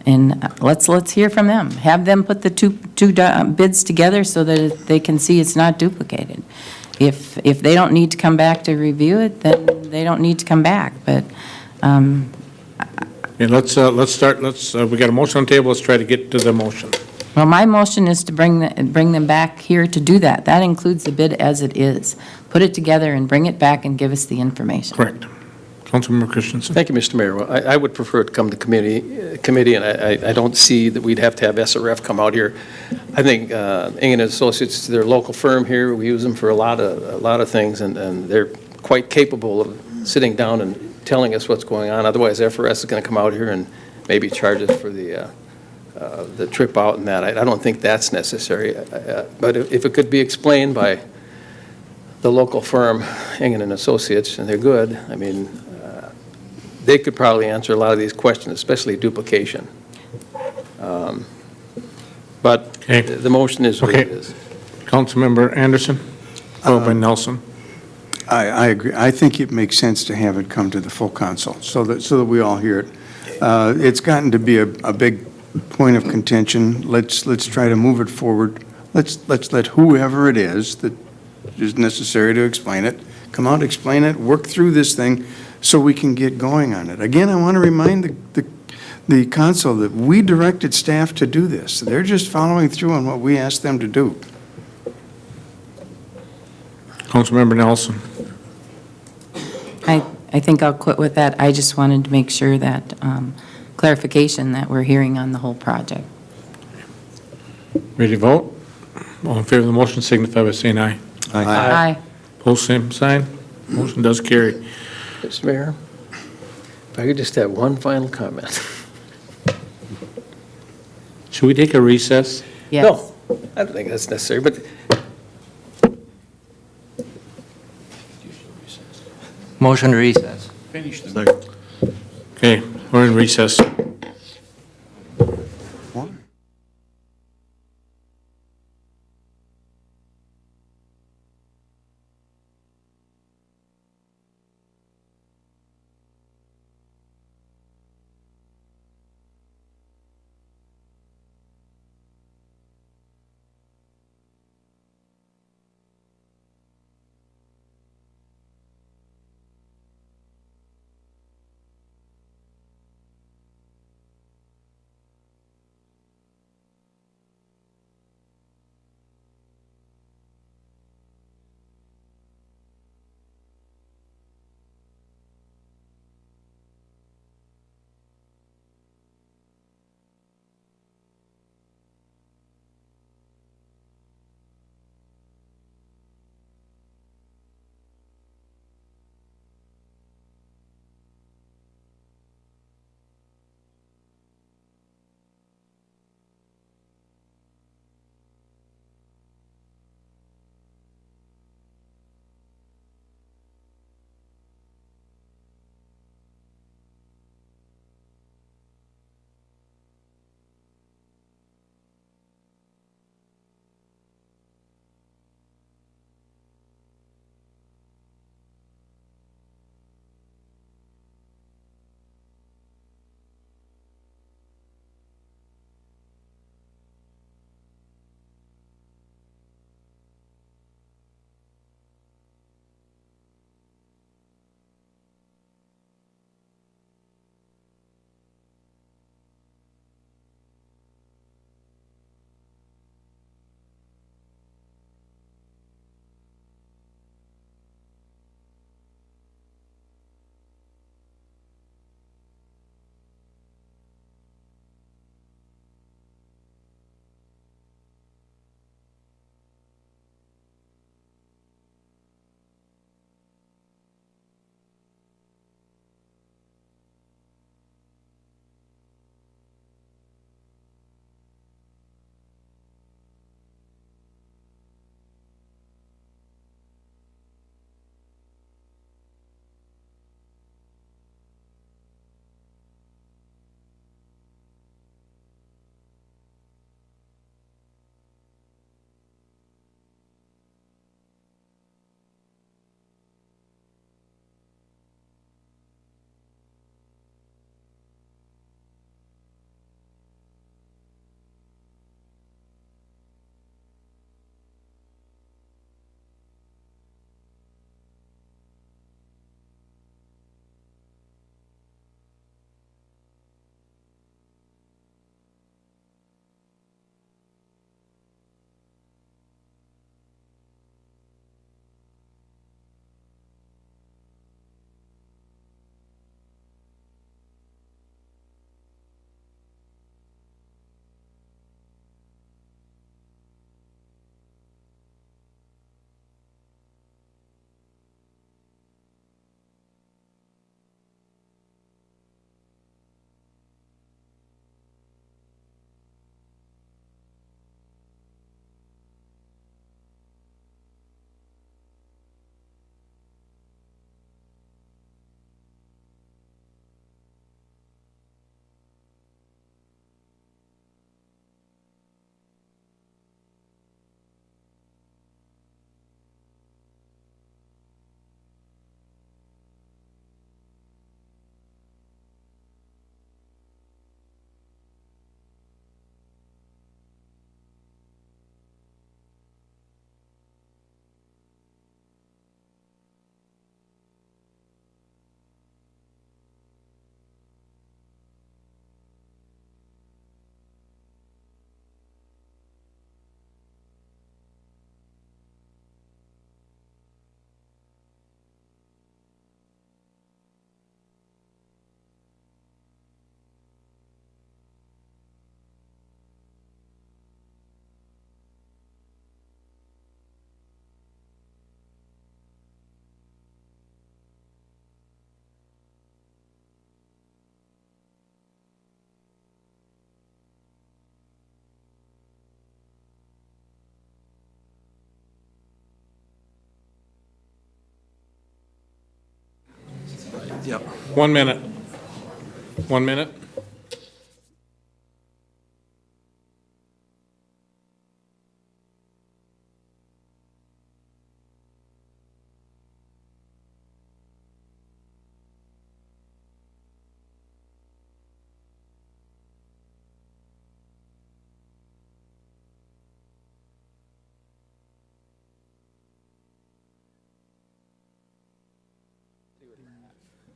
And let's hear from them. Have them put the two bids together so that they can see it's not duplicated. If they don't need to come back to review it, then they don't need to come back. But Okay, let's start. We got a motion on the table. Let's try to get to the motion. well, my motion is to bring them back here to do that. That includes the bid as it is. Put it together and bring it back and give us the information. Correct. Councilmember Christensen. Thank you, Mr. Mayor. Well, I would prefer it to come to committee, and I don't see that we'd have to have SRF come out here. I think Ingen and Associates, their local firm here, we use them for a lot of things, and they're quite capable of sitting down and telling us what's going on. Otherwise, FRS is going to come out here and maybe charge us for the trip out and that. I don't think that's necessary. But if it could be explained by the local firm, Ingen and Associates, and they're good, I mean, they could probably answer a lot of these questions, especially duplication. But the motion is what it is. Councilmember Anderson, followed by Nelson. I agree. I think it makes sense to have it come to the full council so that we all hear it. It's gotten to be a big point of contention. Let's try to move it forward. Let's let whoever it is that is necessary to explain it, come out, explain it, work through this thing so we can get going on it. Again, I want to remind the council that we directed staff to do this. They're just following through on what we asked them to do. Councilmember Nelson. I think I'll quit with that. I just wanted to make sure that clarification that we're hearing on the whole project. Ready to vote? All in favor of the motion signify by saying aye. Aye. Post same sign. Motion does carry. Mr. Mayor, if I could just have one final comment. Should we take a recess? Yes. No, I don't think that's necessary, but Motion to recess. Okay, we're in recess. Yep. 1 minute. 1 minute.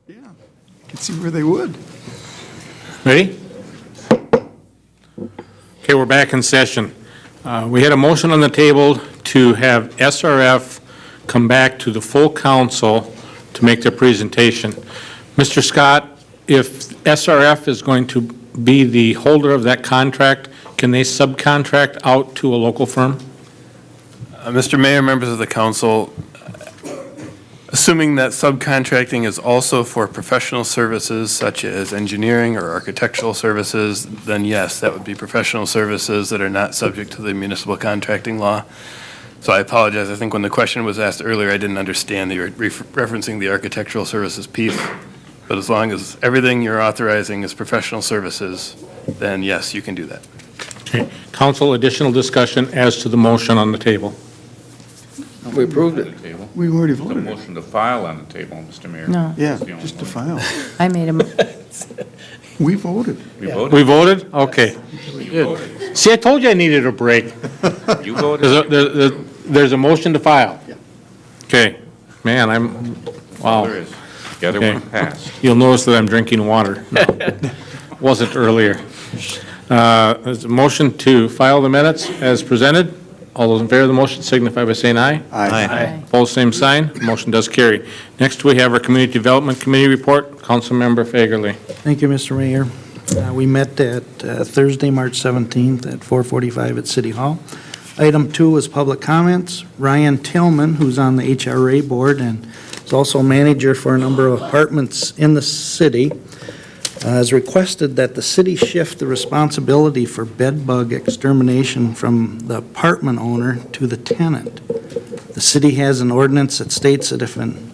Yeah, could see where they would. Ready? Okay, we're back in session. We had a motion on the table to have SRF come back to the full council to make their presentation. Mr. Scott, if SRF is going to be the holder of that contract, can they subcontract out to a local firm? Mr. Mayor, members of the council, assuming that subcontracting is also for professional services such as engineering or architectural services, then yes, that would be professional services that are not subject to the municipal contracting law. So I apologize. I think when the question was asked earlier, I didn't understand that you're referencing the architectural services piece. But as long as everything you're authorizing is professional services, then yes, you can do that. Okay. Council, additional discussion as to the motion on the table. We approved it. We already The voted. motion to file on the table, Mr. Mayor. No. Yeah, That's the only just to one. file. I made a, We voted. We voted. We voted? Okay. See, I told you I needed a break. You voted. There's a motion to file. Okay. Man, wow. There is. The other Okay. one passed. You'll notice that I'm drinking water. No, wasn't earlier. There's a motion to file the minutes as presented. All those in favor of the motion signify by saying aye. Aye. Opposed, same sign. Motion does carry. Next, we have our Community Development Committee report. Councilmember Fagerly. Thank you, Mr. Mayor. We met at Thursday, March 17th at 4:45 at City Hall. Item 2 was public comments. Ryan Tillman, who's on the HRA board and is also manager for a number of apartments in the city, has requested that the city shift the responsibility for bed bug extermination from the apartment owner to the tenant. The city has an ordinance that states that if an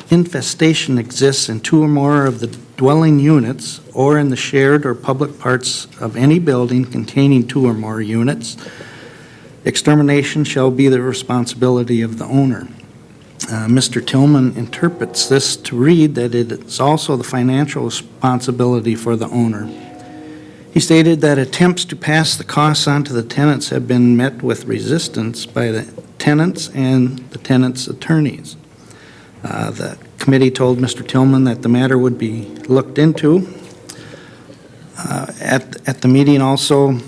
infestation exists in 2 or more of the dwelling units or in the shared or public parts of any building containing 2 or more units, extermination shall be the responsibility of the owner. Mr. Tillman interprets this to read that it is also the financial responsibility for the owner. He stated that attempts to pass the costs on to the tenants have been met with resistance by the tenants and the tenants' attorneys. The committee told Mr. Tillman that the matter would be looked into. At the meeting also,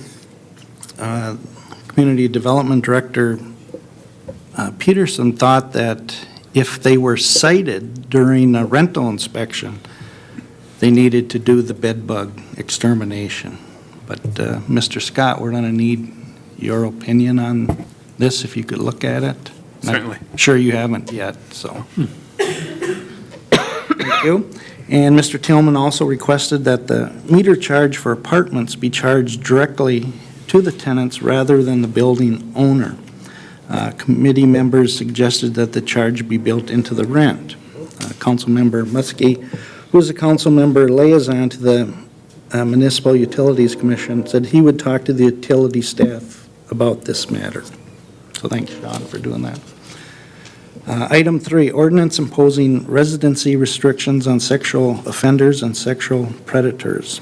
Community Development Director Peterson thought that if they were cited during a rental inspection, they needed to do the bed bug extermination. But Mr. Scott, we're going to need your opinion on this, if you could look at it. Certainly. I'm sure you haven't yet, so. Thank you. And Mr. Tillman also requested that the meter charge for apartments be charged directly to the tenants rather than the building owner. Committee members suggested that the charge be built into the rent. Councilmember Muskie, who is a council member liaison to the Municipal Utilities Commission, said he would talk to the utility staff about this matter. So thanks, Sean, for doing that. Item 3, ordinance imposing residency restrictions on sexual offenders and sexual predators.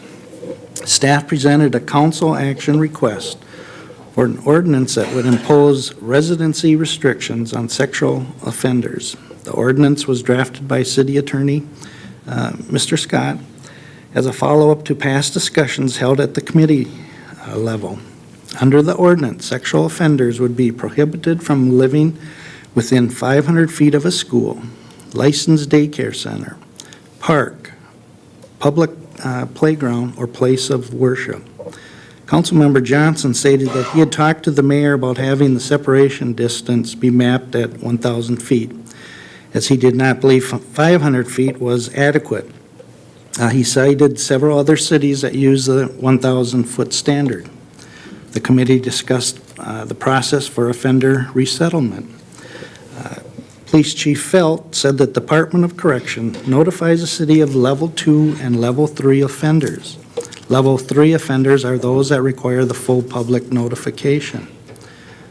Staff presented a council action request for an ordinance that would impose residency restrictions on sexual offenders. The ordinance was drafted by City Attorney Mr. Scott as a follow-up to past discussions held at the committee level. Under the ordinance, sexual offenders would be prohibited from living within 500 feet of a school, licensed daycare center, park, public playground, or place of worship. Councilmember Johnson stated that he had talked to the mayor about having the separation distance be mapped at 1,000 feet, as he did not believe 500 feet was adequate. He cited several other cities that use the 1,000-foot standard. The committee discussed the process for offender resettlement. Police Chief Felt said that Department of Correction notifies the city of Level 2 and Level 3 offenders. Level 3 offenders are those that require the full public notification.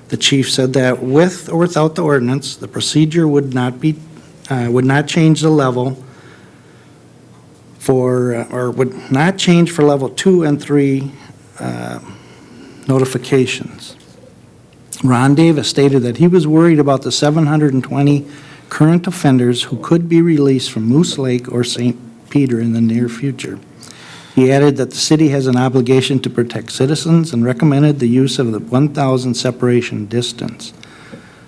The chief said that with or without the ordinance, the procedure would not change the level or would not change for Level 2 and 3 notifications. Ron Davis stated that he was worried about the 720 current offenders who could be released from Moose Lake or St. Peter in the near future. He added that the city has an obligation to protect citizens and recommended the use of the 1,000 separation distance.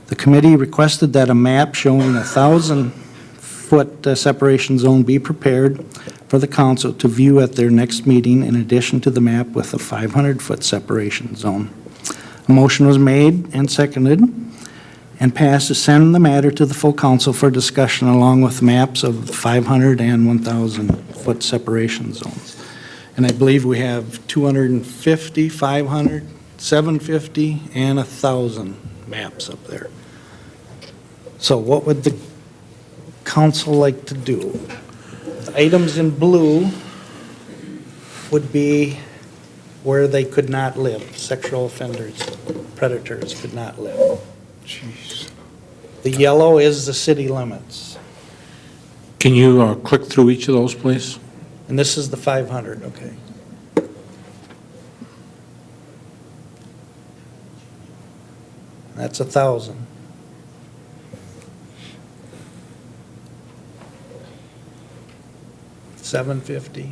The committee requested that a map showing a 1,000-foot separation zone be prepared for the council to view at their next meeting in addition to the map with a 500-foot separation zone. A motion was made and seconded and passed to send the matter to the full council for discussion along with maps of 500 and 1,000-foot separation zones. And I believe we have 250, 500, 750, and 1,000 maps up there. So what would the council like to do? The items in blue would be where they could not live. Sexual offenders, predators could not live. Jeez. The yellow is the city limits. Can you click through each of those, please? And this is the 500, okay. That's 1,000. $750.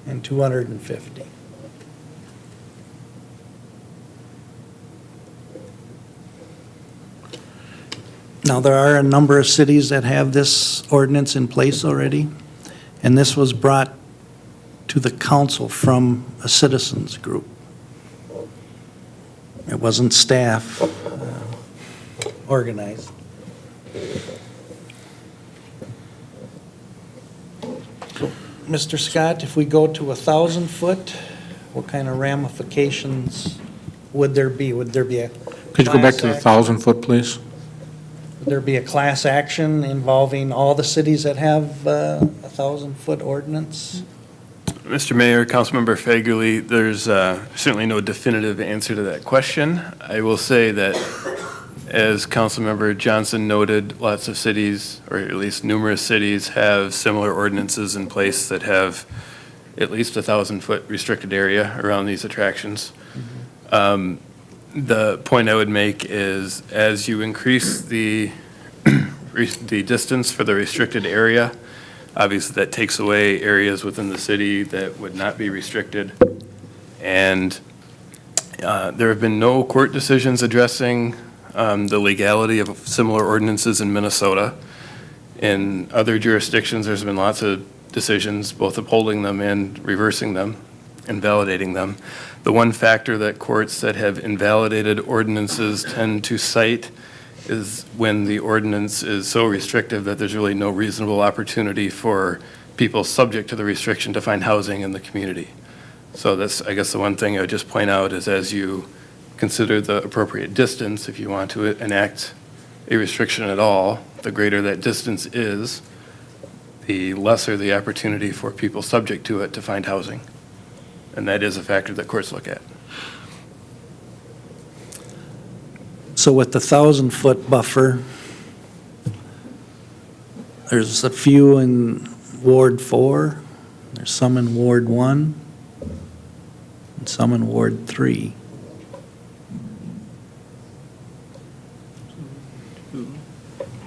And 250. Now, there are a number of cities that have this ordinance in place already, and this was brought to the council from a citizens group. It wasn't staff organized. Mr. Scott, if we go to 1,000 foot, what kind of ramifications would there be? Would there be a Could you go back to the class 1,000-foot, please? Would there be a class action involving all the cities that have a 1,000-foot ordinance? Mr. Mayor, Councilmember Fagerly, there's certainly no definitive answer to that question. I will say that, as Councilmember Johnson noted, lots of cities, or at least numerous cities, have similar ordinances in place that have at least 1,000-foot restricted area around these attractions. The point I would make is, as you increase the the distance for the restricted area, obviously that takes away areas within the city that would not be restricted. And there have been no court decisions addressing the legality of similar ordinances in Minnesota. In other jurisdictions, there's been lots of decisions, both upholding them and reversing them, invalidating them. The one factor that courts that have invalidated ordinances tend to cite is when the ordinance is so restrictive that there's really no reasonable opportunity for people subject to the restriction to find housing in the community. So that's, I guess, the one thing I would just point out is, as you consider the appropriate distance, if you want to enact a restriction at all, the greater that distance is, the lesser the opportunity for people subject to it to find housing. And that is a factor that courts look at. So with the 1,000-foot buffer, there's a few in Ward 4, there's some in Ward 1, and some in Ward 3.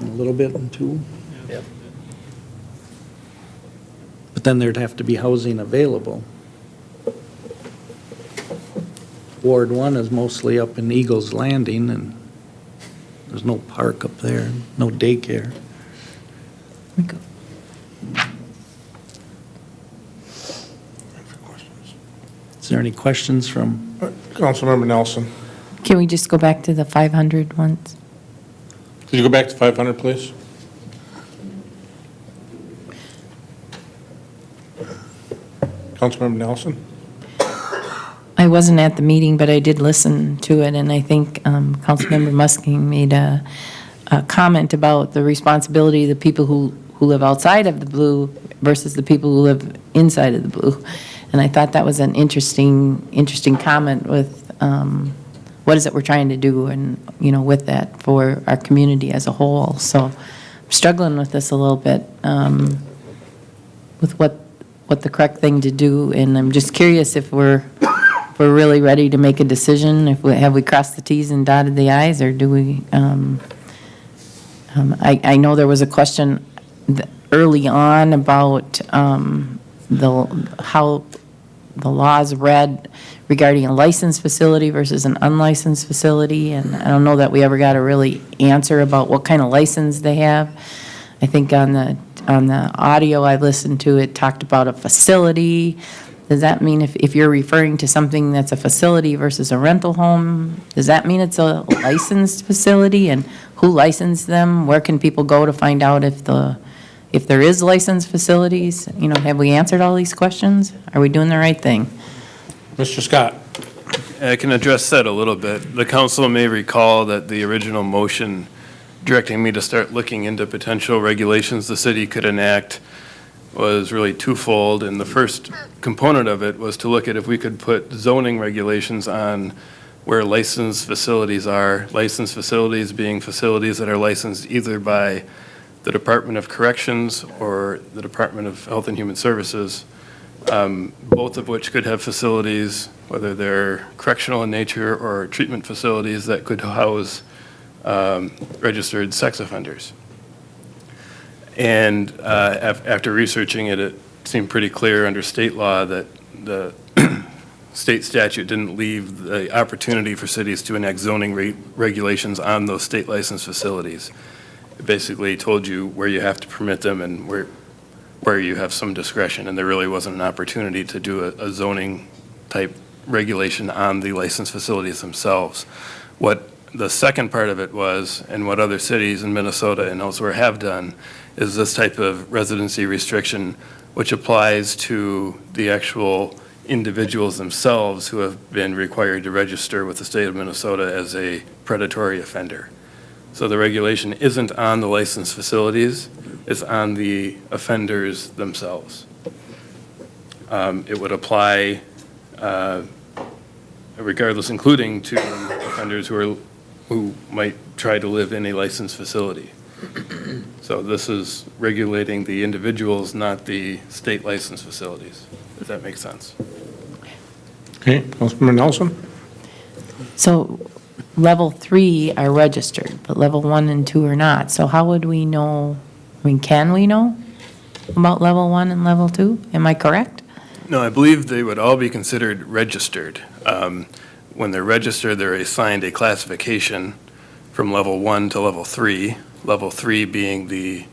A little bit in 2. Yep. But then there'd have to be housing available. Ward 1 is mostly up in Eagles Landing, and there's no park up there, no daycare. Is there any questions from? Councilmember Nelson. Can we just go back to the 500 ones? Could you go back to 500, please? Councilmember Nelson? I wasn't at the meeting, but I did listen to it, and I think Councilmember Musking made a comment about the responsibility of the people who live outside of the blue versus the people who live inside of the blue. And I thought that was an interesting comment with what is it we're trying to do and, with that for our community as a whole. So I'm struggling with this a little bit with what the correct thing to do. And I'm just curious if we're really ready to make a decision, have we crossed the Ts and dotted the Is, or do we, I know there was a question early on about how the laws read regarding a licensed facility versus an unlicensed facility, and I don't know that we ever got a really answer about what kind of license they have. I think on the audio I listened to, it talked about a facility. Does that mean if you're referring to something that's a facility versus a rental home, does that mean it's a licensed facility? And who licensed them? Where can people go to find out if there is licensed facilities? Have we answered all these questions? Are we doing the right thing? Mr. Scott. I can address that a little bit. The council may recall that the original motion directing me to start looking into potential regulations the city could enact was really twofold, and the first component of it was to look at if we could put zoning regulations on where licensed facilities are, licensed facilities being facilities that are licensed either by the Department of Corrections or the Department of Health and Human Services, both of which could have facilities, whether they're correctional in nature or treatment facilities that could house registered sex offenders. And after researching it, it seemed pretty clear under state law that the state statute didn't leave the opportunity for cities to enact zoning regulations on those state licensed facilities. It basically told you where you have to permit them and where you have some discretion, and there really wasn't an opportunity to do a zoning type regulation on the licensed facilities themselves. What the second part of it was, and what other cities in Minnesota and elsewhere have done, is this type of residency restriction, which applies to the actual individuals themselves who have been required to register with the state of Minnesota as a predatory offender. So the regulation isn't on the licensed facilities, it's on the offenders themselves. It would apply regardless, including to offenders who might try to live in a licensed facility. So this is regulating the individuals, not the state licensed facilities, if that makes sense. Okay, Councilmember Nelson? So level 3 are registered, but level 1 and 2 are not. So how would we know, can we know about level 1 and level 2? Am I correct? No, I believe they would all be considered registered. When they're registered, they're assigned a classification from level 1 to level 3 being the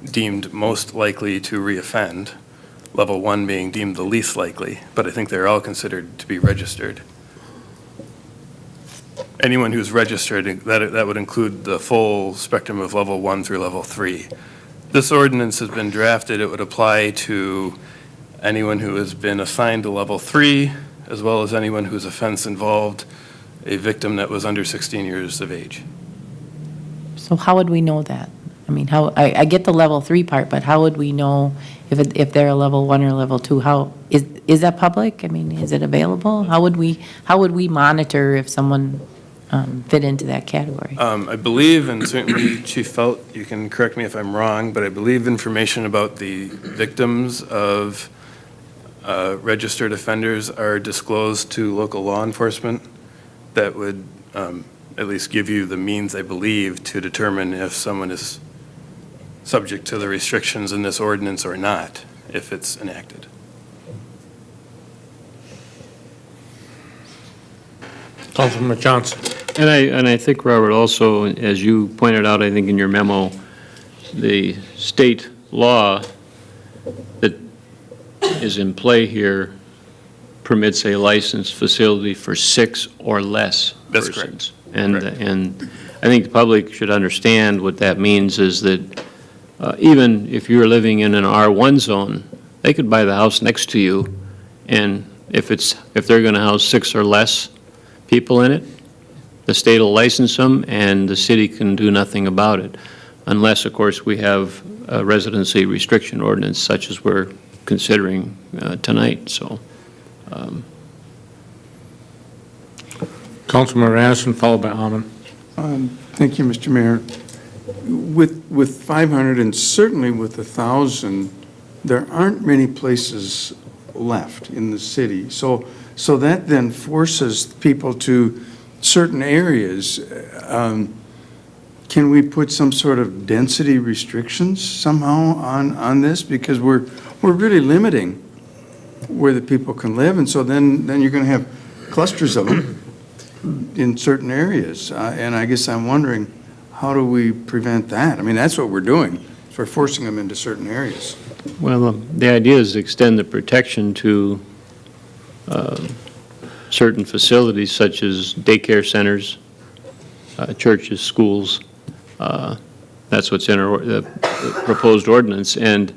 deemed most likely to reoffend, level 1 being deemed the least likely, but I think they're all considered to be registered. Anyone who's registered, that would include the full spectrum of level 1 through level 3. This ordinance has been drafted, it would apply to anyone who has been assigned to level 3, as well as anyone whose offense involved a victim that was under 16 years of age. So how would we know that? I get the level 3 part, but how would we know if they're a level 1 or level 2? How is that public? Is it available? How would we monitor if someone fit into that category? I believe, and certainly Chief Felt, you can correct me if I'm wrong, but I believe information about the victims of registered offenders are disclosed to local law enforcement. That would at least give you the means, I believe, to determine if someone is subject to the restrictions in this ordinance or not, if it's enacted. Councilmember Johnson. And I think, Robert, also, as you pointed out, I think in your memo, the state law that is in play here permits a licensed facility for 6 or less persons. That's correct. And I think the public should understand what that means is that even if you're living in an R1 zone, they could buy the house next to you and if they're going to house 6 or less people in it, the state will license them, and the city can do nothing about it, unless, of course, we have a residency restriction ordinance such as we're considering tonight, so. Councilmember Anderson, followed by Alman. Thank you, Mr. Mayor. With 500 and certainly with 1,000, there aren't many places left in the city. So that then forces people to certain areas. Can we put some sort of density restrictions somehow on this? Because we're really limiting where the people can live, and so then you're going to have clusters of them in certain areas. And I guess I'm wondering, how do we prevent that? I mean, that's what we're doing. We're forcing them into certain areas. Well, the idea is to extend the protection to certain facilities such as daycare centers, churches, schools. That's what's in the proposed ordinance. And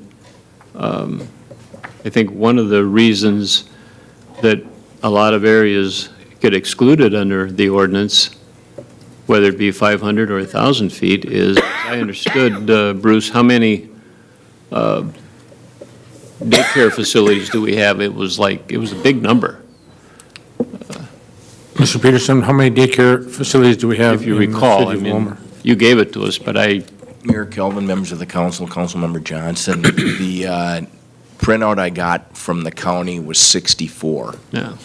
I think one of the reasons that a lot of areas get excluded under the ordinance, whether it be 500 or 1,000 feet, is, I understood, Bruce, how many daycare facilities do we have? It was a big number. Mr. Peterson, how many daycare facilities do we have? If you recall, I mean, you gave it to us, but Mayor Kelvin, members of the council, Councilmember Johnson, the printout I got from the county was 64. Yeah,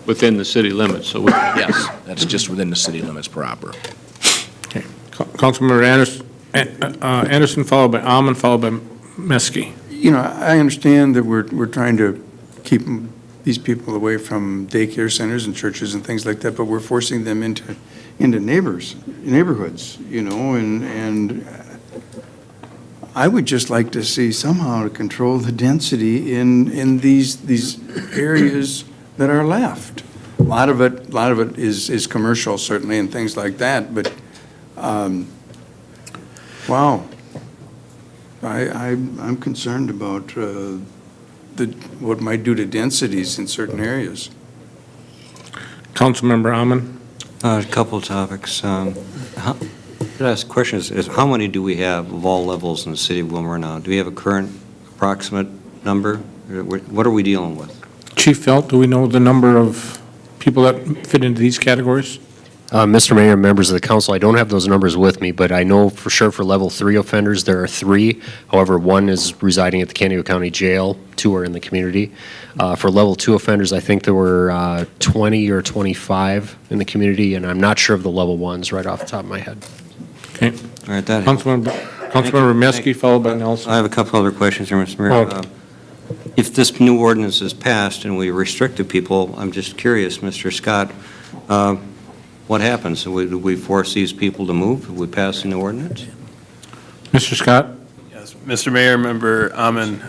within the city limits, so Yes, that's just within the city limits proper. Okay. Councilmember Anderson, followed by Alman, followed by Meske. You know, I understand that we're trying to keep these people away from daycare centers and churches and things like that, but we're forcing them into neighborhoods, you know, and I would just like to see somehow to control the density in these areas that are left. A lot of it is commercial, certainly, and things like that, but, wow. I'm concerned about what it might do to densities in certain areas. Councilmember Alman. A couple of topics. Could I ask questions? How many do we have of all levels in the city of Willmar now? Do we have a current approximate number? What are we dealing with? Chief Felt, do we know the number of people that fit into these categories? Mr. Mayor, members of the council, I don't have those numbers with me, but I know for sure for level 3 offenders, there are 3. However, 1 is residing at the Candido County Jail, 2 are in the community. For level 2 offenders, I think there were 20 or 25 in the community, and I'm not sure of the level 1s right off the top of my head. Okay. All right, that Councilmember Meske, followed by Nelson. I have a couple other questions here, Mr. Mayor. Okay. If this new ordinance is passed and we restrict the people, I'm just curious, Mr. Scott, what happens? Do we force these people to move if we pass a new ordinance? Mr. Scott? Yes, Mr. Mayor, Member Amon,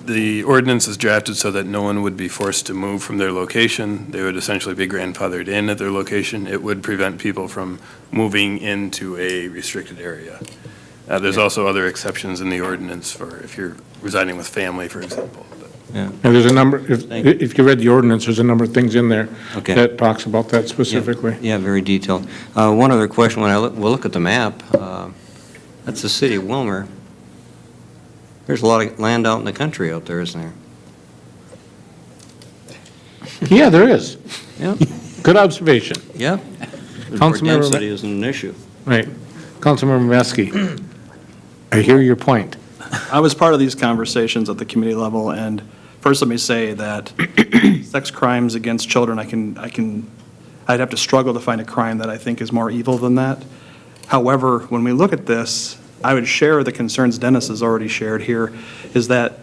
the ordinance is drafted so that no one would be forced to move from their location. They would essentially be grandfathered in at their location. It would prevent people from moving into a restricted area. There's also other exceptions in the ordinance for if you're residing with family, for example. Yeah. And there's a number, if you read the ordinance, there's a number of things in there Okay. that talks about that specifically. Yeah, very detailed. One other question, when we'll look at the map, that's the city of Willmar. There's a lot of land out in the country out there, isn't there? Yeah, there is. Yeah. Good observation. Yeah. Councilmember Density isn't an issue. Right. Councilmember Meske, I hear your point. I was part of these conversations at the committee level, and first let me say that sex crimes against children, I'd have to struggle to find a crime that I think is more evil than that. However, when we look at this, I would share the concerns Dennis has already shared here, is that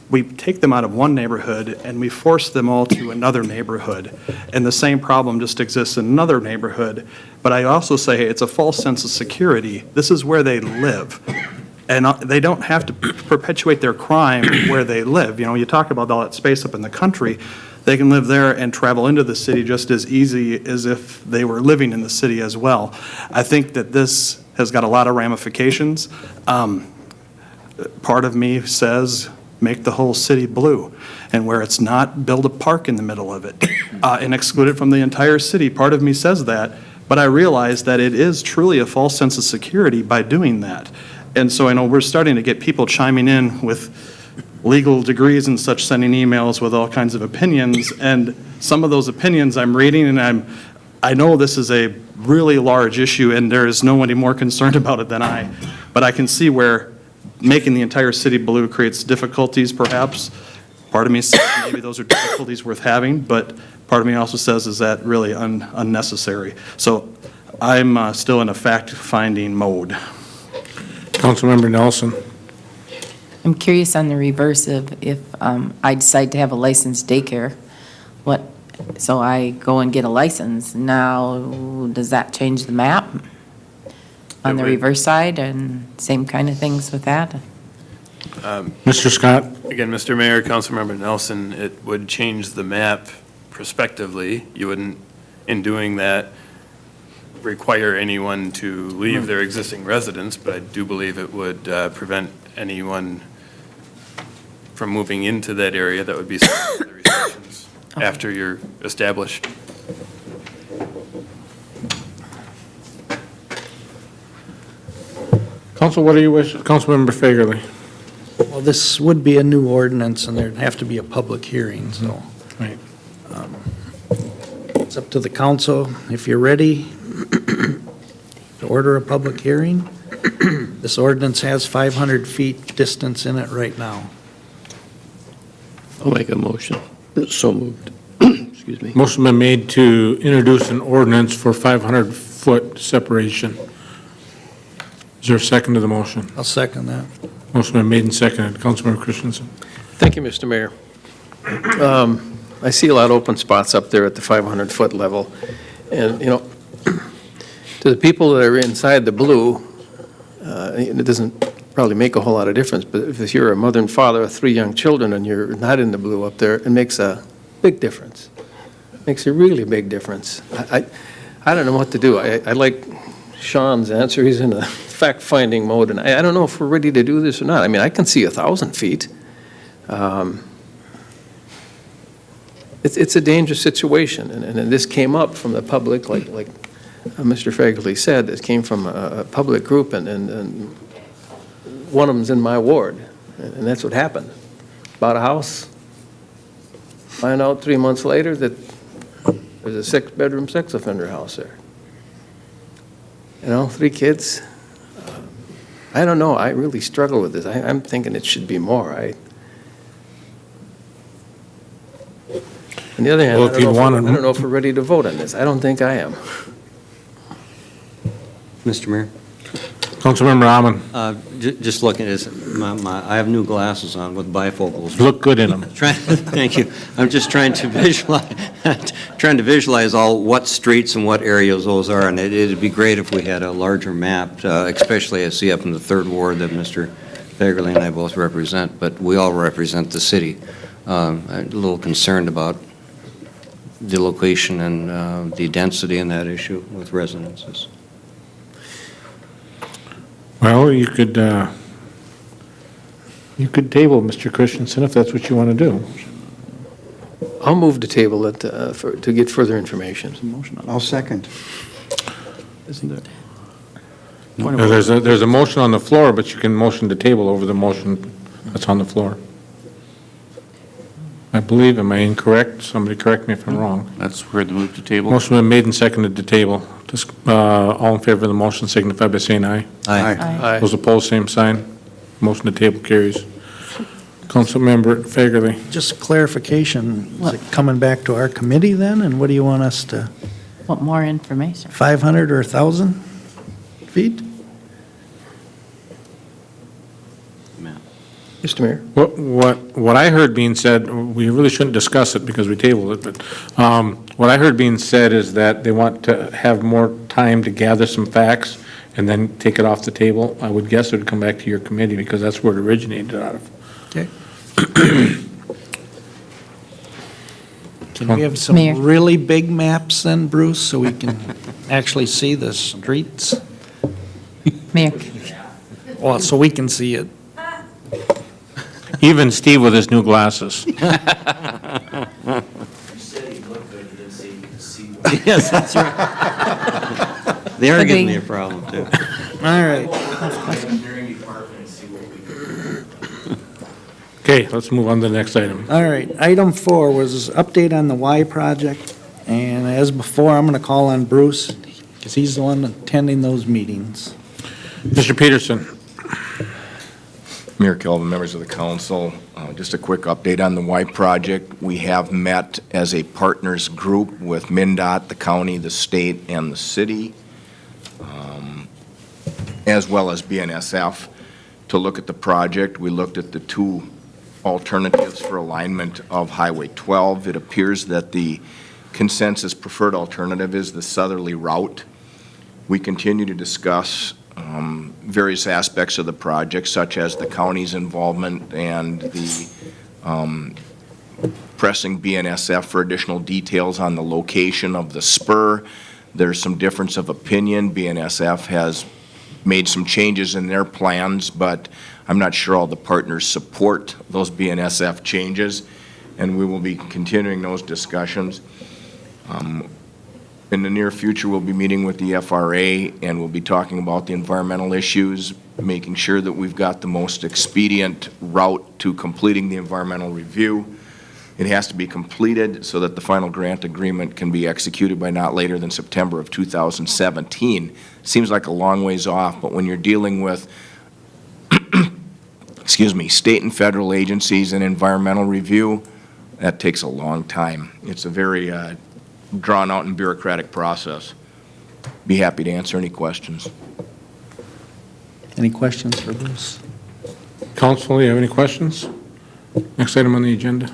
we take them out of one neighborhood and we force them all to another neighborhood. And the same problem just exists in another neighborhood. But I also say it's a false sense of security. This is where they live. And they don't have to perpetuate their crime where they live. You know, you talk about all that space up in the country. They can live there and travel into the city just as easy as if they were living in the city as well. I think that this has got a lot of ramifications. Part of me says make the whole city blue. And where it's not, build a park in the middle of it and exclude it from the entire city. Part of me says that, but I realize that it is truly a false sense of security by doing that. And so I know we're starting to get people chiming in with legal degrees and such, sending emails with all kinds of opinions. And some of those opinions I'm reading, and I know this is a really large issue, and there is nobody more concerned about it than I. But I can see where making the entire city blue creates difficulties, perhaps. Part of me says maybe those are difficulties worth having, but part of me also says, is that really unnecessary? So I'm still in a fact-finding mode. Councilmember Nelson. I'm curious on the reverse of if I decide to have a licensed daycare, so I go and get a license. Now, does that change the map on the reverse side, and same kind of things with that? Mr. Scott? Again, Mr. Mayor, Councilmember Nelson, it would change the map prospectively. You wouldn't, in doing that, require anyone to leave their existing residence, but I do believe it would prevent anyone from moving into that area that would be subject to the restrictions after you're established. Council, what do you wish? Councilmember Fagerly. Well, this would be a new ordinance, and there'd have to be a public hearing, so. Right. It's up to the council. If you're ready to order a public hearing, this ordinance has 500 feet distance in it right now. I'll make a motion. So moved. Excuse me. Motion been made to introduce an ordinance for 500-foot separation. Is there a second to the motion? I'll second that. Motion been made and seconded. Councilmember Christensen. Thank you, Mr. Mayor. I see a lot of open spots up there at the 500-foot level. And, you know, to the people that are inside the blue, it doesn't probably make a whole lot of difference, but if you're a mother and father of 3 young children and you're not in the blue up there, it makes a big difference. It makes a really big difference. I don't know what to do. I like Sean's answer. He's in a fact-finding mode, and I don't know if we're ready to do this or not. I mean, I can see 1,000 feet. It's a dangerous situation, and this came up from the public, like Mr. Fagerly said. This came from a public group, and one of them's in my ward, and that's what happened. Bought a house, find out 3 months later that there's a 6-bedroom sex offender house there. You know, 3 kids. I don't know. I really struggle with this. I'm thinking it should be more. On the other hand, Well, I don't know if we're ready to vote on this. I don't think I am. Mr. Mayor? Councilmember Amon. Just looking at this, I have new glasses on with bifocals. Look good in them. Thank you. I'm just trying to visualize what streets and what areas those are, and it'd be great if we had a larger map, especially I see up in the 3rd Ward that Mr. Fagerly and I both represent, but we all represent the city. I'm a little concerned about the location and the density in that issue with residences. Well, you could table, Mr. Christensen, if that's what you want to do. I'll move to table it to get further information. I'll second. Isn't there? There's a motion on the floor, but you can motion to table over the motion that's on the floor. I believe, am I incorrect? Somebody correct me if I'm wrong. That's where the move to table. Motion been made and seconded to table. All in favor of the motion signify by saying aye. Aye. Those opposed, same sign. Motion to table carries. Councilmember Fagerly. Just clarification, is it coming back to our committee then, and what do you want us to, Want more information? 500 or 1,000 feet? Mr. Mayor? What I heard being said, we really shouldn't discuss it because we tabled it, but what I heard being said is that they want to have more time to gather some facts and then take it off the table. I would guess it would come back to your committee because that's where it originated out of. Okay. Can we have some Mayor. really big maps then, Bruce, so we can actually see the streets? Mayor, Well, so we can see it. Even Steve with his new glasses. Yes, that's right. They are Could giving be. me a problem, too. All right. Okay, let's move on to the next item. All right, item 4 was update on the Y project, and as before, I'm going to call on Bruce, because he's the one attending those meetings. Mr. Peterson. Mayor Kelvin, members of the council, just a quick update on the Y project. We have met as a partners group with MnDOT, the county, the state, and the city, as well as BNSF, to look at the project. We looked at the two alternatives for alignment of Highway 12. It appears that the consensus preferred alternative is the southerly route. We continue to discuss various aspects of the project, such as the county's involvement and the pressing BNSF for additional details on the location of the spur. There's some difference of opinion. BNSF has made some changes in their plans, but I'm not sure all the partners support those BNSF changes, and we will be continuing those discussions. In the near future, we'll be meeting with the FRA, and we'll be talking about the environmental issues, making sure that we've got the most expedient route to completing the environmental review. It has to be completed so that the final grant agreement can be executed by not later than September of 2017. Seems like a long ways off, but when you're dealing with excuse me, state and federal agencies and environmental review, that takes a long time. It's a very drawn out and bureaucratic process. Be happy to answer any questions. Any questions for Bruce? Council, you have any questions? Next item on the agenda.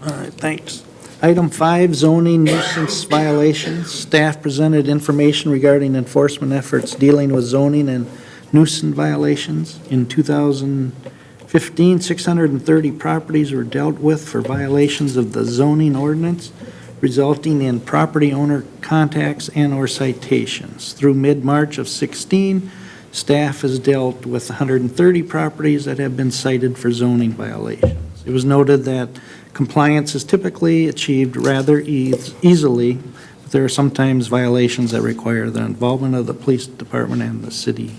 All right, thanks. Item 5, zoning nuisance violations. Staff presented information regarding enforcement efforts dealing with zoning and nuisance violations. In 2015, 630 properties were dealt with for violations of the zoning ordinance, resulting in property owner contacts and/or citations. Through mid-March of 16, staff has dealt with 130 properties that have been cited for zoning violations. It was noted that compliance is typically achieved rather easily, but there are sometimes violations that require the involvement of the police department and the city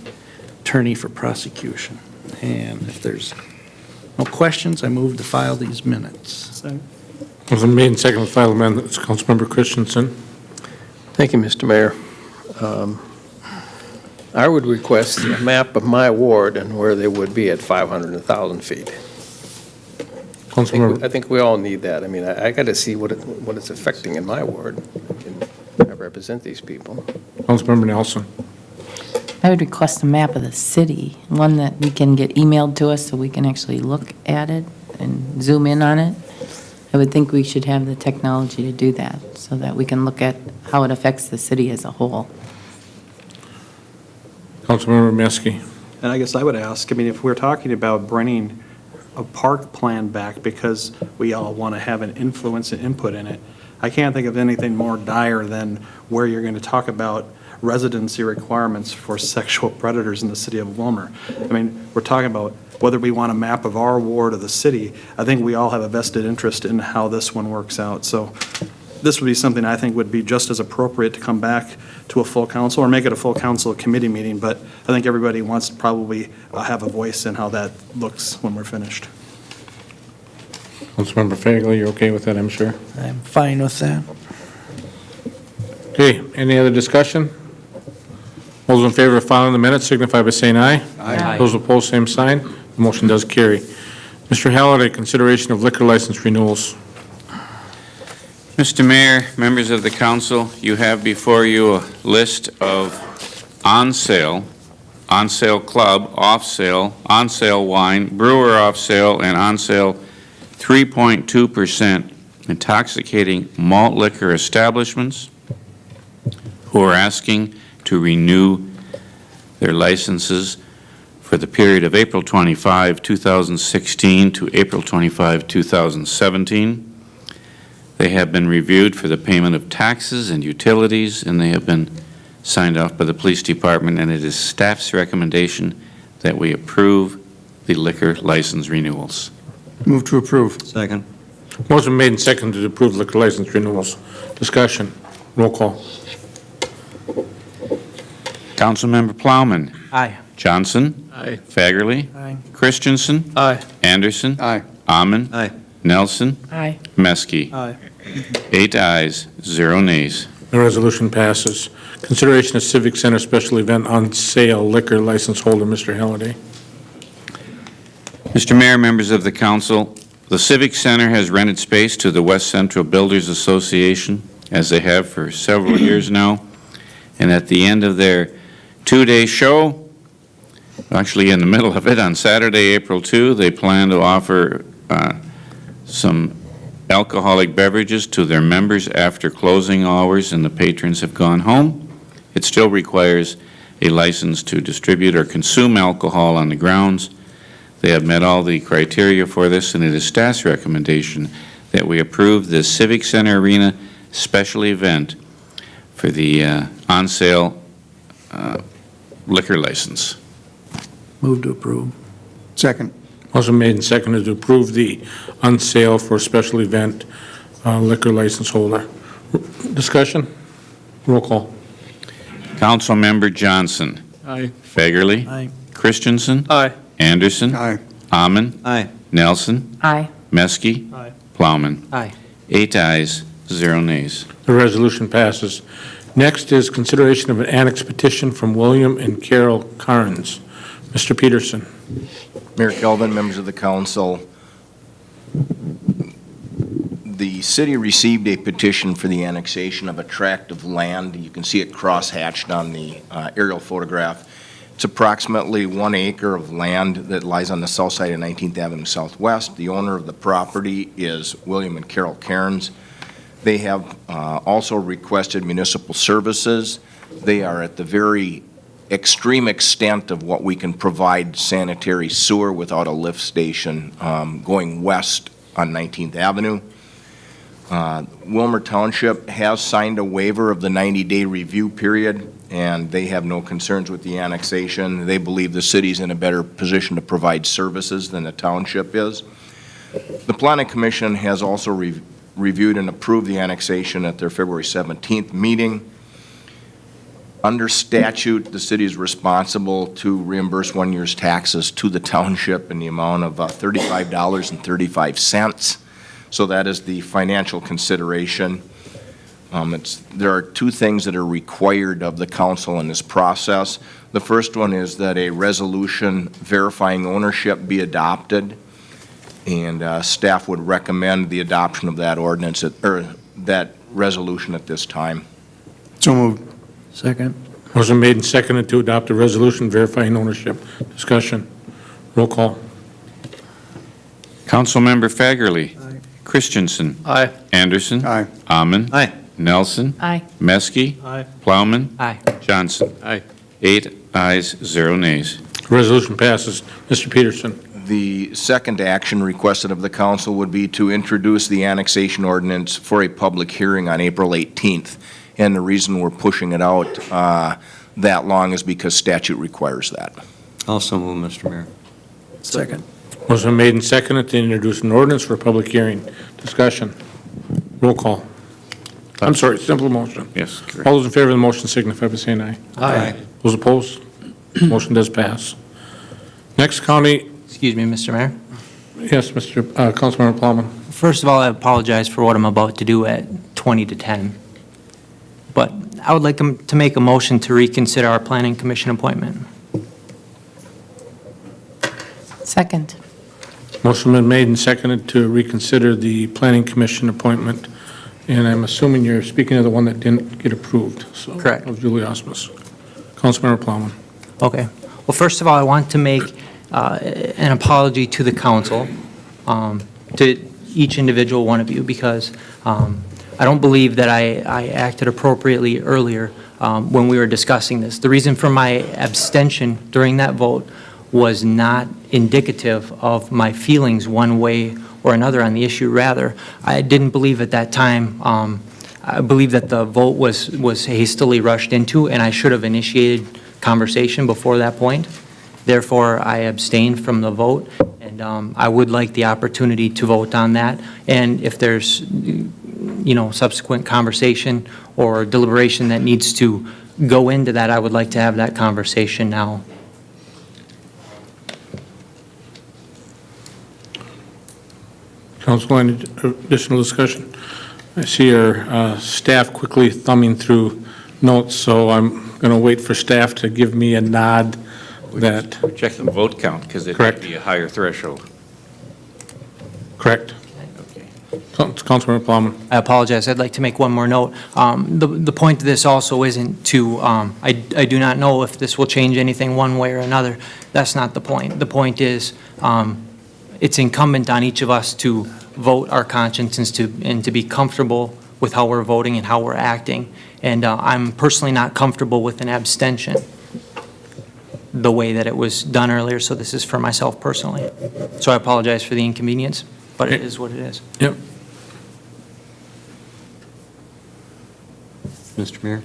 attorney for prosecution. And if there's no questions, I move to file these minutes. Motion made and seconded to file amendments. Councilmember Christensen. Thank you, Mr. Mayor. I would request a map of my ward and where they would be at 500 and 1,000 feet. I think we all need that. I mean, I got to see what it's affecting in my ward. I represent these people. Councilmember Nelson. I would request a map of the city, one that we can get emailed to us so we can actually look at it and zoom in on it. I would think we should have the technology to do that so that we can look at how it affects the city as a whole. Councilmember Meske. And I guess I would ask, I mean, if we're talking about bringing a park plan back because we all want to have an influence and input in it, I can't think of anything more dire than where you're going to talk about residency requirements for sexual predators in the city of Willmar. I mean, we're talking about whether we want a map of our ward or the city. I think we all have a vested interest in how this one works out. So this would be something I think would be just as appropriate to come back to a full council or make it a full council committee meeting. But I think everybody wants to probably have a voice in how that looks when we're finished. Councilmember Fagley, you're okay with that, I'm sure? I'm fine with that. Okay, any other discussion? All those in favor of filing the minutes signify by saying aye. Aye. Those opposed, same sign. The motion does carry. Mr. Halliday, consideration of liquor license renewals. Mr. Mayor, members of the council, you have before you a list of on sale club, off sale, on sale wine, brewer off sale, and on sale 3.2% intoxicating malt liquor establishments who are asking to renew their licenses for the period of April 25, 2016 to April 25, 2017. They have been reviewed for the payment of taxes and utilities, and they have been signed off by the police department, and it is staff's recommendation that we approve the liquor license renewals. Move to approve. Second. Motion made and seconded to approve liquor license renewals. Discussion. Roll call. Councilmember Plowman. Aye. Johnson. Aye. Fagerly. Aye. Christensen. Aye. Anderson. Aye. Amon. Aye. Nelson. Aye. Meski. Aye. 8 ayes, 0 nays. The resolution passes. Consideration of Civic Center special event on sale liquor license holder, Mr. Halliday. Mr. Mayor, members of the council, the Civic Center has rented space to the West Central Builders Association, as they have for several years now. And at the end of their 2-day show, actually in the middle of it, on Saturday, April 2, they plan to offer some alcoholic beverages to their members after closing hours and the patrons have gone home. It still requires a license to distribute or consume alcohol on the grounds. They have met all the criteria for this, and it is staff's recommendation that we approve the Civic Center Arena special event for the on-sale liquor license. Move to approve. Second. Motion made and seconded to approve the on sale for special event liquor license holder. Discussion? Roll call. Councilmember Johnson. Aye. Fagerly. Aye. Christensen. Aye. Anderson. Aye. Amon. Aye. Nelson. Aye. Meski. Aye. Plowman. Aye. 8 ayes, 0 nays. The resolution passes. Next is consideration of an annex petition from William and Carol Carnes. Mr. Peterson. Mayor Kelvin, members of the council, the city received a petition for the annexation of a tract of land. You can see it cross-hatched on the aerial photograph. It's approximately 1 acre of land that lies on the south side of 19th Avenue Southwest. The owner of the property is William and Carol Cairns. They have also requested municipal services. They are at the very extreme extent of what we can provide sanitary sewer without a lift station going west on 19th Avenue. Willmar Township has signed a waiver of the 90-day review period, and they have no concerns with the annexation. They believe the city's in a better position to provide services than the township is. The Planning Commission has also reviewed and approved the annexation at their February 17th meeting. Under statute, the city is responsible to reimburse 1 year's taxes to the township in the amount of $35.35. So that is the financial consideration. There are 2 things that are required of the council in this process. The first one is that a resolution verifying ownership be adopted, and staff would recommend the adoption of that ordinance or that resolution at this time. So moved. Second. Motion made and seconded to adopt a resolution verifying ownership. Discussion. Roll call. Councilmember Fagerly. Christensen. Aye. Anderson. Aye. Amon. Aye. Nelson. Aye. Meski. Aye. Plowman. Aye. Johnson. Aye. 8 ayes, 0 nays. Resolution passes. Mr. Peterson. The second action requested of the council would be to introduce the annexation ordinance for a public hearing on April 18th. And the reason we're pushing it out that long is because statute requires that. Also move, Mr. Mayor. Second. Motion made and seconded to introduce an ordinance for a public hearing. Discussion. Roll call. I'm sorry, simple motion. Yes, correct. All those in favor of the motion signify by saying aye. Aye. Those opposed? Motion does pass. Next county, Excuse me, Mr. Mayor. yes, Mr. Councilmember Plowman. First of all, I apologize for what I'm about to do at 20 to 10. But I would like to make a motion to reconsider our Planning Commission appointment. Second. Motion been made and seconded to reconsider the Planning Commission appointment, and I'm assuming you're speaking of the one that didn't get approved, so. Correct. Of Julie Osmus. Councilmember Plowman. Okay. Well, first of all, I want to make an apology to the council, to each individual one of you, because I don't believe that I acted appropriately earlier when we were discussing this. The reason for my abstention during that vote was not indicative of my feelings one way or another on the issue. Rather, I didn't believe at that time, I believe that the vote was hastily rushed into, and I should have initiated conversation before that point. Therefore, I abstained from the vote, and I would like the opportunity to vote on that. And if there's subsequent conversation or deliberation that needs to go into that, I would like to have that conversation now. Council, any additional discussion? I see our staff quickly thumbing through notes, so I'm going to wait for staff to give me a nod that. Check the vote count, because it Correct. might be a higher threshold. Correct. Councilmember Plowman. I apologize. I'd like to make one more note. The point of this also isn't to, I do not know if this will change anything one way or another. That's not the point. The point is, it's incumbent on each of us to vote our conscience and to be comfortable with how we're voting and how we're acting. And I'm personally not comfortable with an abstention the way that it was done earlier, so this is for myself personally. So I apologize for the inconvenience, but it is what it is. Yep. Mr. Mayor?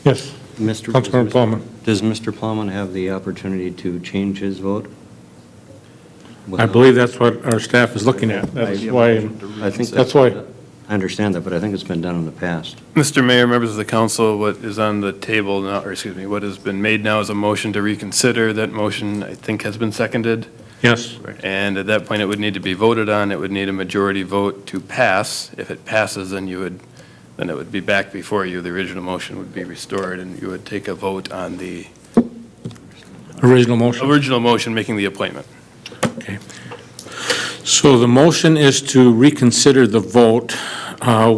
Yes. Councilmember Plowman. Does Mr. Plowman have the opportunity to change his vote? I believe that's what our staff is looking at. That's why, I think that's why. I understand that, but I think it's been done in the past. Mr. Mayor, members of the council, what is on the table now, or excuse me, what has been made now is a motion to reconsider. That motion, I think, has been seconded. Yes. And at that point, it would need to be voted on. It would need a majority vote to pass. If it passes, then then it would be back before you. The original motion would be restored, and you would take a vote on the Original motion. original motion making the appointment. Okay. So the motion is to reconsider the vote,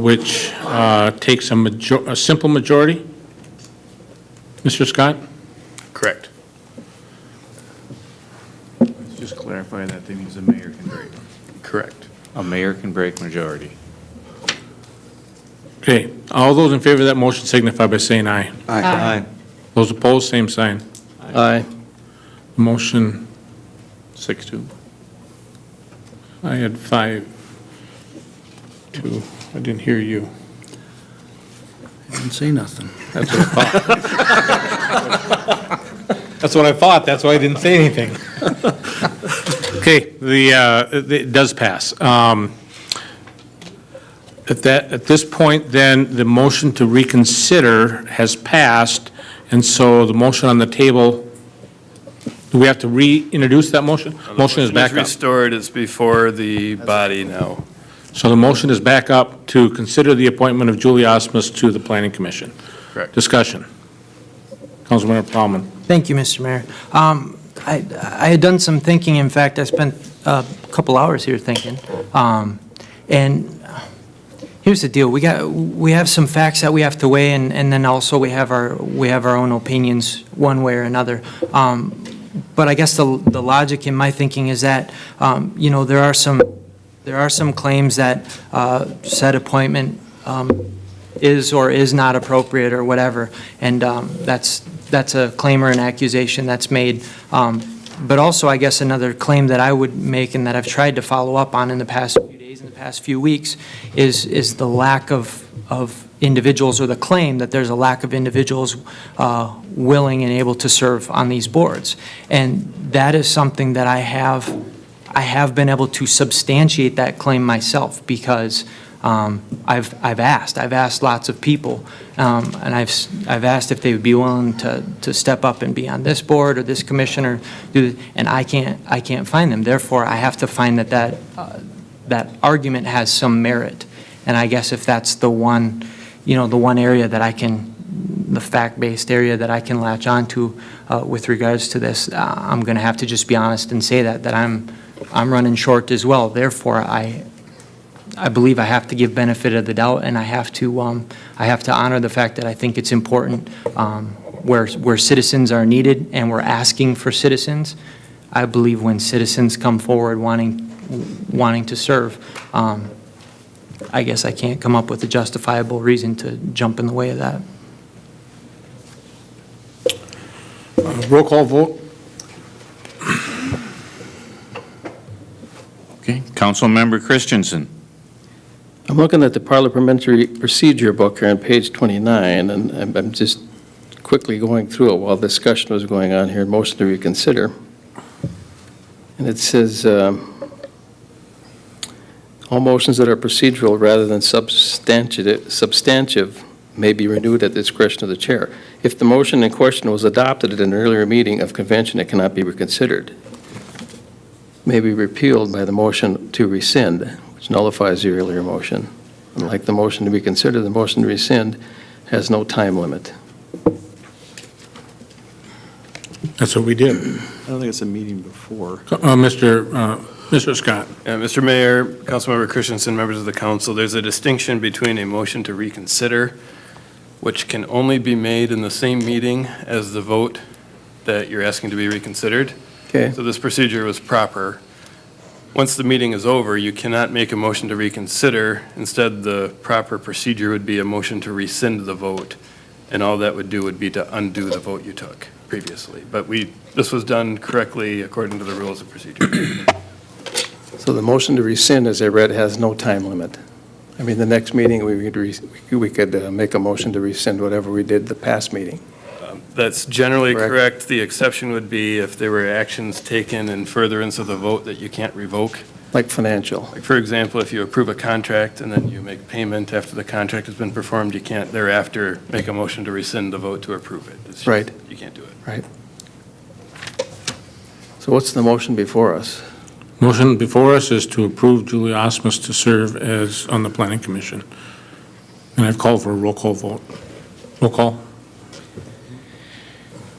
which takes a simple majority. Mr. Scott? Correct. Let's just clarify that means the mayor can break. Correct. A mayor can break majority. Okay, all those in favor of that motion signify by saying aye. Aye. Those opposed, same sign. Aye. Motion, 6-2. I had 5-2. I didn't hear you. Didn't say nothing. That's what I thought. That's what I thought, that's why I didn't say anything. Okay, it does pass. At this point, then, the motion to reconsider has passed, and so the motion on the table, do we have to reintroduce that motion? Motion is back up. restored. It's before the body now. So the motion is back up to consider the appointment of Julie Osmus to the Planning Commission. Correct. Discussion. Councilmember Plowman. Thank you, Mr. Mayor. I had done some thinking. In fact, I spent a couple hours here thinking. And here's the deal. We have some facts that we have to weigh, and then also we have our own opinions one way or another. But I guess the logic in my thinking is that, there are some claims that said appointment is or is not appropriate or whatever, and that's a claim or an accusation that's made. But also, I guess another claim that I would make and that I've tried to follow up on in the past few days, in the past few weeks, is the lack of individuals, or the claim that there's a lack of individuals willing and able to serve on these boards. And that is something that I have been able to substantiate that claim myself, because I've asked lots of people, and I've asked if they would be willing to step up and be on this board or this commission or do, and I can't find them. Therefore, I have to find that argument has some merit. And I guess if that's the one area that I can, the fact-based area that I can latch onto with regards to this, I'm going to have to just be honest and say that I'm running short as well. Therefore, I believe I have to give benefit of the doubt, and I have to honor the fact that I think it's important where citizens are needed and we're asking for citizens. I believe when citizens come forward wanting to serve, I guess I can't come up with a justifiable reason to jump in the way of that. Roll call vote. Okay, Councilmember Christensen. I'm looking at the parliamentary procedure book here on page 29, and I'm just quickly going through it while discussion was going on here, motion to reconsider. And it says, All motions that are procedural rather than substantive may be renewed at the discretion of the chair. If the motion in question was adopted at an earlier meeting of convention, it cannot be reconsidered. May be repealed by the motion to rescind, which nullifies the earlier motion. Unlike the motion to be considered, the motion to rescind has no time limit. That's what we did. I don't think it's a meeting before. Mr. Scott. Mr. Mayor, Councilmember Christensen, members of the council, there's a distinction between a motion to reconsider, which can only be made in the same meeting as the vote that you're asking to be reconsidered. Okay. So this procedure was proper. Once the meeting is over, you cannot make a motion to reconsider. Instead, the proper procedure would be a motion to rescind the vote, and all that would do would be to undo the vote you took previously. But this was done correctly according to the rules of procedure. So the motion to rescind, as I read, has no time limit. I mean, the next meeting, we could make a motion to rescind whatever we did the past meeting. That's generally correct. The exception would be if there were actions taken in furtherance of the vote that you can't revoke. Like financial. Like, for example, if you approve a contract and then you make payment after the contract has been performed, you can't thereafter make a motion to rescind the vote to approve it. It's just, Right. You can't do it. Right. So what's the motion before us? Motion before us is to approve Julie Osmus to serve as on the Planning Commission. And I've called for a roll call vote. Roll call.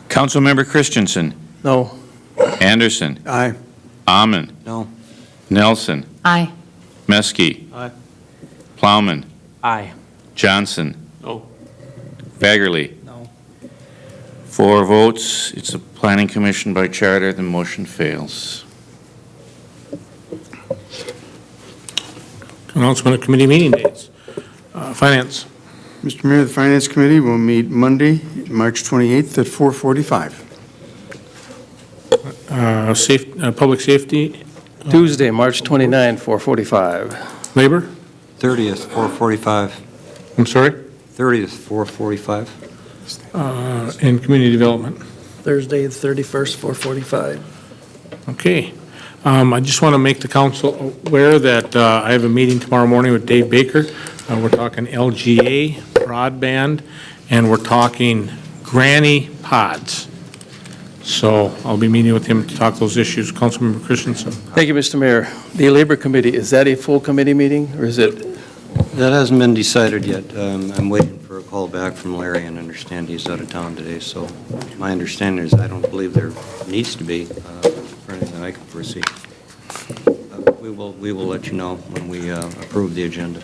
Councilmember Christensen. No. Anderson. Aye. Amon. No. Nelson. Aye. Meskey. Aye. Plowman. Aye. Johnson. No. Baggerly. No. 4 votes. It's a Planning Commission by charter. The motion fails. Announcement of committee meeting dates. Finance. Mr. Mayor, the Finance Committee will meet Monday, March 28th at 4:45. Public safety. Tuesday, March 29, 4:45. Labor. 30th, 4:45. I'm sorry. 30th, 4:45. And community development. Thursday, the 31st, 4:45. Okay. I just want to make the council aware that I have a meeting tomorrow morning with Dave Baker. We're talking LGA, broadband, and we're talking granny pods. So I'll be meeting with him to talk those issues. Councilmember Christensen. Thank you, Mr. Mayor. The Labor Committee, is that a full committee meeting, or is it? That hasn't been decided yet. I'm waiting for a call back from Larry, and understand he's out of town today. So my understanding is I don't believe there needs to be, for anything I can foresee. We will let you know when we approve the agenda.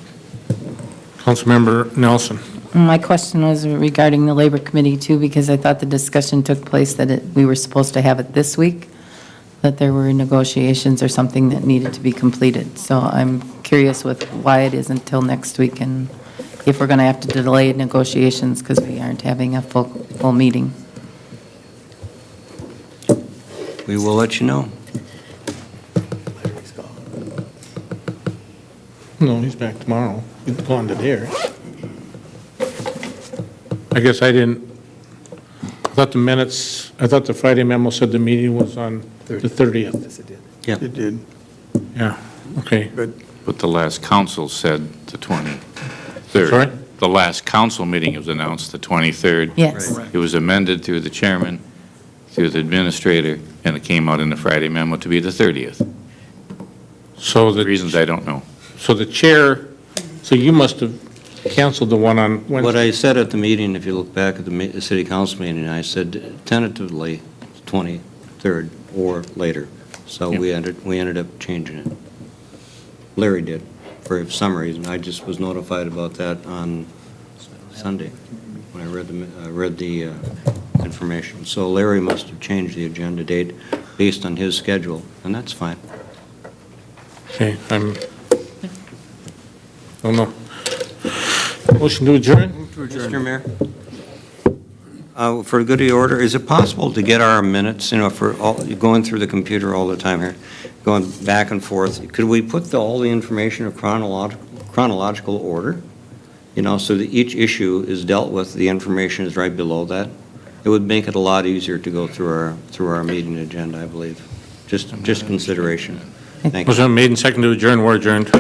Councilmember Nelson. My question was regarding the Labor Committee too, because I thought the discussion took place that we were supposed to have it this week, that there were negotiations or something that needed to be completed. So I'm curious with why it isn't till next week, and if we're going to have to delay negotiations because we aren't having a full meeting. We will let you know. No, he's back tomorrow. He's gone to there. I guess I thought the Friday memo said the meeting was on the 30th. Yes, it did. Yeah. It did. Yeah, okay. But the last council said the 23rd. Sorry? The last council meeting was announced the 23rd. Yes. It was amended through the chairman, through the administrator, and it came out in the Friday memo to be the 30th. So the Reasons I don't know. So the chair, so you must have canceled the one on Wednesday. What I said at the meeting, if you look back at the city council meeting, I said tentatively 23rd or later. So we ended up changing it. Larry did, for some reason. I just was notified about that on Sunday when I read the information. So Larry must have changed the agenda date based on his schedule, and that's fine. Okay, don't know. Motion to adjourn? Mr. Mayor? For good of the order, is it possible to get our minutes, for going through the computer all the time here, going back and forth, could we put all the information in chronological order? So that each issue is dealt with, the information is right below that? It would make it a lot easier to go through our meeting agenda, I believe. Just consideration. Thank you. Motion made and seconded to adjourn. We're adjourned.